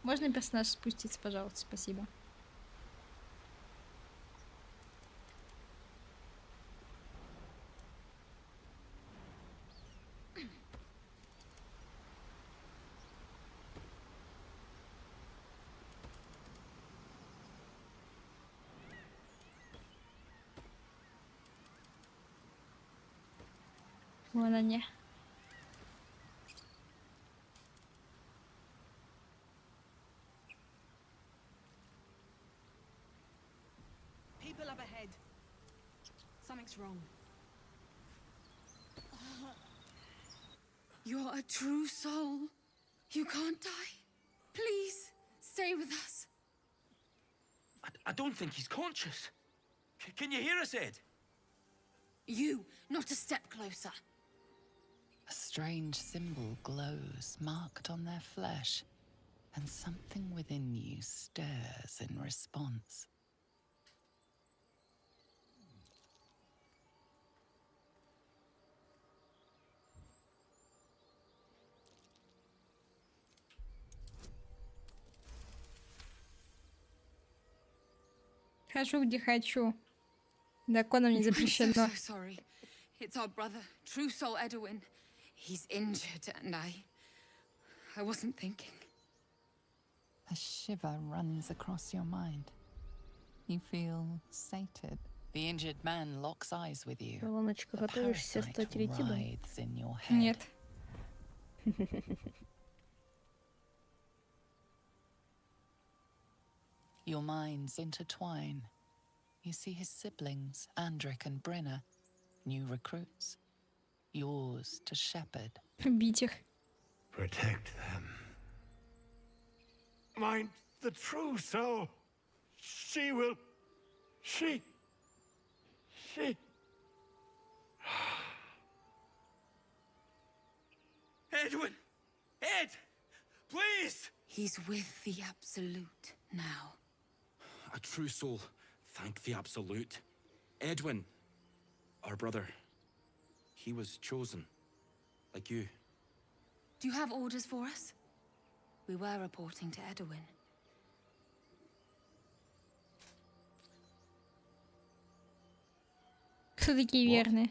Можно персонаж спуститься, пожалуйста, спасибо. Вон они. wrong? You're a true soul. You can't die. Please, stay with us. I don't think he's conscious. Can you hear us, Ed? You, not a step closer. A strange symbol glows, marked on their flesh, and something within you stirs in response. Хожу, где хочу. Законом не запрещено. I'm so sorry. It's our brother, true soul Edwin. He's injured and I wasn't thinking. A shiver runs across your mind. You feel sated. The injured man locks eyes with you. Ланочка, готовишься стать ретидом? Writhes in your head. Нет. Your minds intertwine. You see his siblings, Andric and Brenna, new recruits. Yours to shepherd. Бить их. Protect them. Mind the true soul. She will. She. Edwin! Ed! Please! He's with the Absolute now. A true soul. Thank the Absolute. Edwin, our brother, he was chosen. Like you. Do you have orders for us? We were reporting to Edwin. Кто такие верные?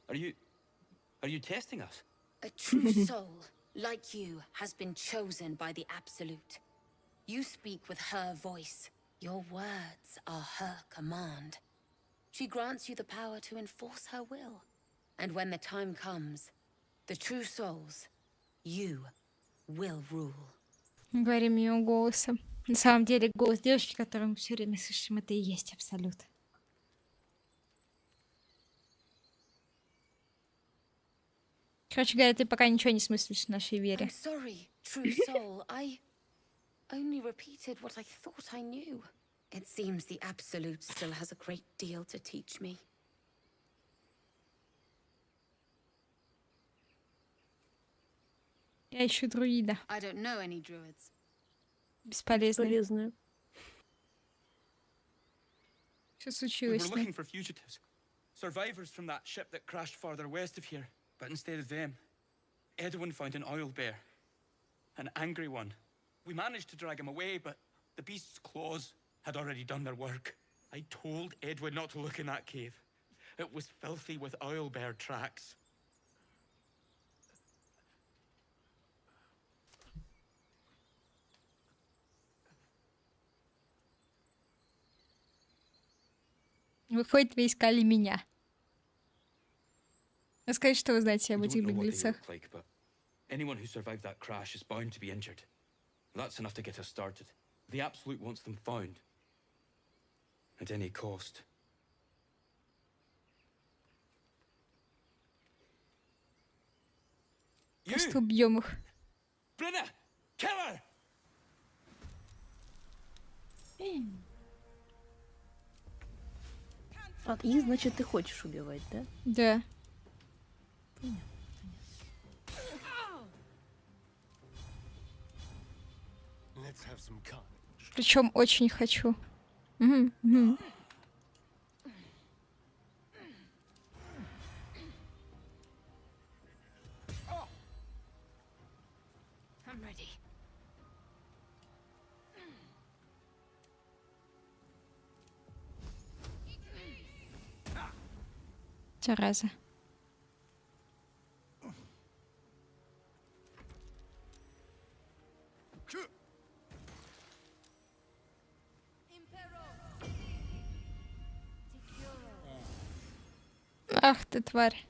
Are you testing us? A true soul, like you, has been chosen by the Absolute. You speak with her voice. Your words are her command. She grants you the power to enforce her will. And when the time comes, the true souls, you, will rule. Говорим ее голосом. На самом деле голос девушки, которую мы все время слышим, это и есть Абсолют. Короче говоря, ты пока ничего не смыслишь в нашей вере. I'm sorry, true soul. I only repeated what I thought I knew. It seems the Absolute still has a great deal to teach me. Я ищу друида. I don't know any druids. Бесполезно. Что случилось? We were looking for fugitives. Survivors from that ship that crashed farther west of here. But instead of them, Edwin found an oil bear. An angry one. We managed to drag him away, but the beast's claws had already done their work. I told Edwin not to look in that cave. It was filthy with oil bear tracks. Выходит, вы искали меня. Расскажи, что вы знаете об We этих don't know what they беглецах. look like, but anyone who survived that crash is bound to be injured. That's enough to get us started. The Absolute wants them found. At any cost. Просто убьем их. Brenna! Kill her! А, и значит, ты хочешь убивать, да? Да. Причем очень хочу. Угу, угу. I'm ready. Зараза. Ах ты, тварь.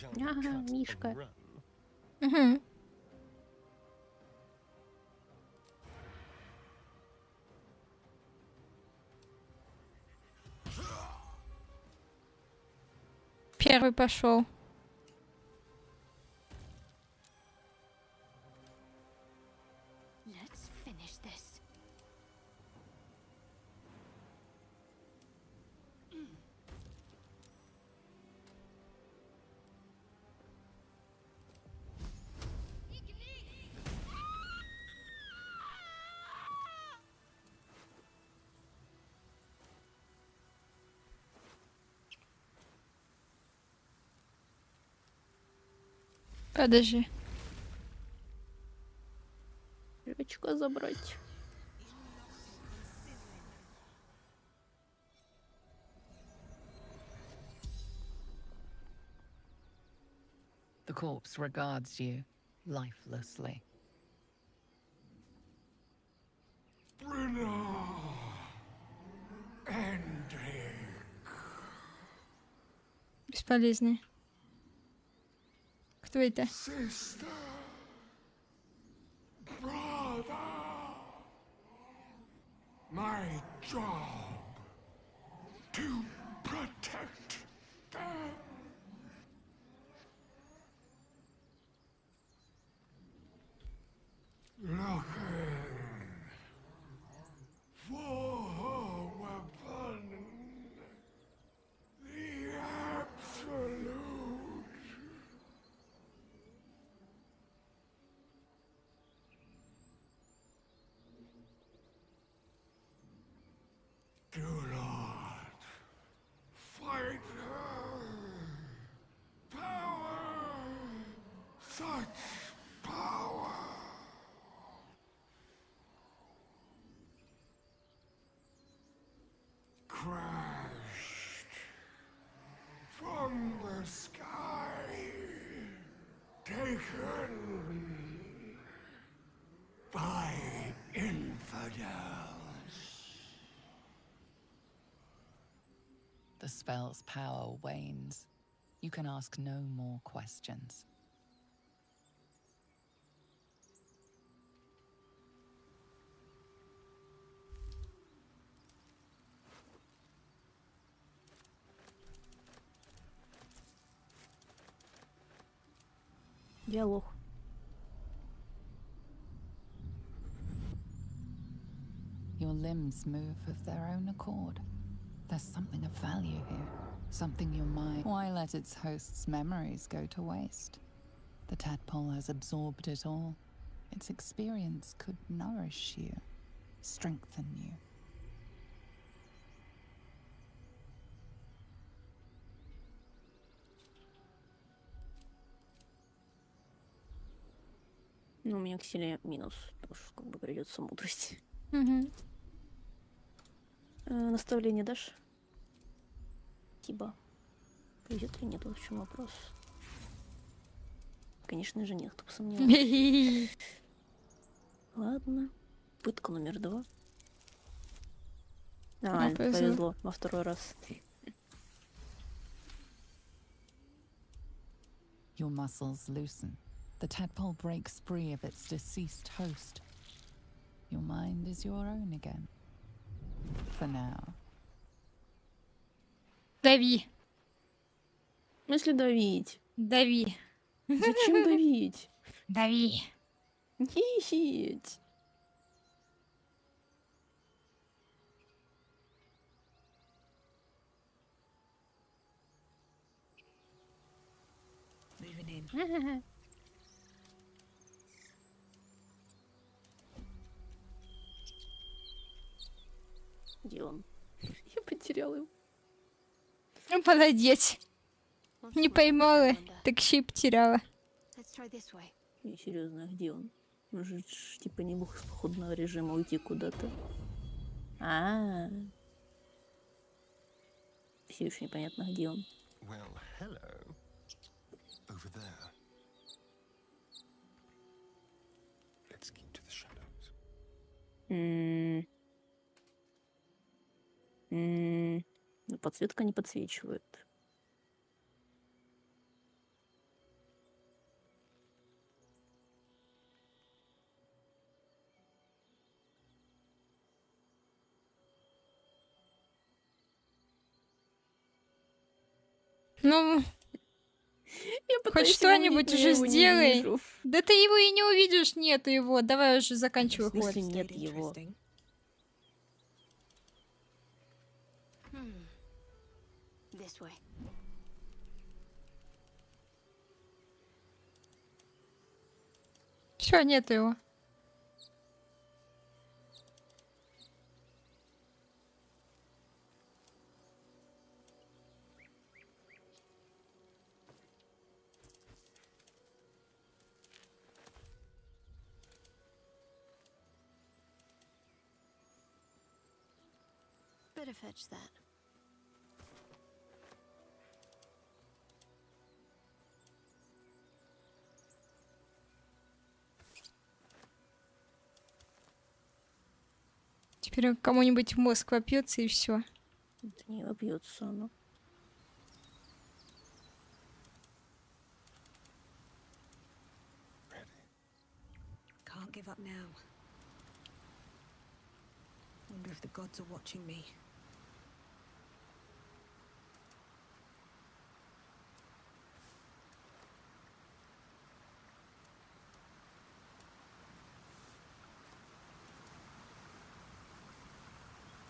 Ага, Мишка. Угу. Первый пошел. Let's finish this. Подожди. Очко забрать. The corpse regards you lifelessly. Бесполезный. Кто это? Sister, brother, my job to protect them. Looking for weapon, the absolute. Do not fight her. Power, such power. Crashed from the sky, taken by infidels. The spell's power wanes. You can ask no more questions. Диалог. Your limbs move of their own accord. There's something of value here. Something your mind... Why let its host's memories go to waste? The tadpole has absorbed it all. Its experience could nourish you, strengthen you. Ну, у меня к силе минус, потому что как бы придется мудрость. Угу. Наставление дашь? Типа. Придет или нет? Вот в чем вопрос. Конечно же нет, кто посомневался. Ладно. Пытка номер 2. Нормально, повезло во второй раз. Your muscles loosen. The tadpole breaks free of its deceased host. Your mind is your own again. For now. Дави. В смысле давить? Дави. Зачем давить? Дави. Хихить. Moving in. Где он? Я потерял его. Ну, молодец. Не поймала, так еще и потеряла. Не, серьезно, а где он? Он же типа не мог с походного режима уйти куда-то. Все еще непонятно, где он. Well, hello. Over there. Let's keep to the shadows. Подсветка не подсвечивает. Ну, хоть пытаюсь его что-нибудь увидеть, но я уже его не сделай. вижу. Да ты его и не увидишь, нету его. Давай уже В заканчивай ход. смысле нет его? This way. Все, нету его. Better fetch that. Теперь кому-нибудь в мозг вопьется и все. Да не вопьется оно. Can't give up now. Wonder if the gods are watching me.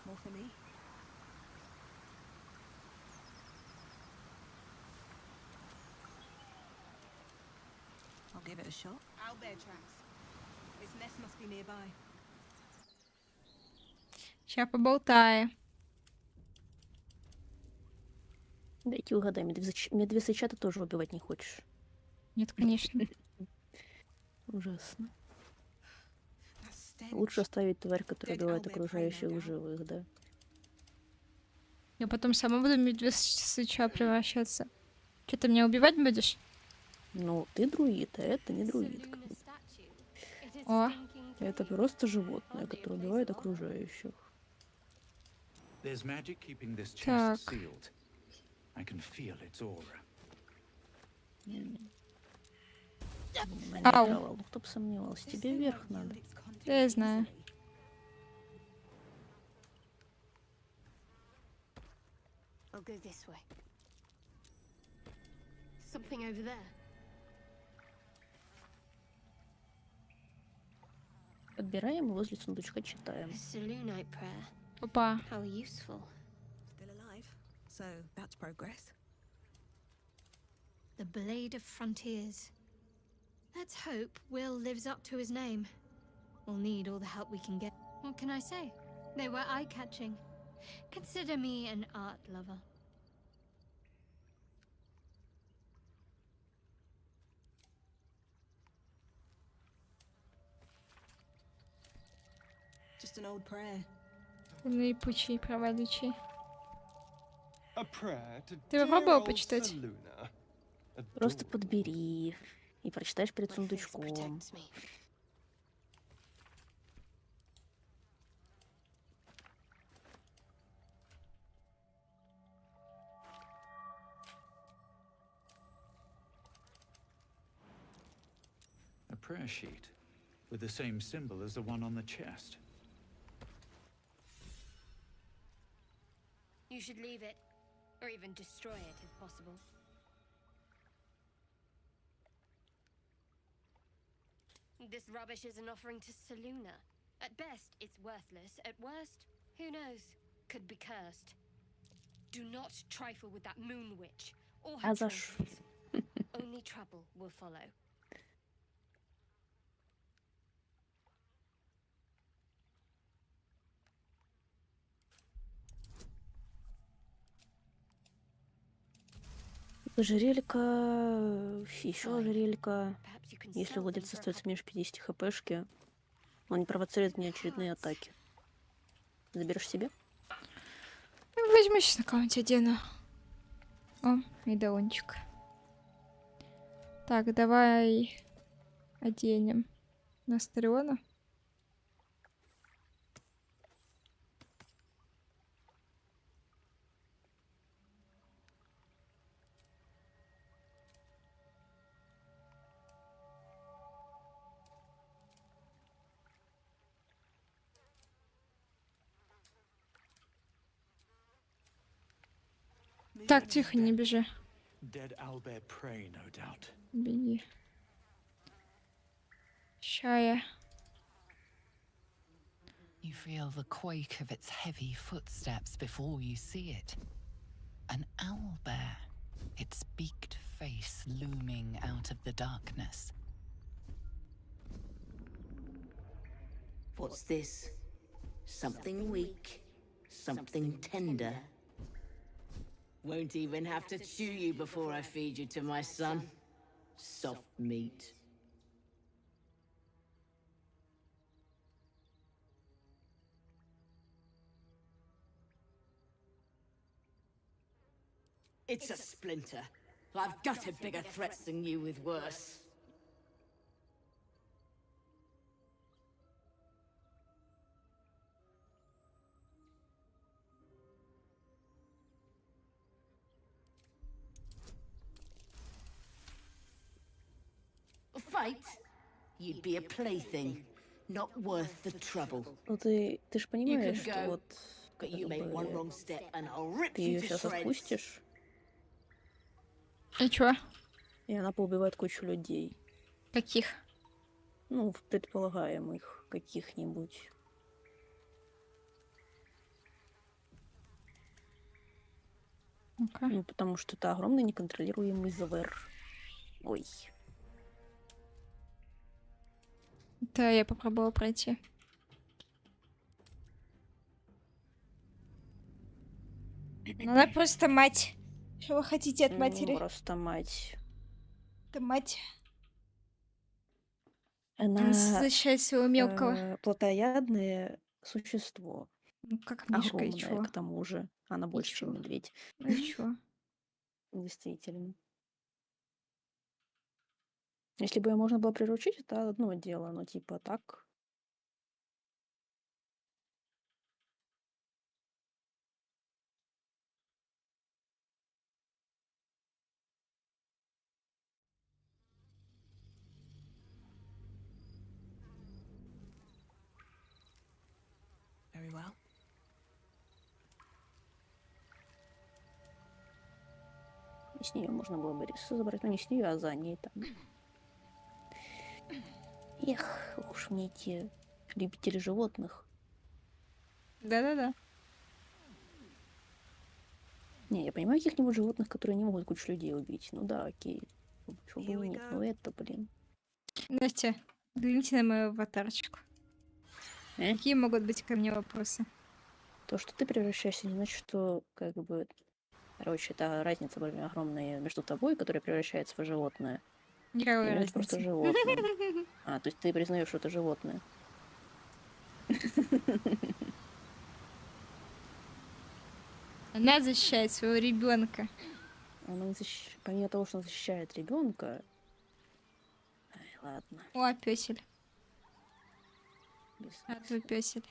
More for me? I'll give it a shot. Owlbear tracks. Its nest must be nearby. Сейчас поболтаю. Дайте угадай, медвесыча ты тоже убивать не хочешь? Нет, конечно. Ужасно. Лучше оставить тварь, которая убивает окружающих, в живых, да? Я потом сама буду в медвесыча превращаться. Что, ты меня убивать будешь? Ну, ты друид, а это не друид. О. Это просто животное, которое убивает окружающих. Так. Ау. Ну, кто бы сомневался, тебе вверх надо. Да, я знаю. I'll go this way. Something over there. Подбираем и возле сундучка читаем. Selunite prayer. Опа. How useful. Still alive. So that's progress. The Blade of Frontiers. Let's hope Will lives up to his name. We'll need all the help we can get. What can I say? They were eye-catching. Consider me an art lover. Just an old prayer. Липучий, провалючий. A prayer to Ты dear попробовал old почитать? Seluna. Просто подбери и прочитаешь перед сундучком. A prayer sheet with the same symbol as the one on the chest. You should leave it, or even destroy it if possible. This rubbish is an offering to Seluna. At best, it's worthless. At worst, who knows? Could be cursed. Do not trifle with that moon witch or her trophies. Only trouble will follow. Ожерелька, еще ожерелька. Если владелец остается меньше 50 хпшки, он не провоцирует неочередные атаки. Заберешь себе? Возьму сейчас на кого-нибудь одену. О, медалончик. Так, давай оденем Настриона. Так, тихо, не бежи. Dead owlbear prey, no doubt. Беги. Ща. You feel the quake of its heavy footsteps before you see it. An owlbear, its beaked face looming out of the darkness. What's this? Something weak, something tender. Won't even have to chew you before I feed you to my son. Soft meat. It's a splinter. I've gutted bigger threats than you with worse. Fight? You'd be a plaything, not worth the trouble. Ну ты ж понимаешь, You can что go, вот but you make one wrong step and I'll rip ты you ее to сейчас shreds. отпустишь, И чё? и она поубивает кучу людей. Каких? Ну, предполагаемых каких-нибудь. Ну-ка. Ну, потому что это огромный неконтролируемый ЗВР. Ой. Да, я попробовала пройти. Ну, она просто мать. Что вы хотите от матери? Просто мать. Это мать. Она защищает своего мелкого. плотоядное существо. Ну, как мишка, и Огромное, чё? к тому же. Она больше, чем медведь. Ну и чё? Действительно. Если бы ее можно было приручить, это одно дело, но типа так. Very well. И с нее можно было бы рисы забрать, но не с нее, а за ней там. Эх, уж мне эти любители животных. Да-да-да. Не, я понимаю каких-нибудь животных, которые не могут кучу людей убить. Ну да, окей. Почему бы и нет? Но это, блин. Настя, взгляните на мою аватарочку. Какие могут быть ко мне вопросы? То, что ты превращаешься, не значит, что как бы... Короче, это разница более огромная между тобой, которая превращается в животное. Никакой и разницы. просто животное. А, то есть ты признаешь, что это животное. Она защищает своего ребенка. Она помимо того, что она защищает ребенка. Ай, ладно. О, пёсель. А твой пёсель.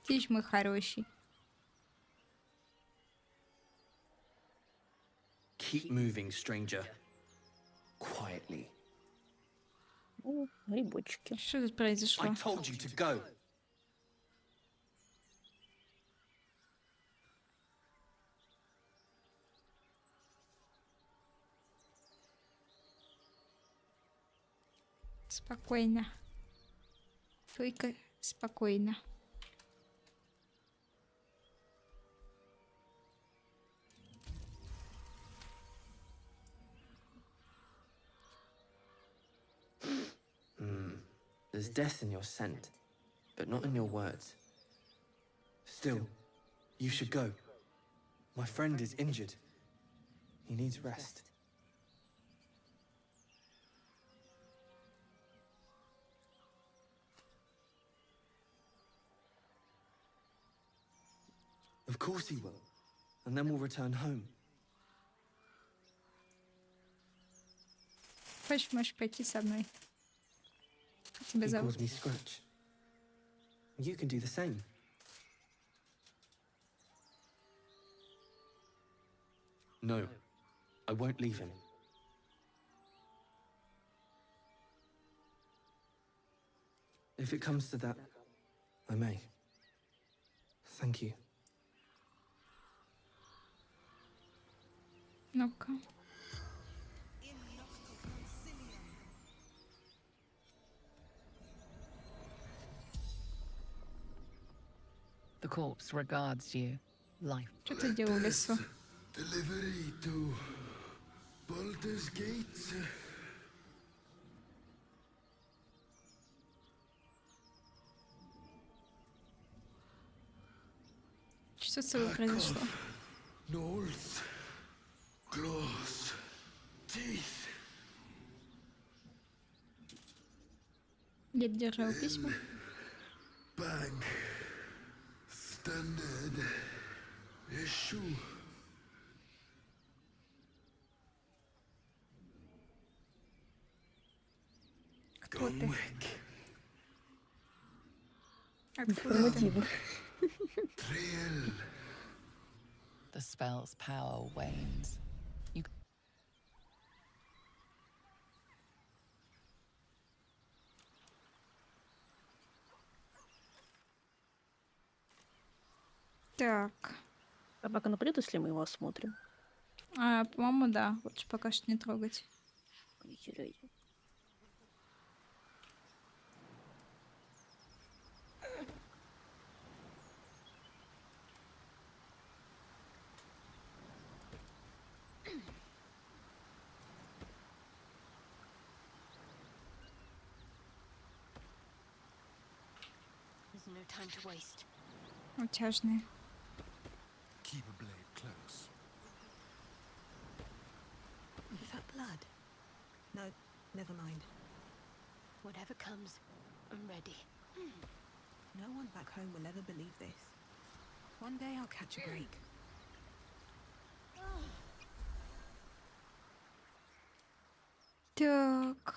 Ты ж мой хороший. Keep moving, stranger. Quietly. О, грибочки. Что тут произошло? I told you to go. Спокойно. Только спокойно. There's death in your scent, but not in your words. Still, you should go. My friend is injured. He needs rest. Of course he will. And then we'll return home. Хочешь, можешь пойти со мной. Как тебя He зовут? calls me Scratch. You can do the same. No, I won't leave him. If it comes to that, I may. Thank you. Ну-ка. The corpse regards you, life. Что ты делал в лесу? Delivery to Baldur's Gate. Что с тобой произошло? Nose, claws, teeth. Лид держал письма. Bang. Standard issue. Кто ты? Информативно. The spell's power wanes. You Так. Собака нападет, если мы его осмотрим? По-моему, да. Лучше пока что не трогать. There's no time to waste. Утяжные. Keep a blade close. Is that blood? No, never mind. Whatever comes, I'm ready. No one back home will ever believe this. One day I'll catch a break. Так.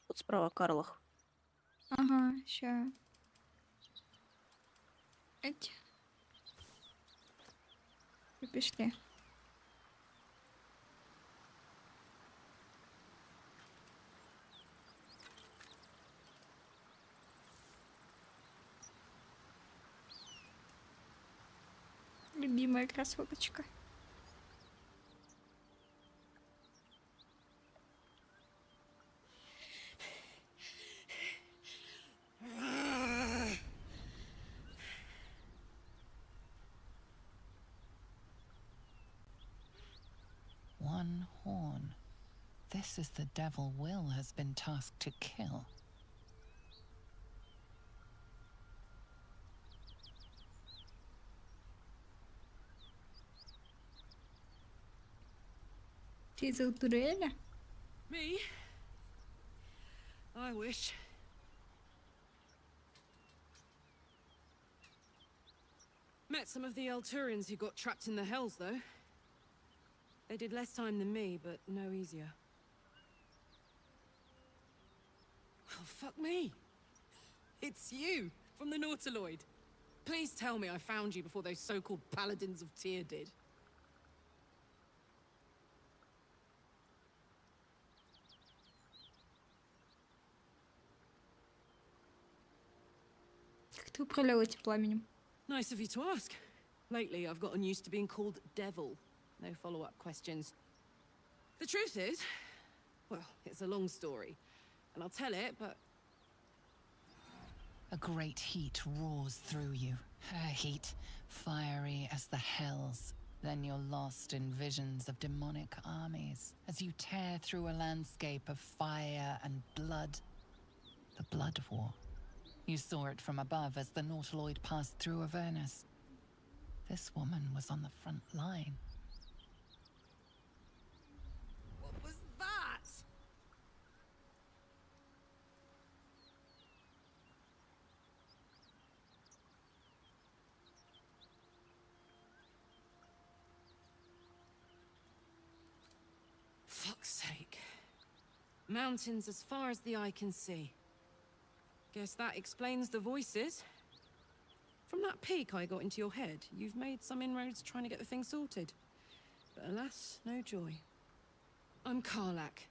Вот справа Карлах. Ага, ща. Эти. Пришли. Любимая красоточка. one horn. This is the devil Will has been tasked to kill. Ты из Алтуреля? Me? I wish. Met some of the Alturians who got trapped in the hells, though. They did less time than me, but no easier. Oh, fuck me. It's you, from the Nautiloid. Please tell me I found you before those so-called Paladins of Tyr did. Как ты управлял этим пламенем? Nice of you to ask. Lately, I've gotten used to being called Devil. No follow-up questions. The truth is, well, it's a long story. And I'll tell it, but... A great heat roars through you. A heat fiery as the hells. Then you're lost in visions of demonic armies as you tear through a landscape of fire and blood. The Blood War. You saw it from above as the Nautiloid passed through Avernus. This woman was on the front line. What was that? Fuck's sake. Mountains as far as the eye can see. Guess that explains the voices. From that peek I got into your head, you've made some inroads trying to get the thing sorted. But alas, no joy. I'm Karlak.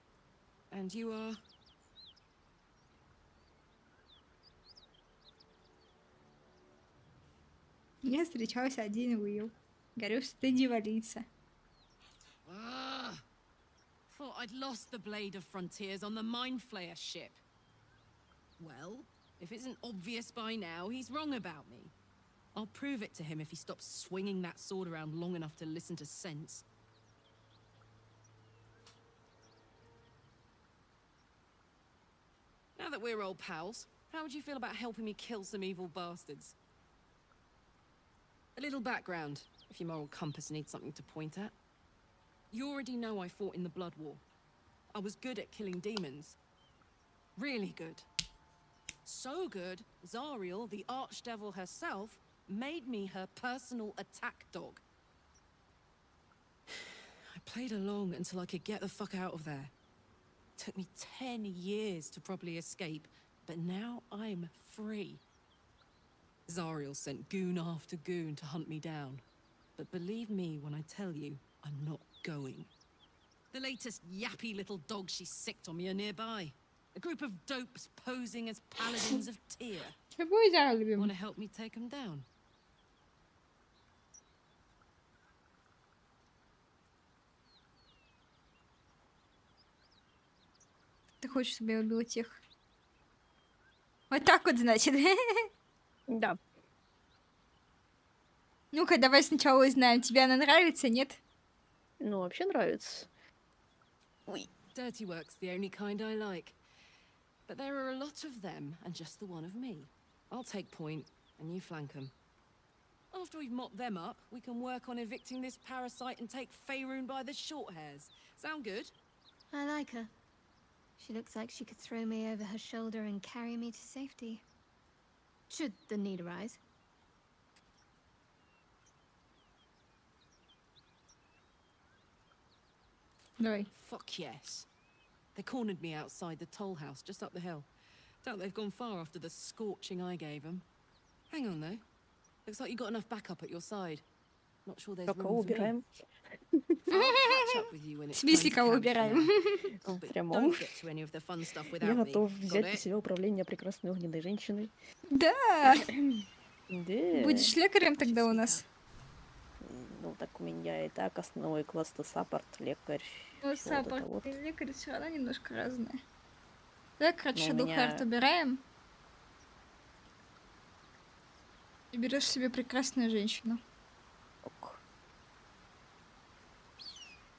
And you are... Мне встречался один Уилл. Говорю, что ты дьяволица. Thought I'd lost the Blade of Frontiers on the Mind Flayer ship. Well, if it isn't obvious by now, he's wrong about me. I'll prove it to him if he stops swinging that sword around long enough to listen to sense. Now that we're old pals, how would you feel about helping me kill some evil bastards? A little background, if your moral compass needs something to point at. You already know I fought in the Blood War. I was good at killing demons. Really good. So good, Zariel, the Archdevil herself, made me her personal attack dog. I played along until I could get the fuck out of there. Took me 10 years to properly escape, but now I'm free. Zariel sent goon after goon to hunt me down. But believe me when I tell you, I'm not going. The latest yappy little dogs she sicked on me are nearby. A group of dopes posing as paladins of Tyr. Want to help me take them down? Ты хочешь, чтобы я убила тех? Вот так вот, значит. Да. Ну-ка, давай сначала узнаем, тебе она нравится, нет? Ну, вообще нравится. Ой. Dirty work's the only kind I like. But there are a lot of them, and just the one of me. I'll take point, and you flank them. After we've mopped them up, we can work on evicting this parasite and take Faerun by the short hairs. Sound good? I like her. She looks like she could throw me over her shoulder and carry me to safety. Should the need arise. Давай. Fuck yes. They cornered me outside the toll house just up the hill. Doubt they've gone far after the scorching I gave them. Hang on though. Looks like you got enough backup at your side. Not sure there's room for me. I'll catch up with you when it's В смысле, time to кого camp убираем? for now. But Прямом. don't get to any of the fun stuff Я without me. готов взять Got на it? себя управление прекрасной огненной женщиной. Да. Да. Будешь лекарем тогда у нас? Ну, так у меня и так основной класс-то саппорт, лекарь. Ну, всё вот это саппорт вот. и лекарь все равно немножко разные. Давай, короче, Но у Shadow меня- Heart убираем. И берешь себе прекрасную женщину.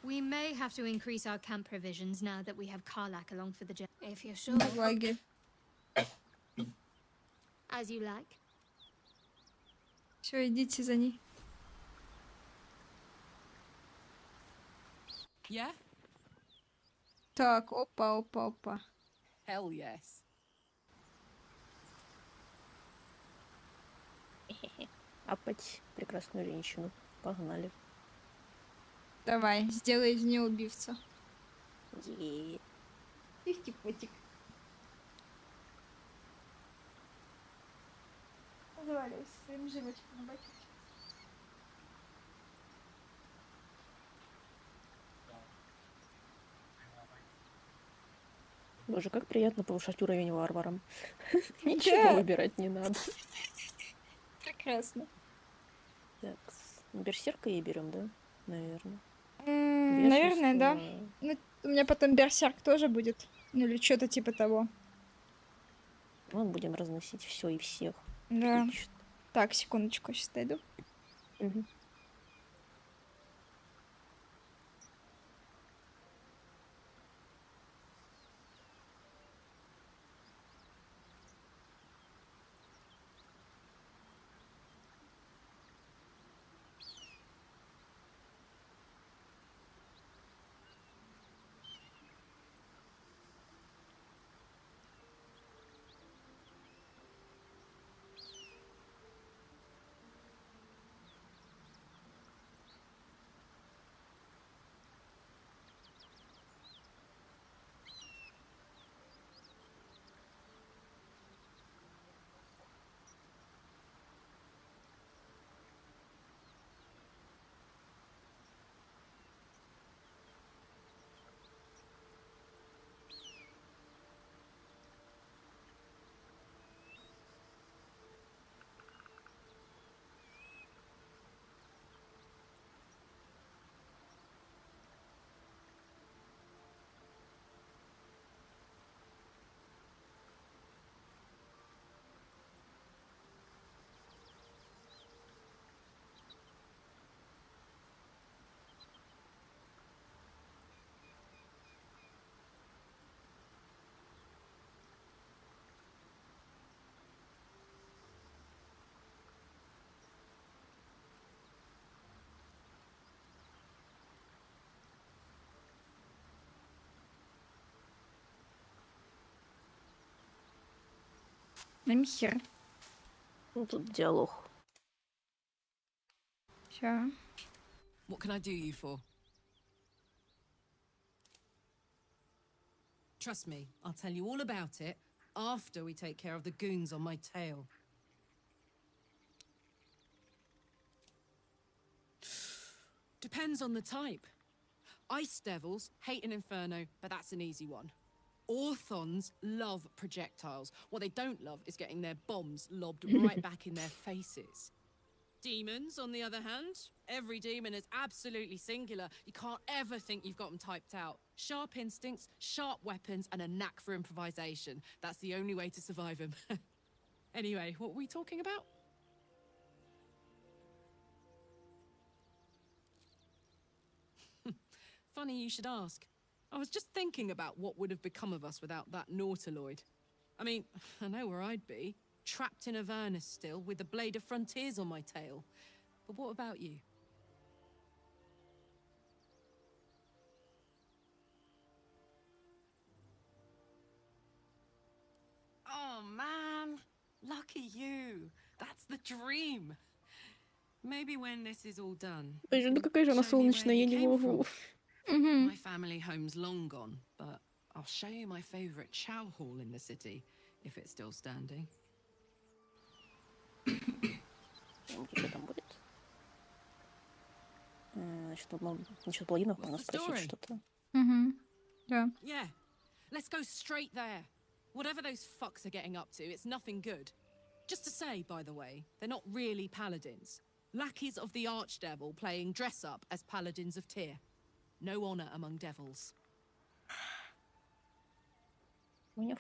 We may have to increase our camp provisions now that we have Karlak along for the journey. If you're sure. В лагерь. As you like. Все, идите за ней. Yeah? Так, опа, опа, опа. Hell yes. Апать прекрасную женщину. Погнали. Давай, сделай из нее убивцу. Е. Тихтик-потик. Заваливайся своим животиком на бочке. Боже, как приятно повышать уровень варварам. Ничего выбирать не надо. Прекрасно. Так, берсерка и берем, да? Наверное. Наверное, да. Ну, у меня потом берсерк тоже будет. Ну, или что-то типа того. Мы будем разносить все и всех. Да. Отлично. Так, секундочку, сейчас дойду. Мгм. Нахер. Ну, тут диалог. Ща. What can I do you for? Trust me, I'll tell you all about it after we take care of the goons on my tail. Depends on the type. Ice devils hate an inferno, but that's an easy one. Orthons love projectiles. What they don't love is getting their bombs lobbed right back in their faces. Demons, on the other hand, every demon is absolutely singular. You can't ever think you've got them typed out. Sharp instincts, sharp weapons, and a knack for improvisation. That's the only way to survive them. Anyway, what were we talking about? Funny you should ask. I was just thinking about what would have become of us without that nautiloid. I mean, I know where I'd be. Trapped in Avernus still, with the blade of frontiers on my tail. But what about you? Oh man, lucky you. That's the dream. Maybe when this is all done. Ну какая же она солнечная, я не могу. My family home's long gone, but I'll show you my favorite chow hall in the city, if it's still standing. Что там будет? Значит, насчет плагинов можно спросить что-то. Да. Yeah, let's go straight there. Whatever those fucks are getting up to, it's nothing good. Just to say, by the way, they're not really paladins. Lackeys of the Archdevil playing dress-up as paladins of Tyr. No honor among devils. Поняв.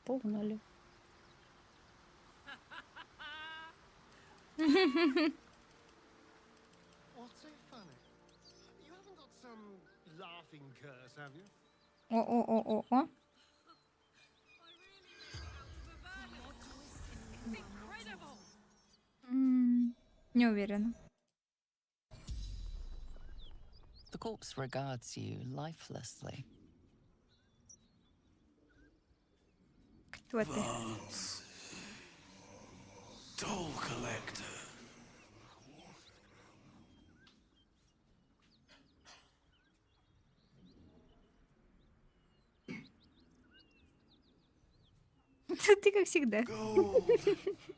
Погнали. What's so funny? You haven't got some laughing curse, have you? О. Не уверена. The corpse regards you lifelessly. Кто ты? Toll collector. Ты как всегда.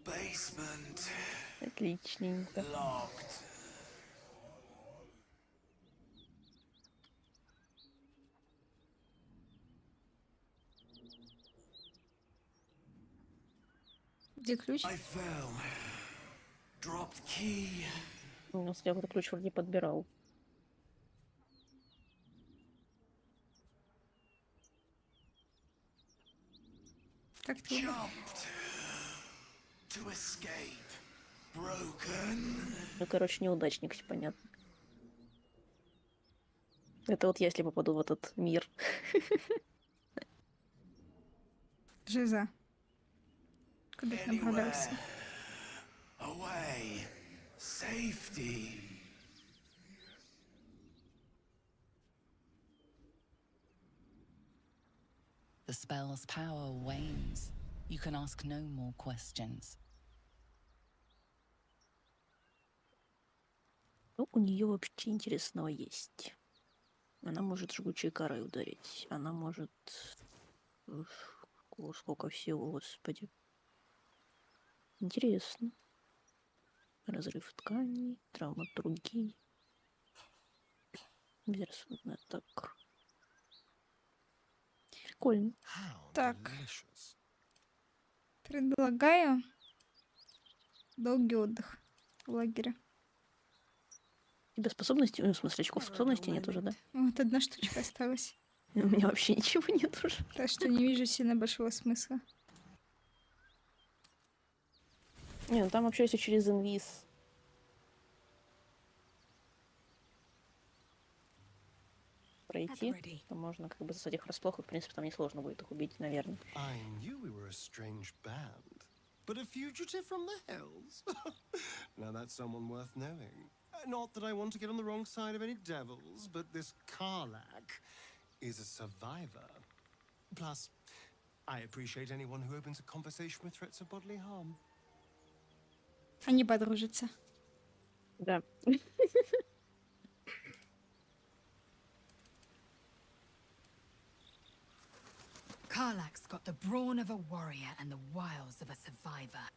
Basement. Отличненько. Locked. Где ключ? I fell. Dropped key. Ну, я вот ключ вроде подбирал. Как ты? Jumped. To escape. Broken. Ну, короче, неудачник, все понятно. Это вот если попаду в этот мир. Жиза. Куда ты направлялся? Away. Safety. The spell's power wanes. You can ask no more questions. Ну, у нее вообще интересного есть. Она может жгучей карой ударить. Она может... Сколько всего, господи. Интересно. Разрыв тканей, травматургии. Безрассудная атака. Прикольно. Так. Предлагаю долгий отдых в лагере. У тебя способностей, ну, в смысле, очков способностей нет уже, да? Вот одна штучка осталась. У меня вообще ничего нет уже. Так что не вижу сильно большого смысла. Не, ну там вообще, если через инвиз пройти, то можно как бы засадить их врасплох, и в принципе там несложно будет их убить, наверное. I knew we were a strange band, but a fugitive from the hills? Now that's someone worth knowing. Not that I want to get on the wrong side of any devils, but this Karlak is a survivor. Plus, I appreciate anyone who opens a conversation with threats of bodily harm. Они подружатся. Да. Karlach's got the brawn of a warrior and the wiles of a survivor.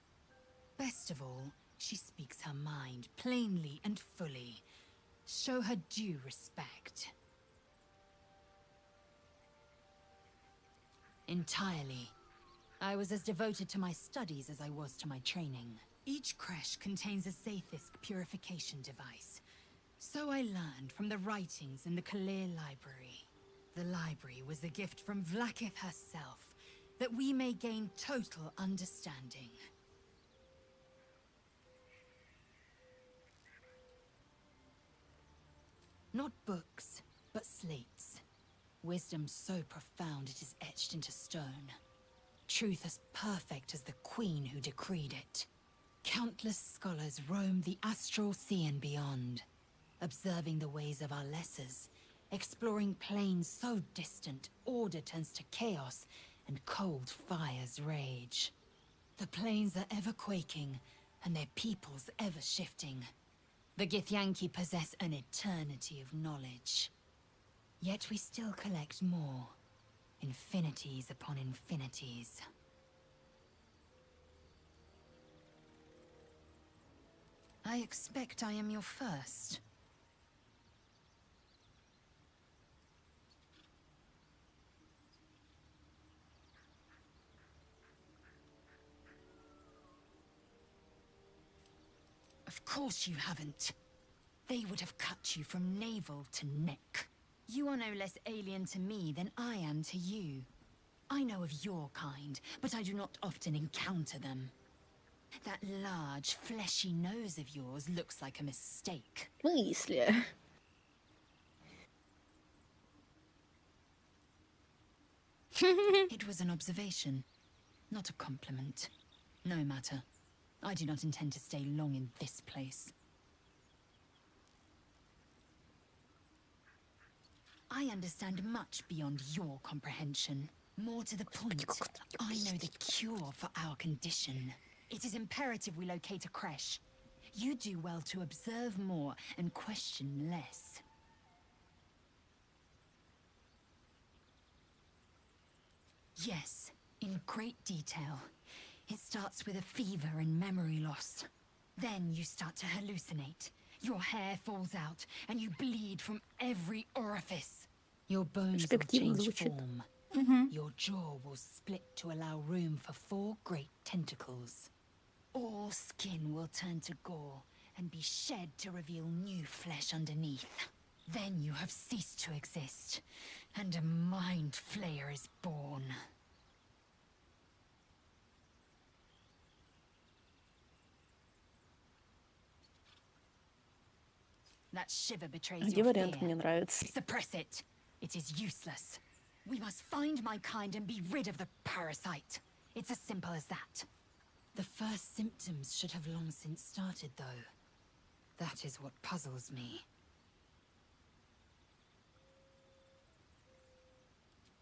Best of all, she speaks her mind plainly and fully. Show her due respect. Entirely. I was as devoted to my studies as I was to my training. Each creche contains a Zaithisk purification device. So I learned from the writings in the Kalir Library. The library was a gift from Vlaakith herself, that we may gain total understanding. Not books, but slates. Wisdom so profound it is etched into stone. Truth as perfect as the queen who decreed it. Countless scholars roam the astral sea and beyond, observing the ways of our lessers, exploring planes so distant, order turns to chaos, and cold fires rage. The planes are ever quaking, and their peoples ever shifting. The Githyanki possess an eternity of knowledge. Yet we still collect more. Infinities upon infinities. I expect I am your first. Of course you haven't. They would have cut you from navel to neck. You are no less alien to me than I am to you. I know of your kind, but I do not often encounter them. That large, fleshy nose of yours looks like a mistake. Если. It was an observation, not a compliment. No matter. I do not intend to stay long in this place. I understand much beyond your comprehension. More to the point, I know the cure for our condition. It is imperative we locate a creche. You do well to observe more and question less. Yes, in great detail. It starts with a fever and memory loss. Then you start to hallucinate. Your hair falls out, and you bleed from every orifice. Your bones will change form. Your jaw will split to allow room for 4 great tentacles. All skin will turn to gore and be shed to reveal new flesh underneath. Then you have ceased to exist, and a mind flayer is born. That shiver betrays Где your вариант мне fear. нравится? Suppress it. It is useless. We must find my kind and be rid of the parasite. It's as simple as that. The first symptoms should have long since started, though. That is what puzzles me.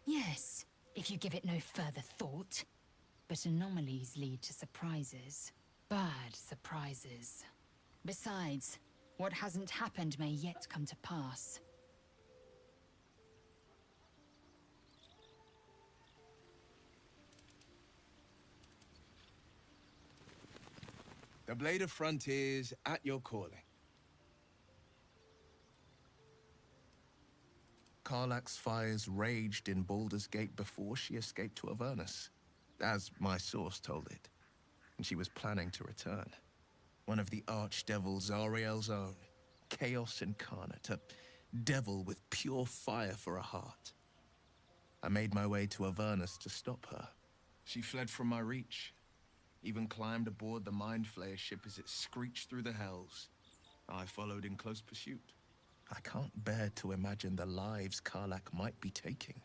Yes, if you give it no further thought. But anomalies lead to surprises. Bad surprises. Besides, what hasn't happened may yet come to pass. The Blade of Frontiers at your calling. Karlach's fires raged in Baldur's Gate before she escaped to Avernus, as my source told it, and she was planning to return. One of the archdevil Zariel's own, chaos incarnate, a devil with pure fire for a heart. I made my way to Avernus to stop her. She fled from my reach, even climbed aboard the Mind Flayer ship as it screeched through the hells. I followed in close pursuit. I can't bear to imagine the lives Karlach might be taking,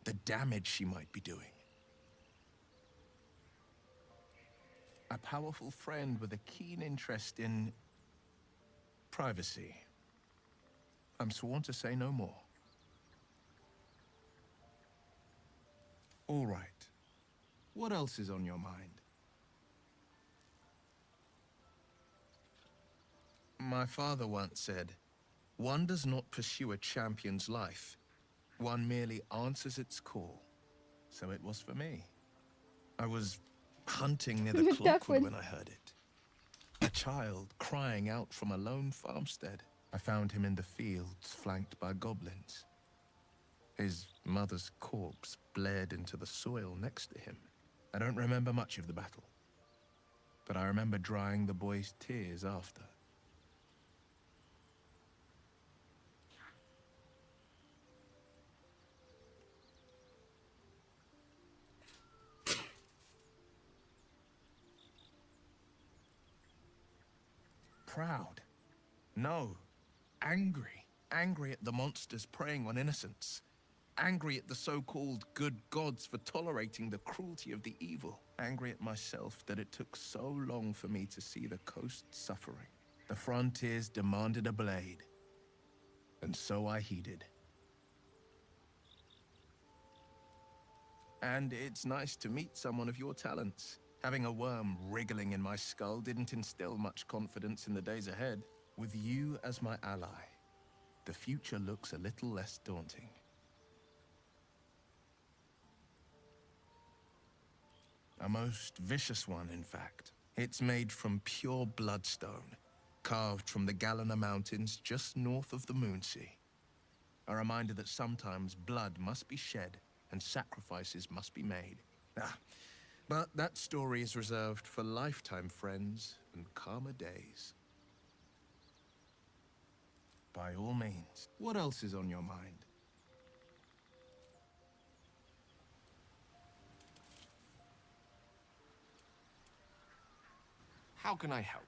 the damage she might be doing. A powerful friend with a keen interest in privacy. I'm sworn to say no more. All right. What else is on your mind? My father once said, one does not pursue a champion's life. One merely answers its call. So it was for me. I was hunting near the clockwood when I heard it. A child crying out from a lone farmstead. I found him in the fields, flanked by goblins. His mother's corpse bled into the soil next to him. I don't remember much of the battle, but I remember drying the boy's tears after. Proud? No. Angry. Angry at the monsters preying on innocents. Angry at the so-called good gods for tolerating the cruelty of the evil. Angry at myself that it took so long for me to see the coast suffering. The frontiers demanded a blade. And so I heeded. And it's nice to meet someone of your talents. Having a worm wriggling in my skull didn't instill much confidence in the days ahead. With you as my ally, the future looks a little less daunting. A most vicious one, in fact. It's made from pure bloodstone, carved from the Lannarain Mountains just north of the Moonsea. A reminder that sometimes blood must be shed and sacrifices must be made. But that story is reserved for lifetime friends and calmer days. By all means, what else is on your mind? How can I help?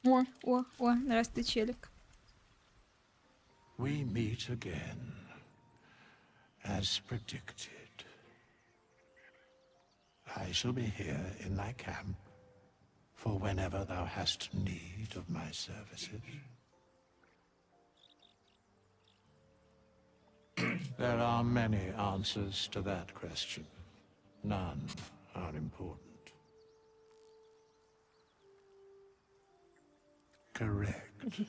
Здравствуй, челик. We meet again, as predicted. I shall be here in thy camp for whenever thou hast need of my services. There are many answers to that question. None are important. Correct.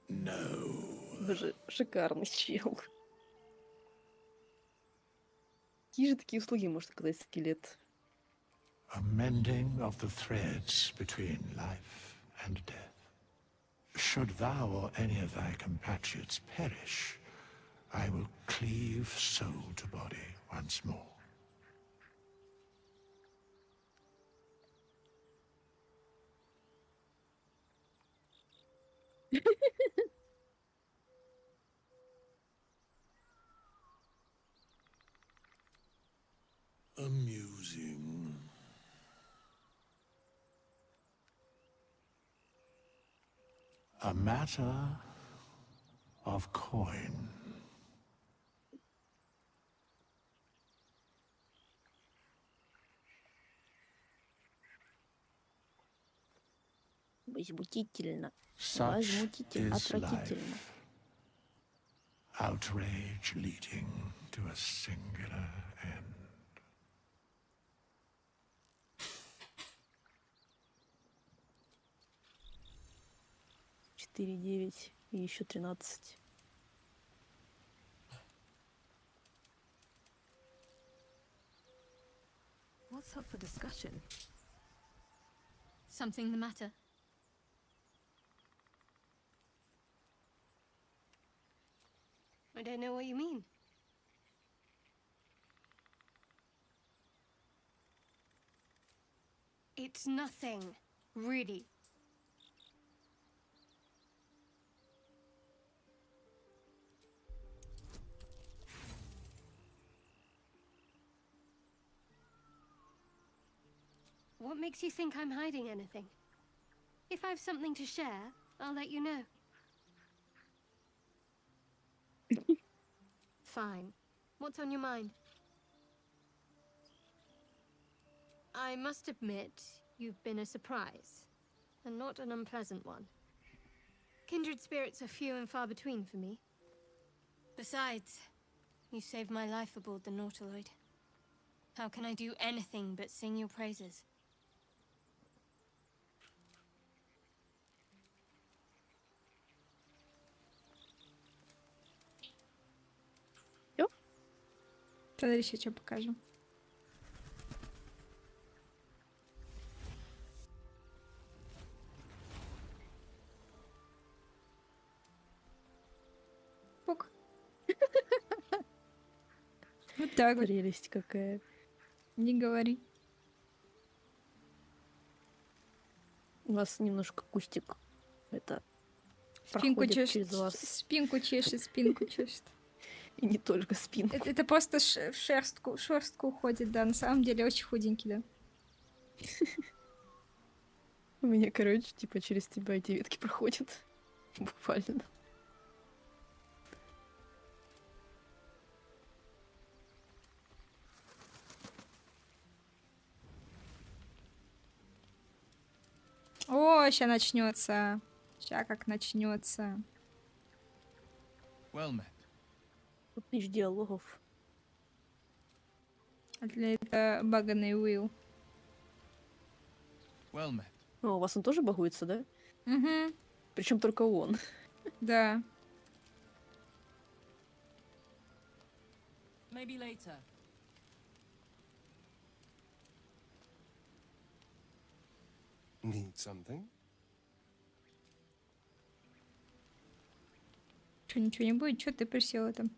No. Боже, шикарный чел. Какие же такие услуги может оказать скелет? A mending of the threads between life and death. Should thou or any of thy compatriots perish, I will cleave soul to body once more. Amusing. A matter of coin. Возмутительно. Such Возмутительно. is Отвратительно. life. Outrage leading to a singular end. 4-9 и еще 13. What's up for discussion? Something the matter? I don't know what you mean. It's nothing, really. What makes you think I'm hiding anything? If I've something to share, I'll let you know. Fine. What's on your mind? I must admit, you've been a surprise. and not an unpleasant one. Kindred spirits are few and far between for me. Besides, you saved my life aboard the Nautiloid. How can I do anything but sing your praises? Смотри, сейчас что покажу. Пук. Вот так вот. Прелесть какая. Не говори. У вас немножко кустик это Спинку проходит чешет. через вас. Спинку чешет, спинку чешет. И не только спинку. Это просто в шерстку уходит, да. На самом деле очень худенький, да. У меня, короче, типа через тебя эти ветки проходят. Буквально. О, сейчас начнется. Сейчас как начнется. Well met. Тут тысяч диалогов. Для этого баганный Уилл. Well met. О, у вас он тоже багуется, да? Угу. Причем только он. Да. Maybe later. Need something? Че, ничего не будет? Че ты присела там?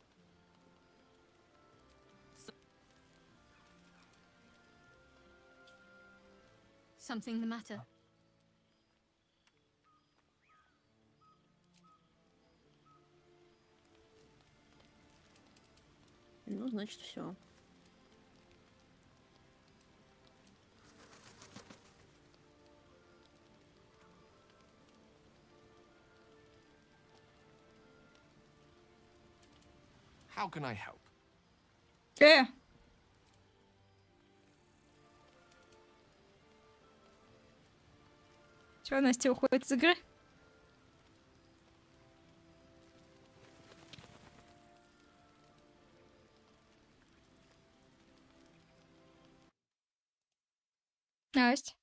Something the matter? Ну, значит, все. How can I help? Чё, Настя уходит из игры? Настя.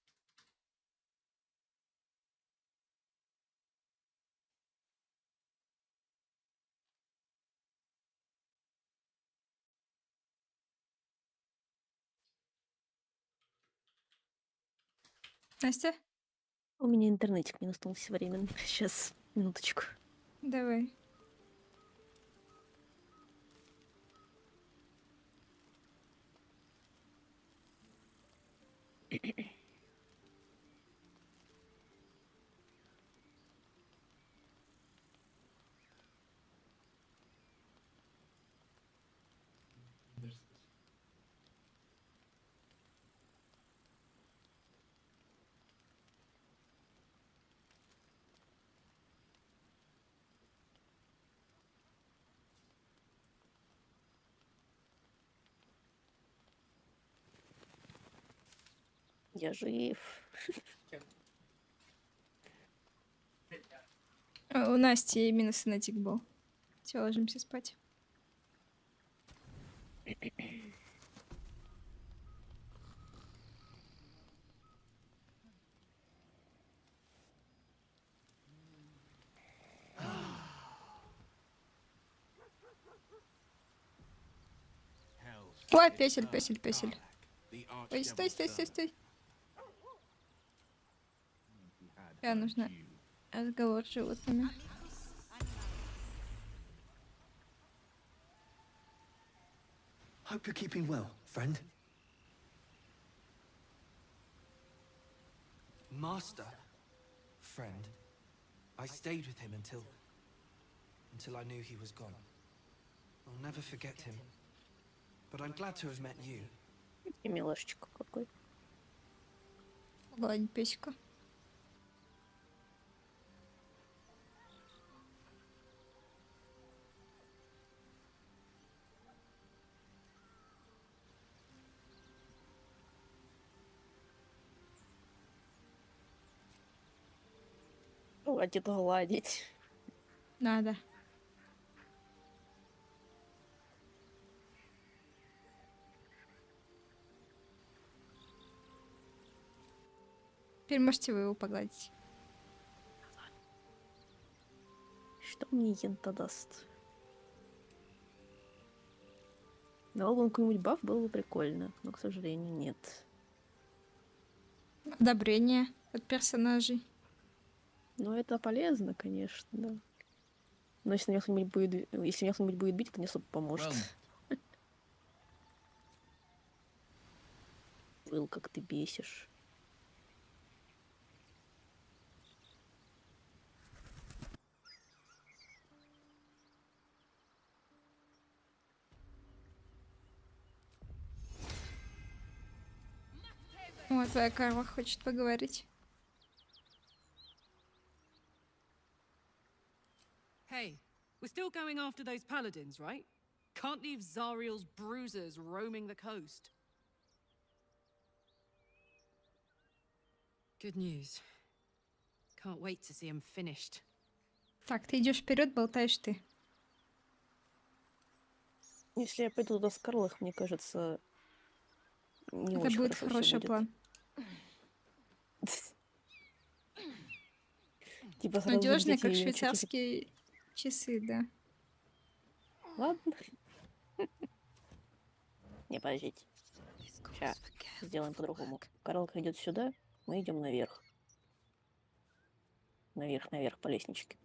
Настя? У меня интернетик не настался временно. Сейчас, минуточку. Давай. Я жив. У Насти именно сонетик был. Все, ложимся спать. Ой, песель, песель, песель. Ой, стой, стой, стой, стой. Нужно разговор с животными. Hope you're keeping well, friend. Master? Friend. I stayed with him until I knew he was gone. I'll never forget him. But I'm glad to have met you. И милашечка какой. Гладь песика. Хватит гладить. Надо. Теперь можете вы его погладить. Что мне ента даст? Дал бы он какой-нибудь баф, было бы прикольно, но, к сожалению, нет. Одобрение от персонажей. Ну, это полезно, конечно, да. Но если меня кто-нибудь будет бить, это не особо поможет. Был, как ты бесишь. О, твоя корова хочет поговорить. Hey, we're still going after those paladins, right? Can't leave Zariel's bruisers roaming the coast. Good news. Can't wait to see him finished. Так, ты идешь вперед, болтаешь ты. Если я пойду туда с Карлах, мне кажется, не Это очень будет хорошо всё хороший будет. план. Типа сразу Надежный, где-то как её швейцарские часы, да. Ладно. Не, подождите. Сейчас сделаем по-другому. Карлка идет сюда, мы идем наверх. Наверх по лестничке.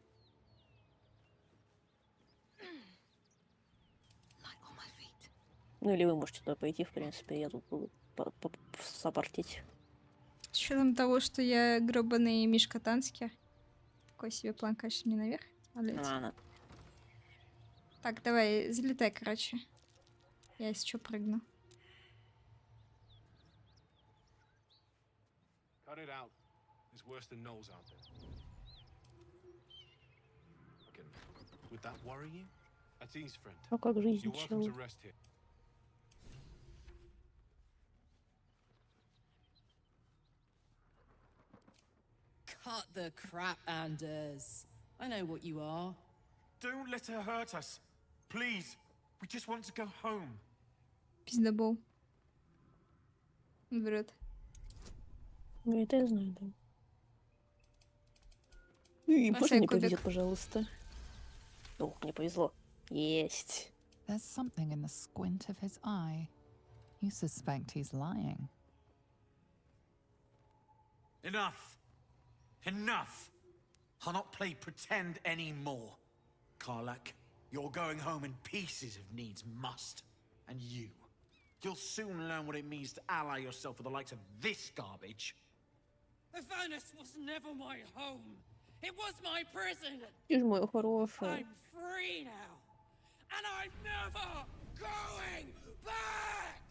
Ну или вы можете туда пойти, в принципе, я тут буду сопортить. С учетом того, что я гребаный Мишка Танский. Такой себе план, конечно, мне наверх. Ладно. Так, давай, залетай, короче. Я если что прыгну. Cut it out. It's worse than nose out there. Okay. Would that worry you? That's ease, friend. А как жизнь, You're welcome to чел? rest here. Cut the crap, Anders. I know what you are. Don't let her hurt us. Please. We just want to go home. Пиздобол. Врет. Ну это я знаю, да. И можно мне повезет, пожалуйста? О, мне повезло. Есть. There's something in the squint of his eye. You suspect he's lying. Enough. Enough. I'll not play pretend anymore. Karlak, you're going home in pieces if needs must. And you'll soon learn what it means to ally yourself with the likes of this garbage. Avernus was never my home. It was my prison. Ты ж моя хорошая. I'm free now. And I'm never going back.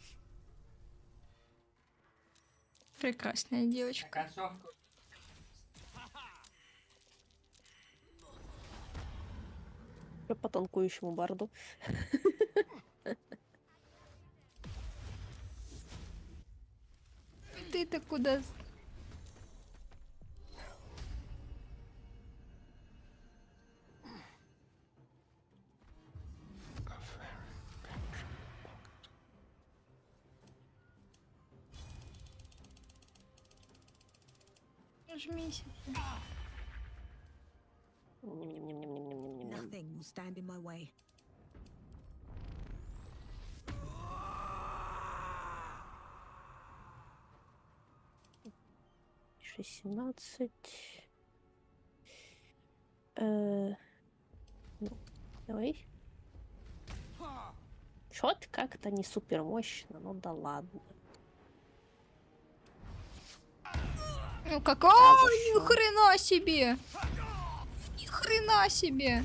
Прекрасная девочка. По танкующему барду. Ты-то куда? Жмись. Nothing will stand in my way. Шесть 17. Ну, давай. Чё-то как-то не супер мощно, ну да ладно. Ну какой? Ни хрена себе! Ни хрена себе!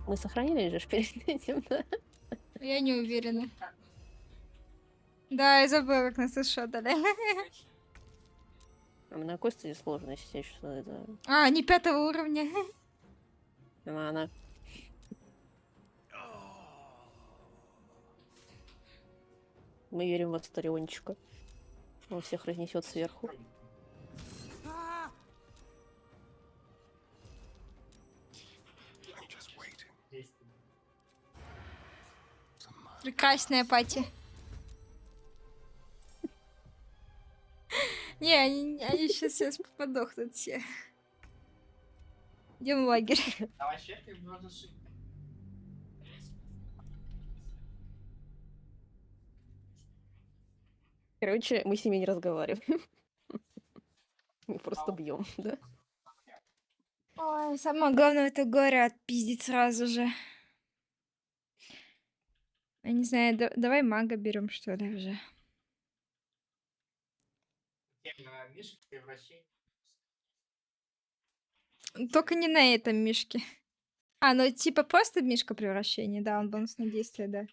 Мы сохранили же перед этим, да? Я не уверена. Да, я забыла, как нас отшатали. А на какой стадии сложности? Что это? А, не 5-го уровня. Она. Мы верим в Астариончика. Он всех разнесет сверху. Прекрасная пати. Не, они сейчас подохнут все. Идем в лагерь. Короче, мы с ними не разговариваем. Мы просто бьем, да? Ой, самое главное это горе отпиздить сразу же. Я не знаю, давай мага берем, что ли, уже. Только не на этом мишке. А, ну типа просто мишка превращение, да, он бонусное действие, да.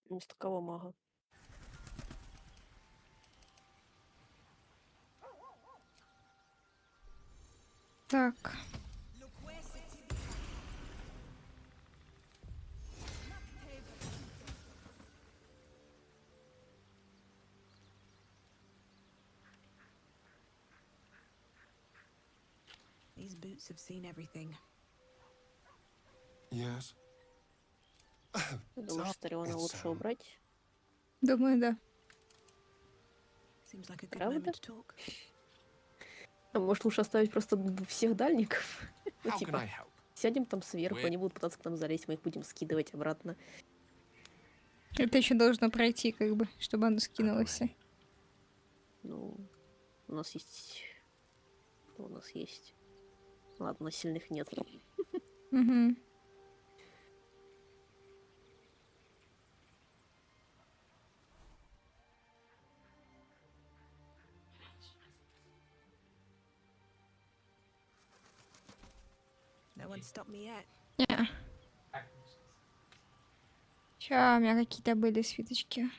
Вместо кого мага? Так. These boots have seen everything. Yes. Думаешь, Стариона лучше убрать? Думаю, да. Seems like a good Правда? moment to talk. А может лучше оставить просто всех дальников? Ну, How can типа, I help? сядем там сверху, они будут пытаться к нам залезть, мы их будем скидывать обратно. Это еще должно пройти, как бы, чтобы оно скинулось. Ну, у нас есть... Что у нас есть? Ладно, сильных нет. Угу. No one stopped me yet. Не. Ща, у меня какие-то были свиточки.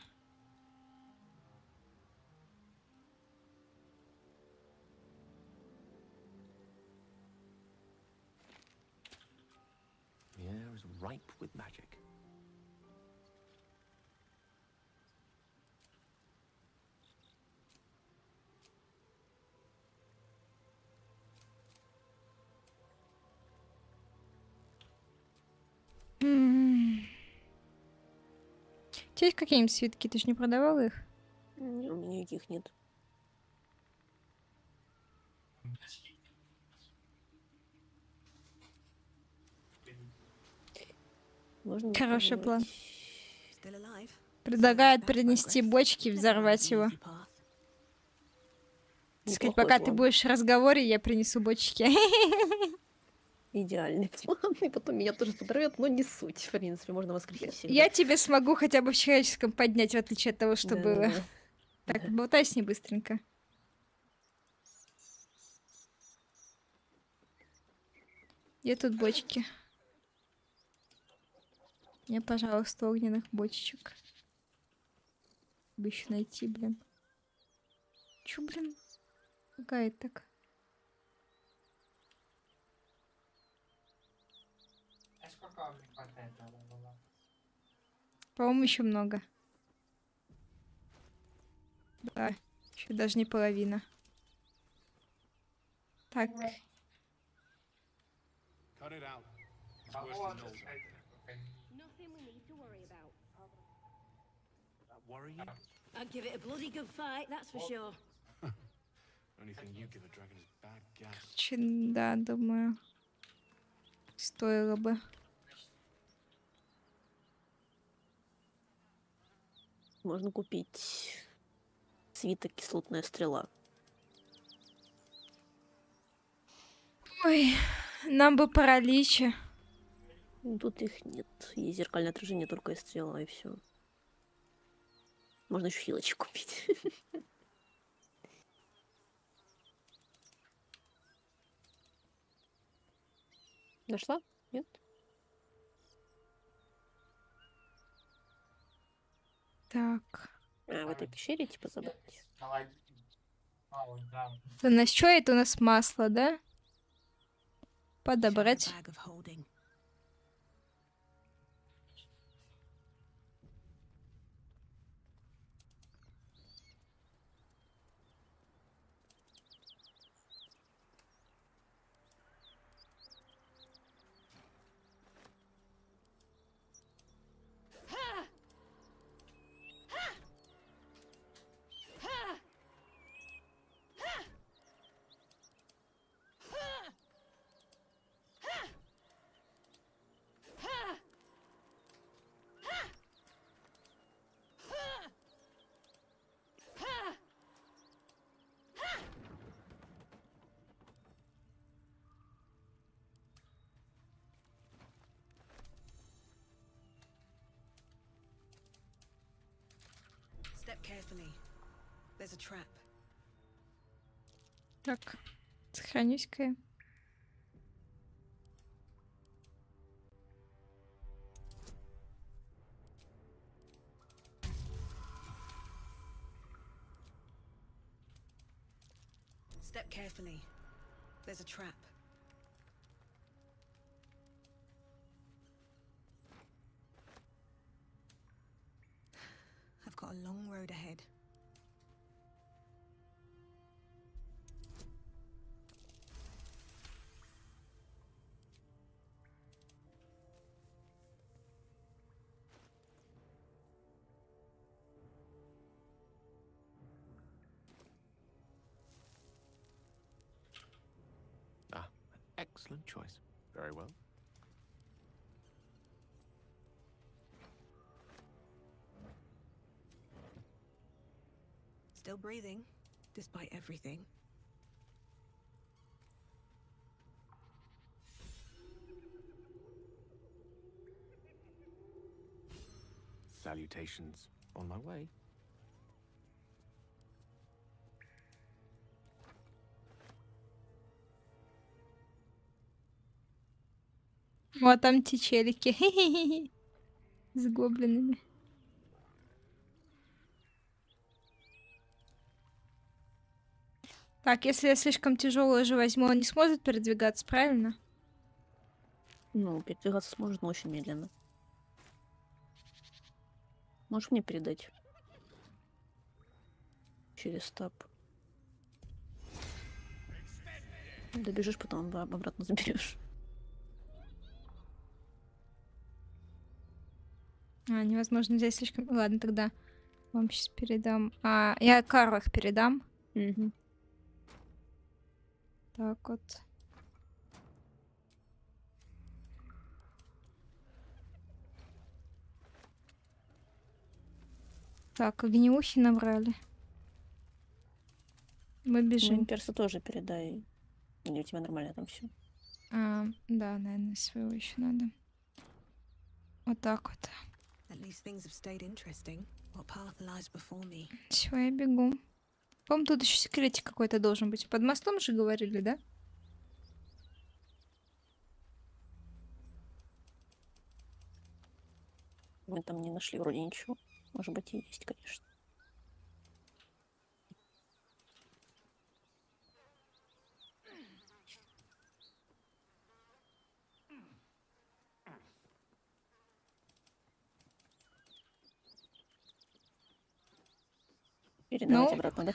The air is ripe with magic. У тебя есть какие-нибудь свитки? Ты ж не продавал их? У меня никаких нет. Можно Хороший план. Still alive. Предлагают принести бочки и взорвать его. Сказать, Неплохой пока ты план. будешь в разговоре, я принесу бочки. Идеальный план. И потом меня тоже подорвет, но не суть. В принципе, можно воскресить всегда. Я тебе смогу хотя бы в человеческом поднять, в отличие от того, что было. Да-да-да. Так, болтай с ней быстренько. Где тут бочки? Мне, пожалуйста, огненных бочечек. Бы еще найти, блин. Чё, блин? Какая так? По-моему, еще много. Да, еще даже не половина. Так. Nothing we need to worry about. Worry you? I'd give it a bloody good fight, that's for sure. Only thing you give a dragon is bad gas. Да, думаю. Стоило бы. Можно купить свиток кислотная стрела. Ой, нам бы паралича. Тут их нет. Есть зеркальное отражение, только и стрела, и все. Можно еще хилочек купить. Нашла? Нет? Так. А, в этой пещере типа забыть. У нас что это? У нас масло, да? Подобрать. carefully. There's a trap. Так, сохранюсь-ка я. Step carefully. There's a trap. I've got a long road ahead. Ah, an excellent choice. Very well. Still breathing, despite everything. Salutations on my way. Вот там те челики. Хе-хе-хе. С гоблинами. Так, если я слишком тяжелую же возьму, он не сможет передвигаться, правильно? Ну, передвигаться сможет, но очень медленно. Можешь мне передать? Через таб. Добежишь, потом обратно заберешь. Невозможно взять слишком... Ладно, тогда вам сейчас передам. Я Карлах передам. Угу. Так вот. Так, огнеухи набрали. Мы бежим. Ну, перса тоже передай. Или у тебя нормально там все? Да, наверное, своего еще надо. Вот так вот. Все, я бегу. По-моему, тут еще секретик какой-то должен быть. Под мостом же говорили, да? Мы там не нашли вроде ничего. Может быть, и есть, конечно. Передавать обратно, да?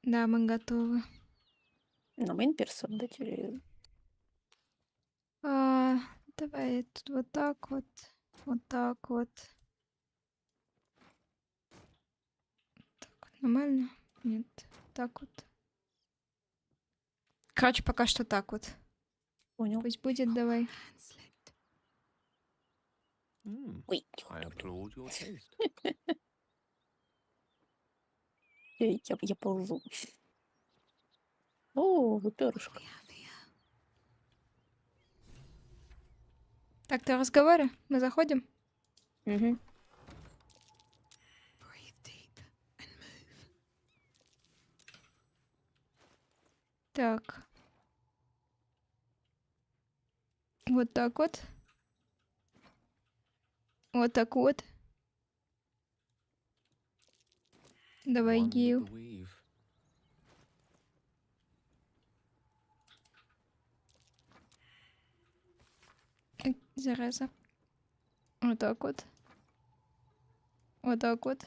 Да, мы готовы. На мейн перса отдать или... Давай тут вот так вот. Вот так вот. Так вот, нормально? Нет. Так вот. Короче, пока что так вот. Понял. Пусть будет, давай. Ой. I applaud your taste. Я ползу. О, перышко. Так, ты разговаривай. Мы заходим. Угу. Так. Вот так вот. Вот так вот. Давай, Гил. Зараза. Вот так вот. Вот так вот.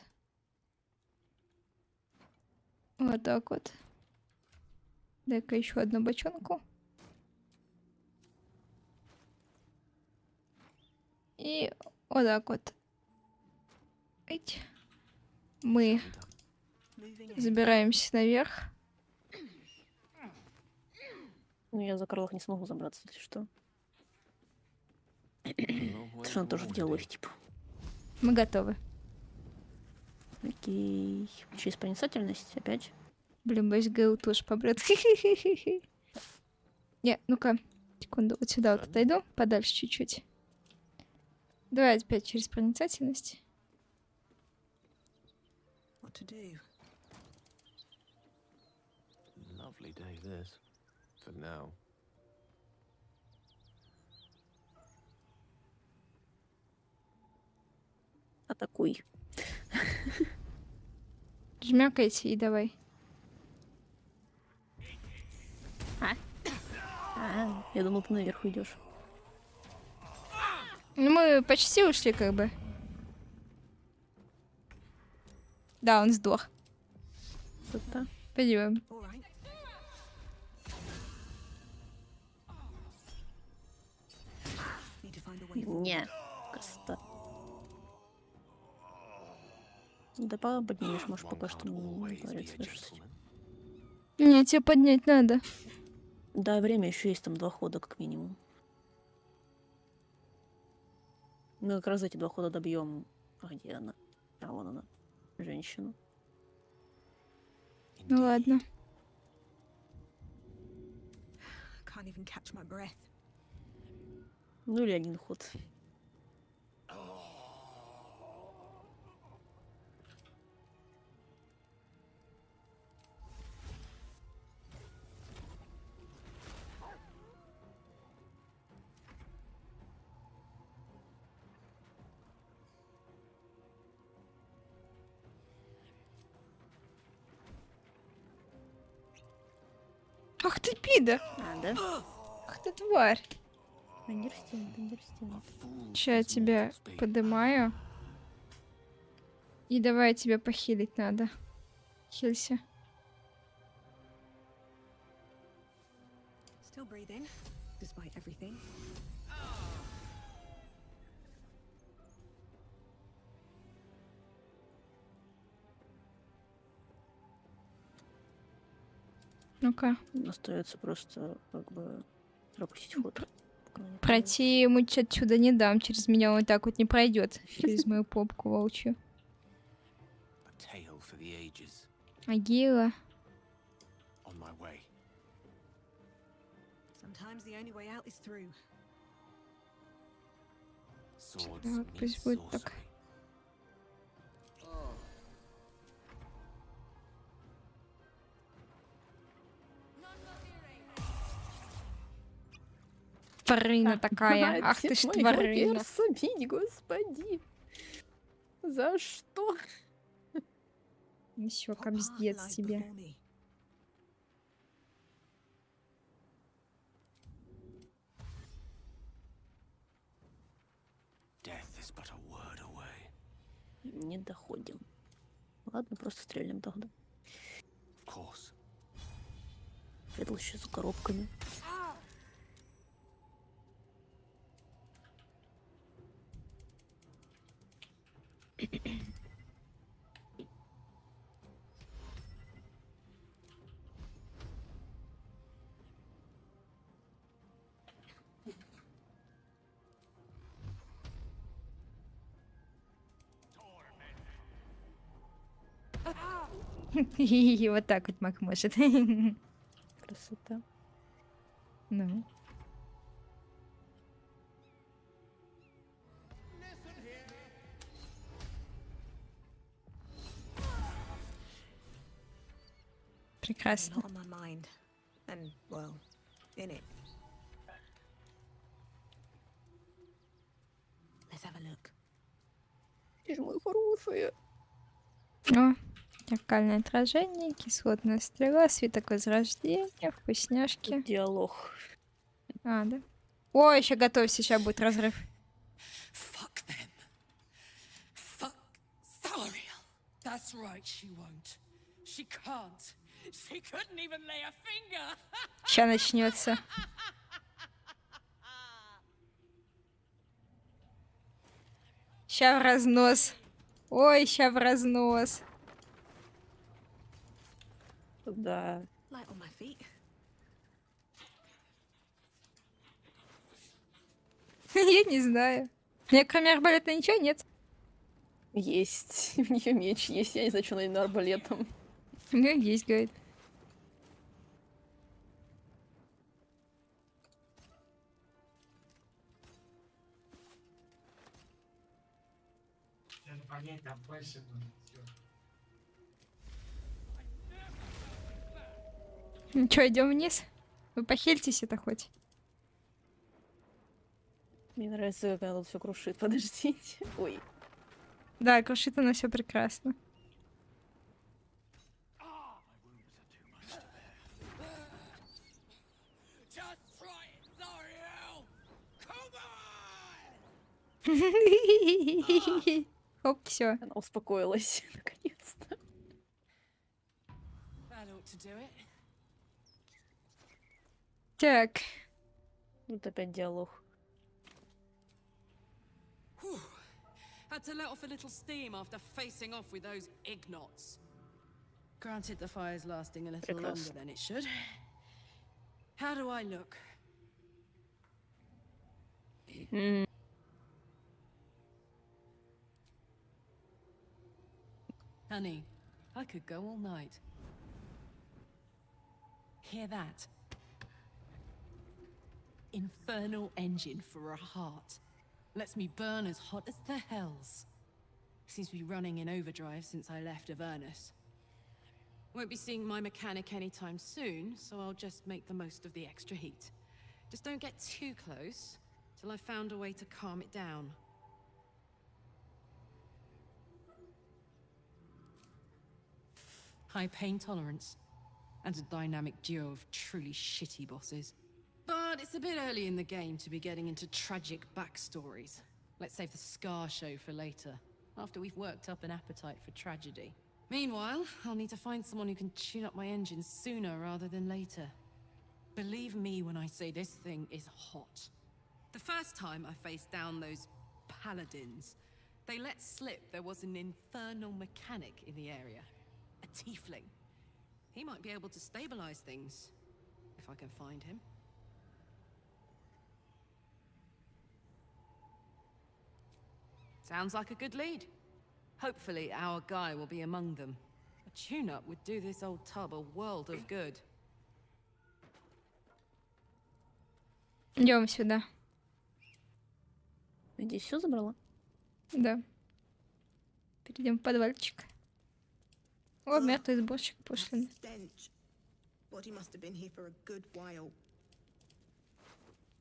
Вот так вот. Дай-ка еще одну бочонку. И вот так вот. Мы забираемся наверх. Ну, я за Карлах не смогу забраться, если что. Что он тоже в диалоге, типа. Мы готовы. Окей. Через проницательность опять. Блин, боюсь, Гейл тоже побрет. Не, ну-ка, секунду, вот сюда вот отойду, подальше чуть-чуть. Давай опять через проницательность. what to do. Lovely day, this. For now. Атакуй. Жмякайте и давай. Я думал, ты наверх уйдешь. Ну, мы почти ушли, как бы. Да, он сдох. Пойдем. Не, коста. Да поднимешь, может, пока что не париться. Не, тебе поднять надо. Да, время еще есть, там 2 хода как минимум. Мы как раз эти 2 хода добьем. А где она? А вон она. Женщина. Ну ладно. Can't even catch my breath. Ну или 1 ход. Ах ты пидор! Да? Ах ты тварь! Understand. Сейчас я тебя поднимаю. И давай тебя похилить надо. Хилься. Still breathing, despite everything. Ну-ка. Остается просто как бы пропустить ход. Пройти ему отсюда не дам. Через меня он так вот не пройдет. Через мою попку волчью. Агила. Sometimes the only way out is through. Так, пусть будет так. Тварина такая. Ах ты ж тварина. Бить, господи. За что? Еще кобздец тебе. Не доходим. Ладно, просто стрельнем тогда. Федл еще за коробками. И вот так вот маг может. Красота. Ну. Прекрасно. On my mind. And, well, in it. Let's have a look. Ты же мой хорошая. О, зеркальное отражение, кислотная стрела, свиток возрождения, вкусняшки. Диалог. А, да? О, еще готовься, сейчас будет разрыв. Fuck them. Fuck Thariel. That's right, she won't. She can't. She couldn't even lay a finger. Сейчас начнется. Ща в разнос. Ой, ща в разнос. Да. Light on my feet. Я не знаю. У меня кроме арбалета ничего нет. Есть. У нее меч есть. Я не знаю, что она на арбалетом. У меня есть, говорит. Ну чё, идем вниз? Вы похильтесь это хоть. Мне нравится, как она тут все крушит. Подождите. Ой. Да, крушит она все прекрасно. Хоп, все. Она успокоилась, наконец-то. Так. Вот опять диалог. Had to let off a little steam after facing off with those ignots. Granted, the fire's lasting a little longer than it should. How do I look? Honey, I could go all night. Hear that? Infernal engine for a heart. Lets me burn as hot as the hells. Seems to be running in overdrive since I left Avernus. Won't be seeing my mechanic anytime soon, so I'll just make the most of the extra heat. Just don't get too close till I've found a way to calm it down. High pain tolerance, and a dynamic duo of truly shitty bosses. But it's a bit early in the game to be getting into tragic backstories. Let's save the Scar show for later, after we've worked up an appetite for tragedy. Meanwhile, I'll need to find someone who can tune up my engine sooner rather than later. Believe me when I say this thing is hot. The first time I faced down those paladins, they let slip there was an infernal mechanic in the area. A tiefling. He might be able to stabilize things, if I can find him. Sounds like a good lead. Hopefully our guy will be among them. A tune-up would do this old tub a world of good. Идем сюда. Здесь все забрала? Да. Перейдем в подвальчик. О, мертвый сборщик пошлины.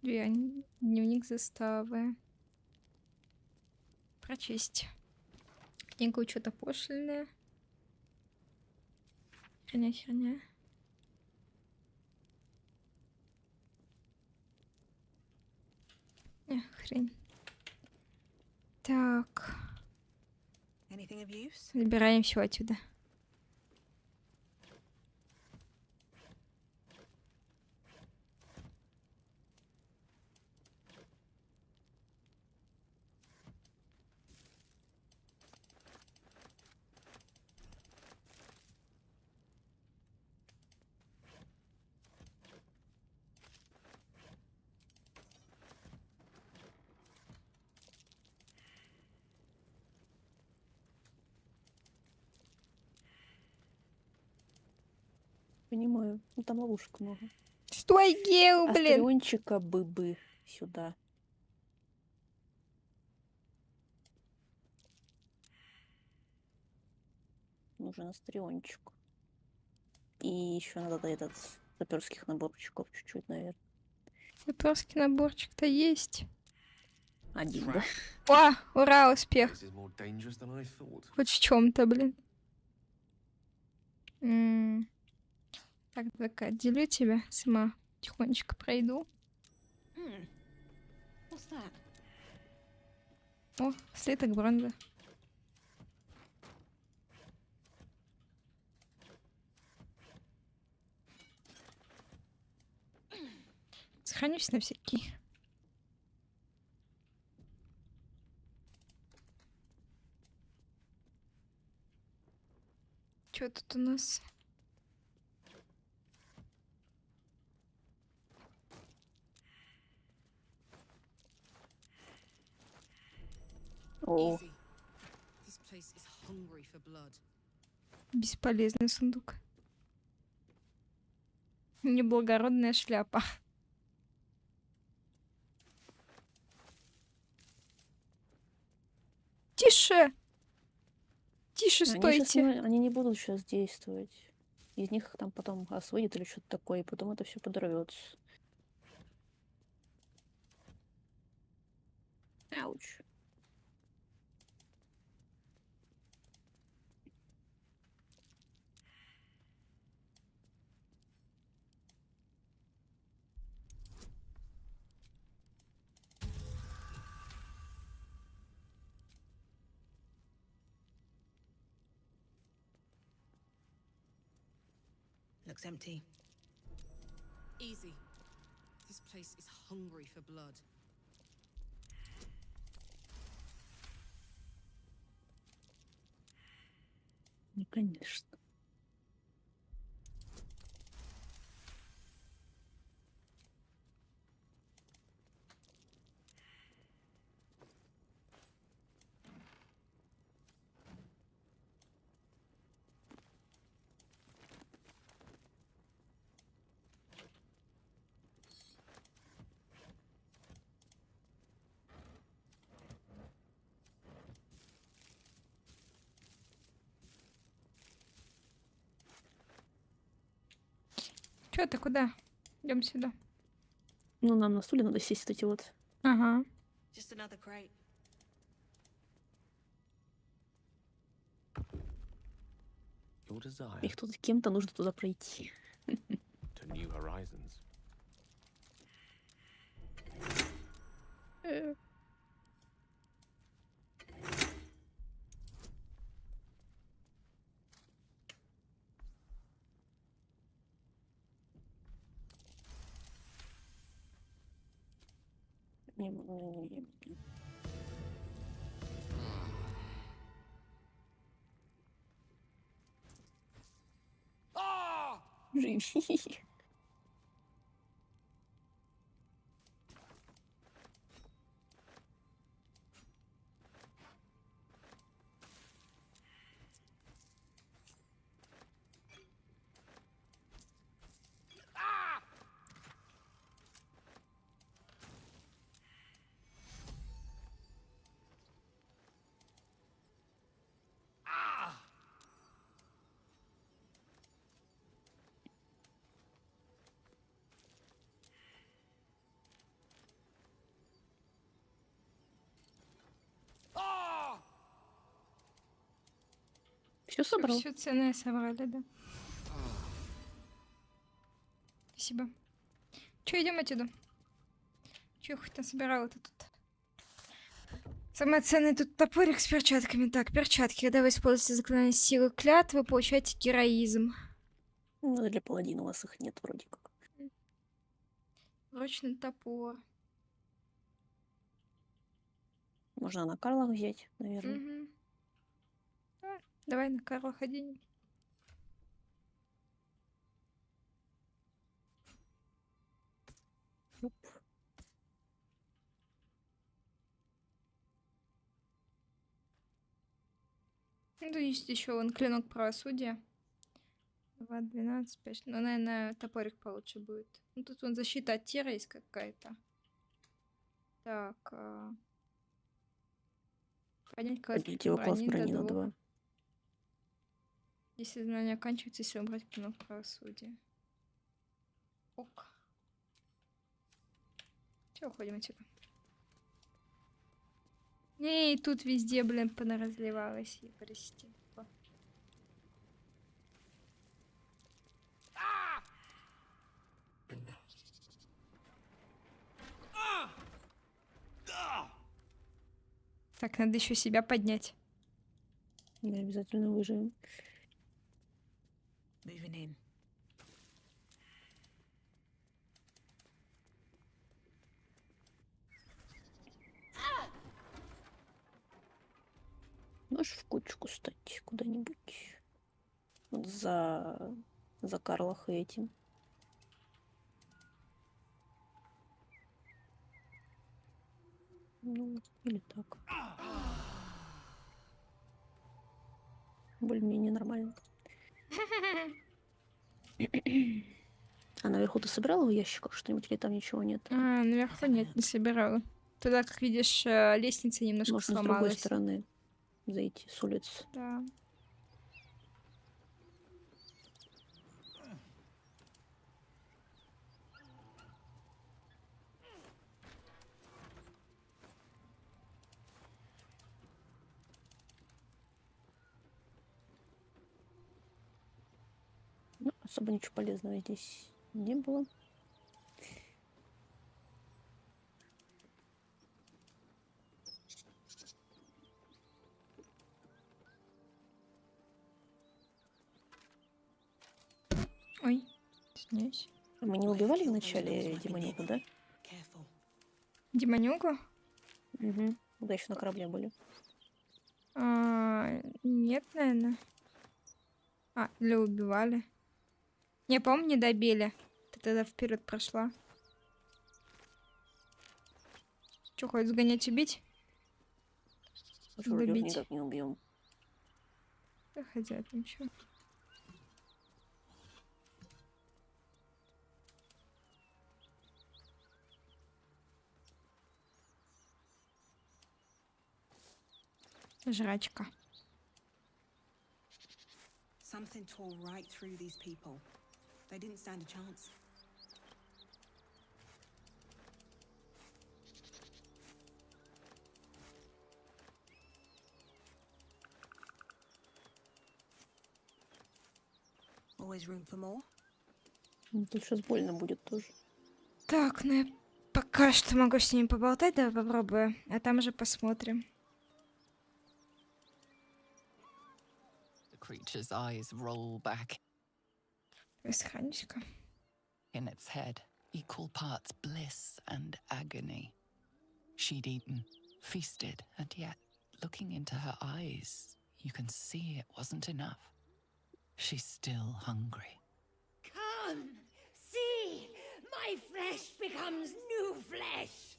Дневник заставы. Прочесть. Книга учета пошлины. Херня. Хрень. Так. Забираем все отсюда. Понимаю. Ну там ловушек много. Стой, Гео, блин! Астериончика бы сюда. Нужен астериончик. И еще надо этот саперских наборчиков чуть-чуть, наверное. Саперский наборчик-то есть. Один, да? О, ура, успех. Хоть в чем-то, блин. Так, давай-ка отделю тебя. Сама тихонечко пройду. О, слиток бронзы. Сохранюсь на всякий. Что тут у нас? О. Бесполезный сундук. Неблагородная шляпа. Тише! Тише, стойте! Они не будут сейчас действовать. из них там потом газ выйдет или что-то такое, и потом это все подорвется. Ауч. Looks empty. Easy. This place is hungry for blood. Ну, конечно. Чё ты куда? Идем сюда. Ну, нам на стуле надо сесть, эти вот. Ага. Just another crate. Your desire Их тут кем-то нужно туда пройти. to new horizons. Не. Живи. Все собрал. Все ценное собрали, да. Спасибо. Че, идем отсюда? Че я хоть насобирала-то тут? Самое ценное тут топорик с перчатками. Так, перчатки. Когда вы используете заклинание силы клятвы, вы получаете героизм. Ну, для паладина у вас их нет вроде как. Ручный топор. Можно на Карлах взять, наверное. Угу. Давай на Карлах оденем. Оп. Ну, тут есть еще вон клинок правосудия. 2, 12, 5. Ну, наверное, топорик получше будет. Ну, тут вон защита от тира есть какая-то. Так. Поднять класс Поднять его класс брони на 2. Если знания оканчивается, если убрать клинок правосудия. Ок. Все, уходим отсюда. Не, и тут везде, блин, понаразливалось. Прости. Так, надо еще себя поднять. Мы обязательно выживем. Moving in. Можешь в кучку стать куда-нибудь. Вот за Карлах и этим. Ну, или так. Более-менее нормально. А наверху ты собирала в ящиках что-нибудь или там ничего нет? Наверху нет, не собирала. Туда, как видишь, лестница немножко можно сломалась. с другой стороны зайти с улицы. Да. особо ничего полезного здесь не было. Ой, извиняюсь. Мы не убивали в начале демонюгу, да? Демонюгу? Угу. Когда еще на корабле были. Нет, наверное. Или убивали. Не, по-моему, не добили. Ты тогда вперед прошла. Че, хочешь сгонять, убить? Вроде никак не убьем. Да хотя там что. Жрачка. Something tore right through these people. They didn't stand a chance. Always room for more. Тут сейчас больно будет тоже. Так, ну я пока что могу с ними поболтать, давай попробую. А там уже посмотрим. Creature's eyes roll back. In its head, equal parts bliss and agony. She'd eaten, feasted, and yet, looking into her eyes, you can see it wasn't enough. She's still hungry. Come, see, my flesh becomes new flesh.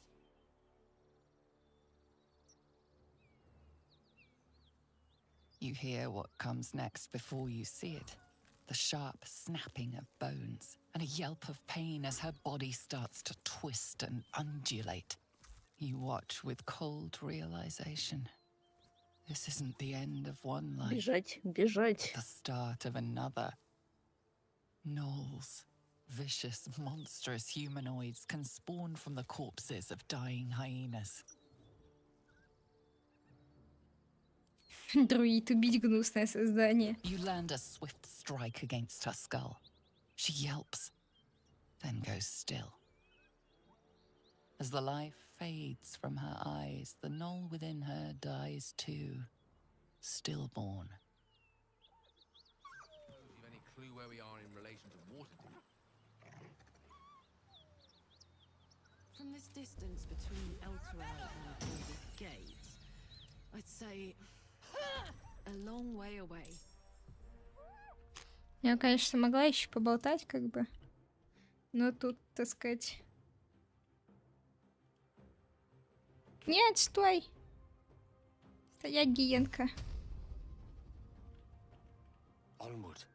You hear what comes next before you see it. The sharp snapping of bones and a yelp of pain as her body starts to twist and undulate. You watch with cold realization. This isn't the end of one life. Бежать, бежать. The start of another. Gnolls, vicious, monstrous humanoids can spawn from the corpses of dying hyenas. Друид, убить гнусное создание. You land a swift strike against her skull. She yelps, then goes still. As the life fades from her eyes, the gnoll within her dies too, stillborn. Do you have any clue where we are in relation to water? From this distance between Elturel and Baldur's Gate, I'd say a long way away. Я, конечно, могла еще поболтать, как бы. Но тут, так сказать... Нет, стой! Стоять, гиенка. Onward.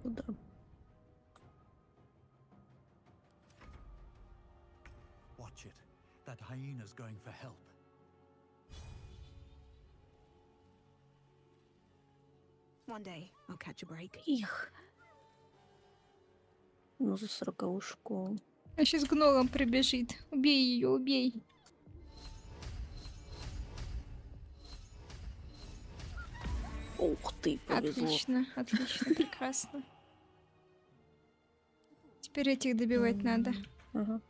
Куда? Watch it. That hyena's going for help. One day, I'll catch a break. Их. Ну, за 40-ушку. А сейчас гнолом прибежит. Убей ее, убей. Ух ты, повезло. Отлично, отлично, прекрасно. Теперь этих добивать надо. Ага.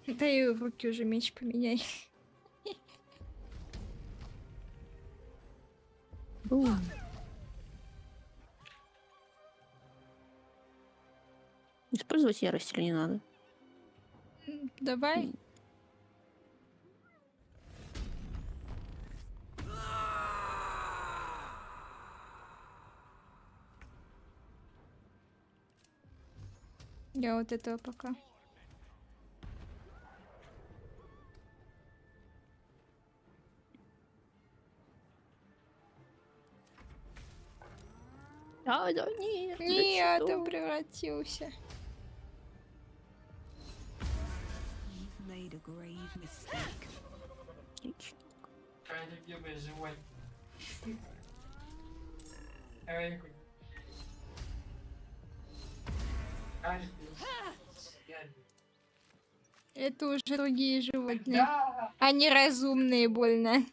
Да и в руки уже меч поменяй. Бум. Использовать ярость или не надо? Давай. Я вот этого пока. Да, нет. Нет, он превратился. made a grave mistake. Отлично. Это уже другие животные. Они разумные больно.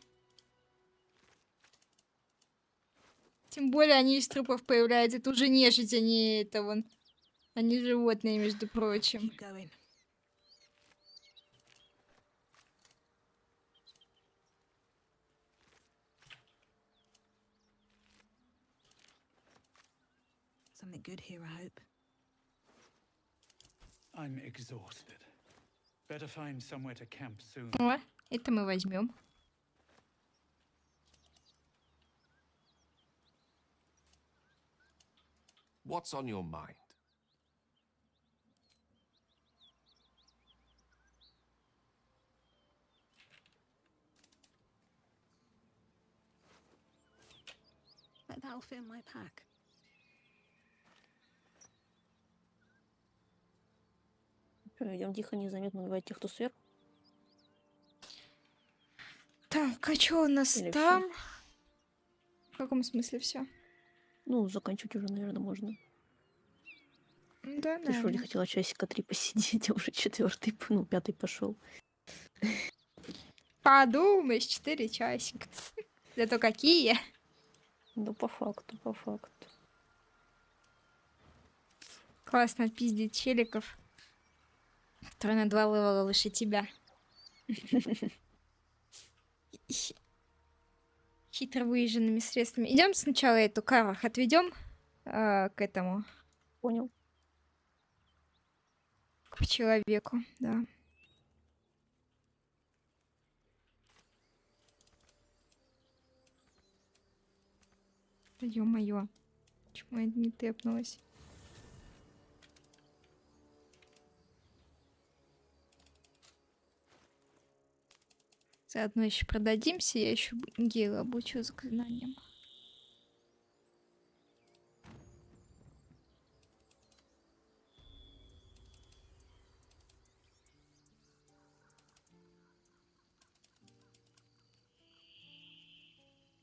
Тем более они из трупов появляются. Это уже нежить, они это вон. Они животные, между прочим. Something good here, I hope. I'm exhausted. Better find somewhere to camp soon. О, это мы возьмем. What's on your mind? That'll fit in my pack. Идем тихо, незаметно убивать тех, кто сверху. Так, а что у нас Или там? В каком смысле все? Ну, заканчивать уже, наверное, можно. Да, Ты же вроде хотела часика 3 посидеть, а уже 4-й, ну, 5-й пошел. Подумаешь, 4 часика. Зато какие? Да по факту, по факту. Классно пиздить челиков, которые на 2 левела выше тебя. Хитро выезженными средствами. Идем сначала эту карах отведем к этому. Понял. К человеку, да. Да ё-моё. Почему я не тэпнулась? Заодно еще продадимся, я еще гейл обучу заклинанием.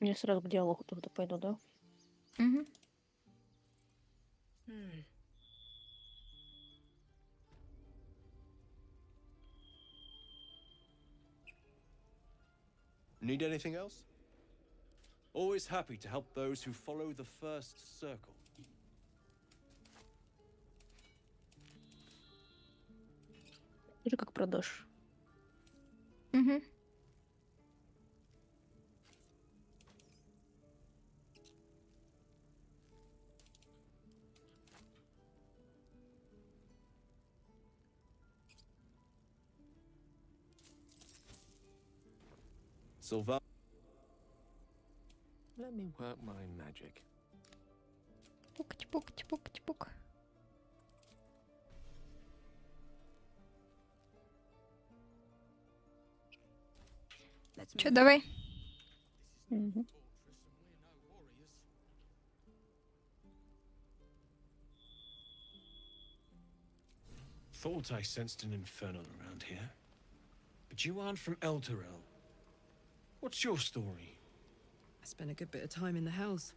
Я сразу к диалогу тогда пойду, да? Угу. Need anything else? Always happy to help those who follow the first circle. Или как продашь. Угу. Sylvan. Let me work my magic. Пук-типук-типук-типук. Чё, давай? Угу. Thought I sensed an infernal around here. But you aren't from Elturel. What's your story? I spent a good bit of time in the Hells.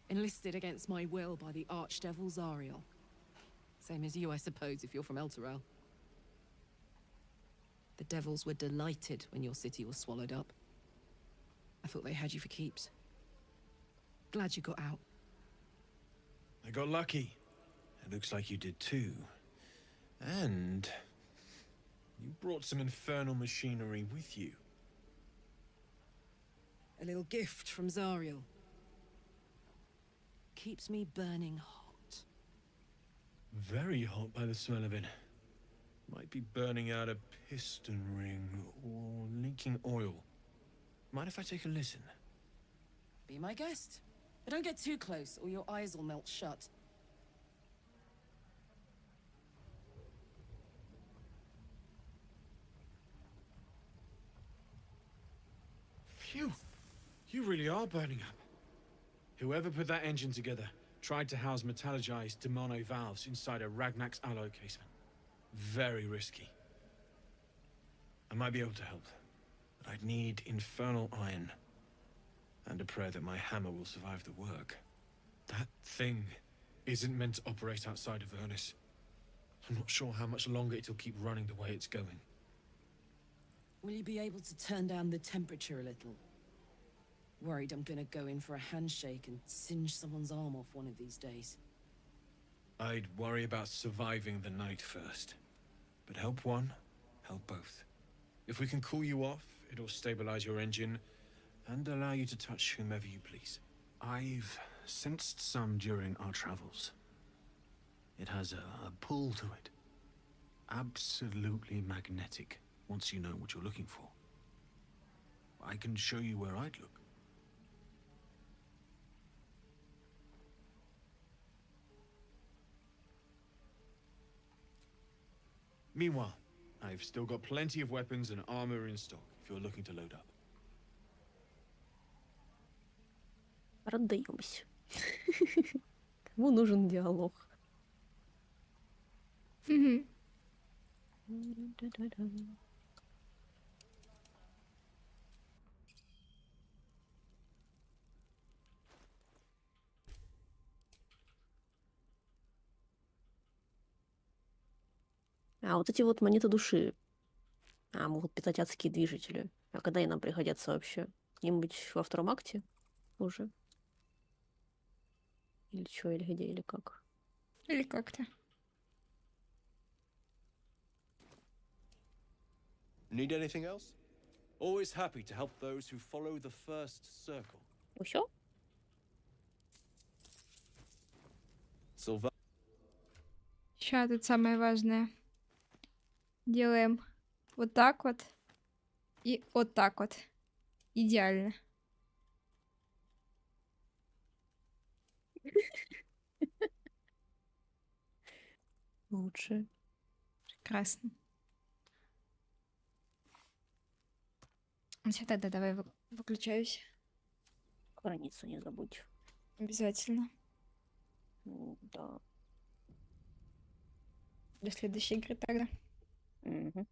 Enlisted against my will by the Archdevil Zariel. Same as you, I suppose, if you're from Elturel. The devils were delighted when your city was swallowed up. I thought they had you for keeps. Glad you got out. I got lucky. It looks like you did too. And you brought some infernal machinery with you. A little gift from Zariel. Keeps me burning hot. Very hot by the smell of it. Might be burning out a piston ring or leaking oil. Mind if I take a listen? Be my guest. But don't get too close or your eyes will melt shut. Phew! You really are burning up. Whoever put that engine together tried to house metallogized demono valves inside a Ragnak's alloy casement. Very risky. I might be able to help, but I'd need infernal iron. And a prayer that my hammer will survive the work. That thing isn't meant to operate outside of Ernest. I'm not sure how much longer it'll keep running the way it's going. Will you be able to turn down the temperature a little? Worried I'm gonna go in for a handshake and singe someone's arm off one of these days. I'd worry about surviving the night first. But help one, help both. If we can cool you off, it'll stabilize your engine and allow you to touch whomever you please. I've sensed some during our travels. It has a pull to it. Absolutely magnetic, once you know what you're looking for. I can show you where I'd look. Meanwhile, I've still got plenty of weapons and armor in stock if you're looking to load up. Продаемся. Кому нужен диалог? А вот эти вот монеты души могут питать адские движители. А когда они нам пригодятся вообще? Где-нибудь во втором акте уже? Или что, или где, или как? Или как-то. Need anything else? Always happy to help those who follow the first circle. Усё? Сейчас тут самое важное. Делаем вот так вот и вот так вот. Идеально. Лучше. Прекрасно. Все, тогда давай выключаюсь. Храниться не забудь. Обязательно. Да. До следующей игры тогда. Угу.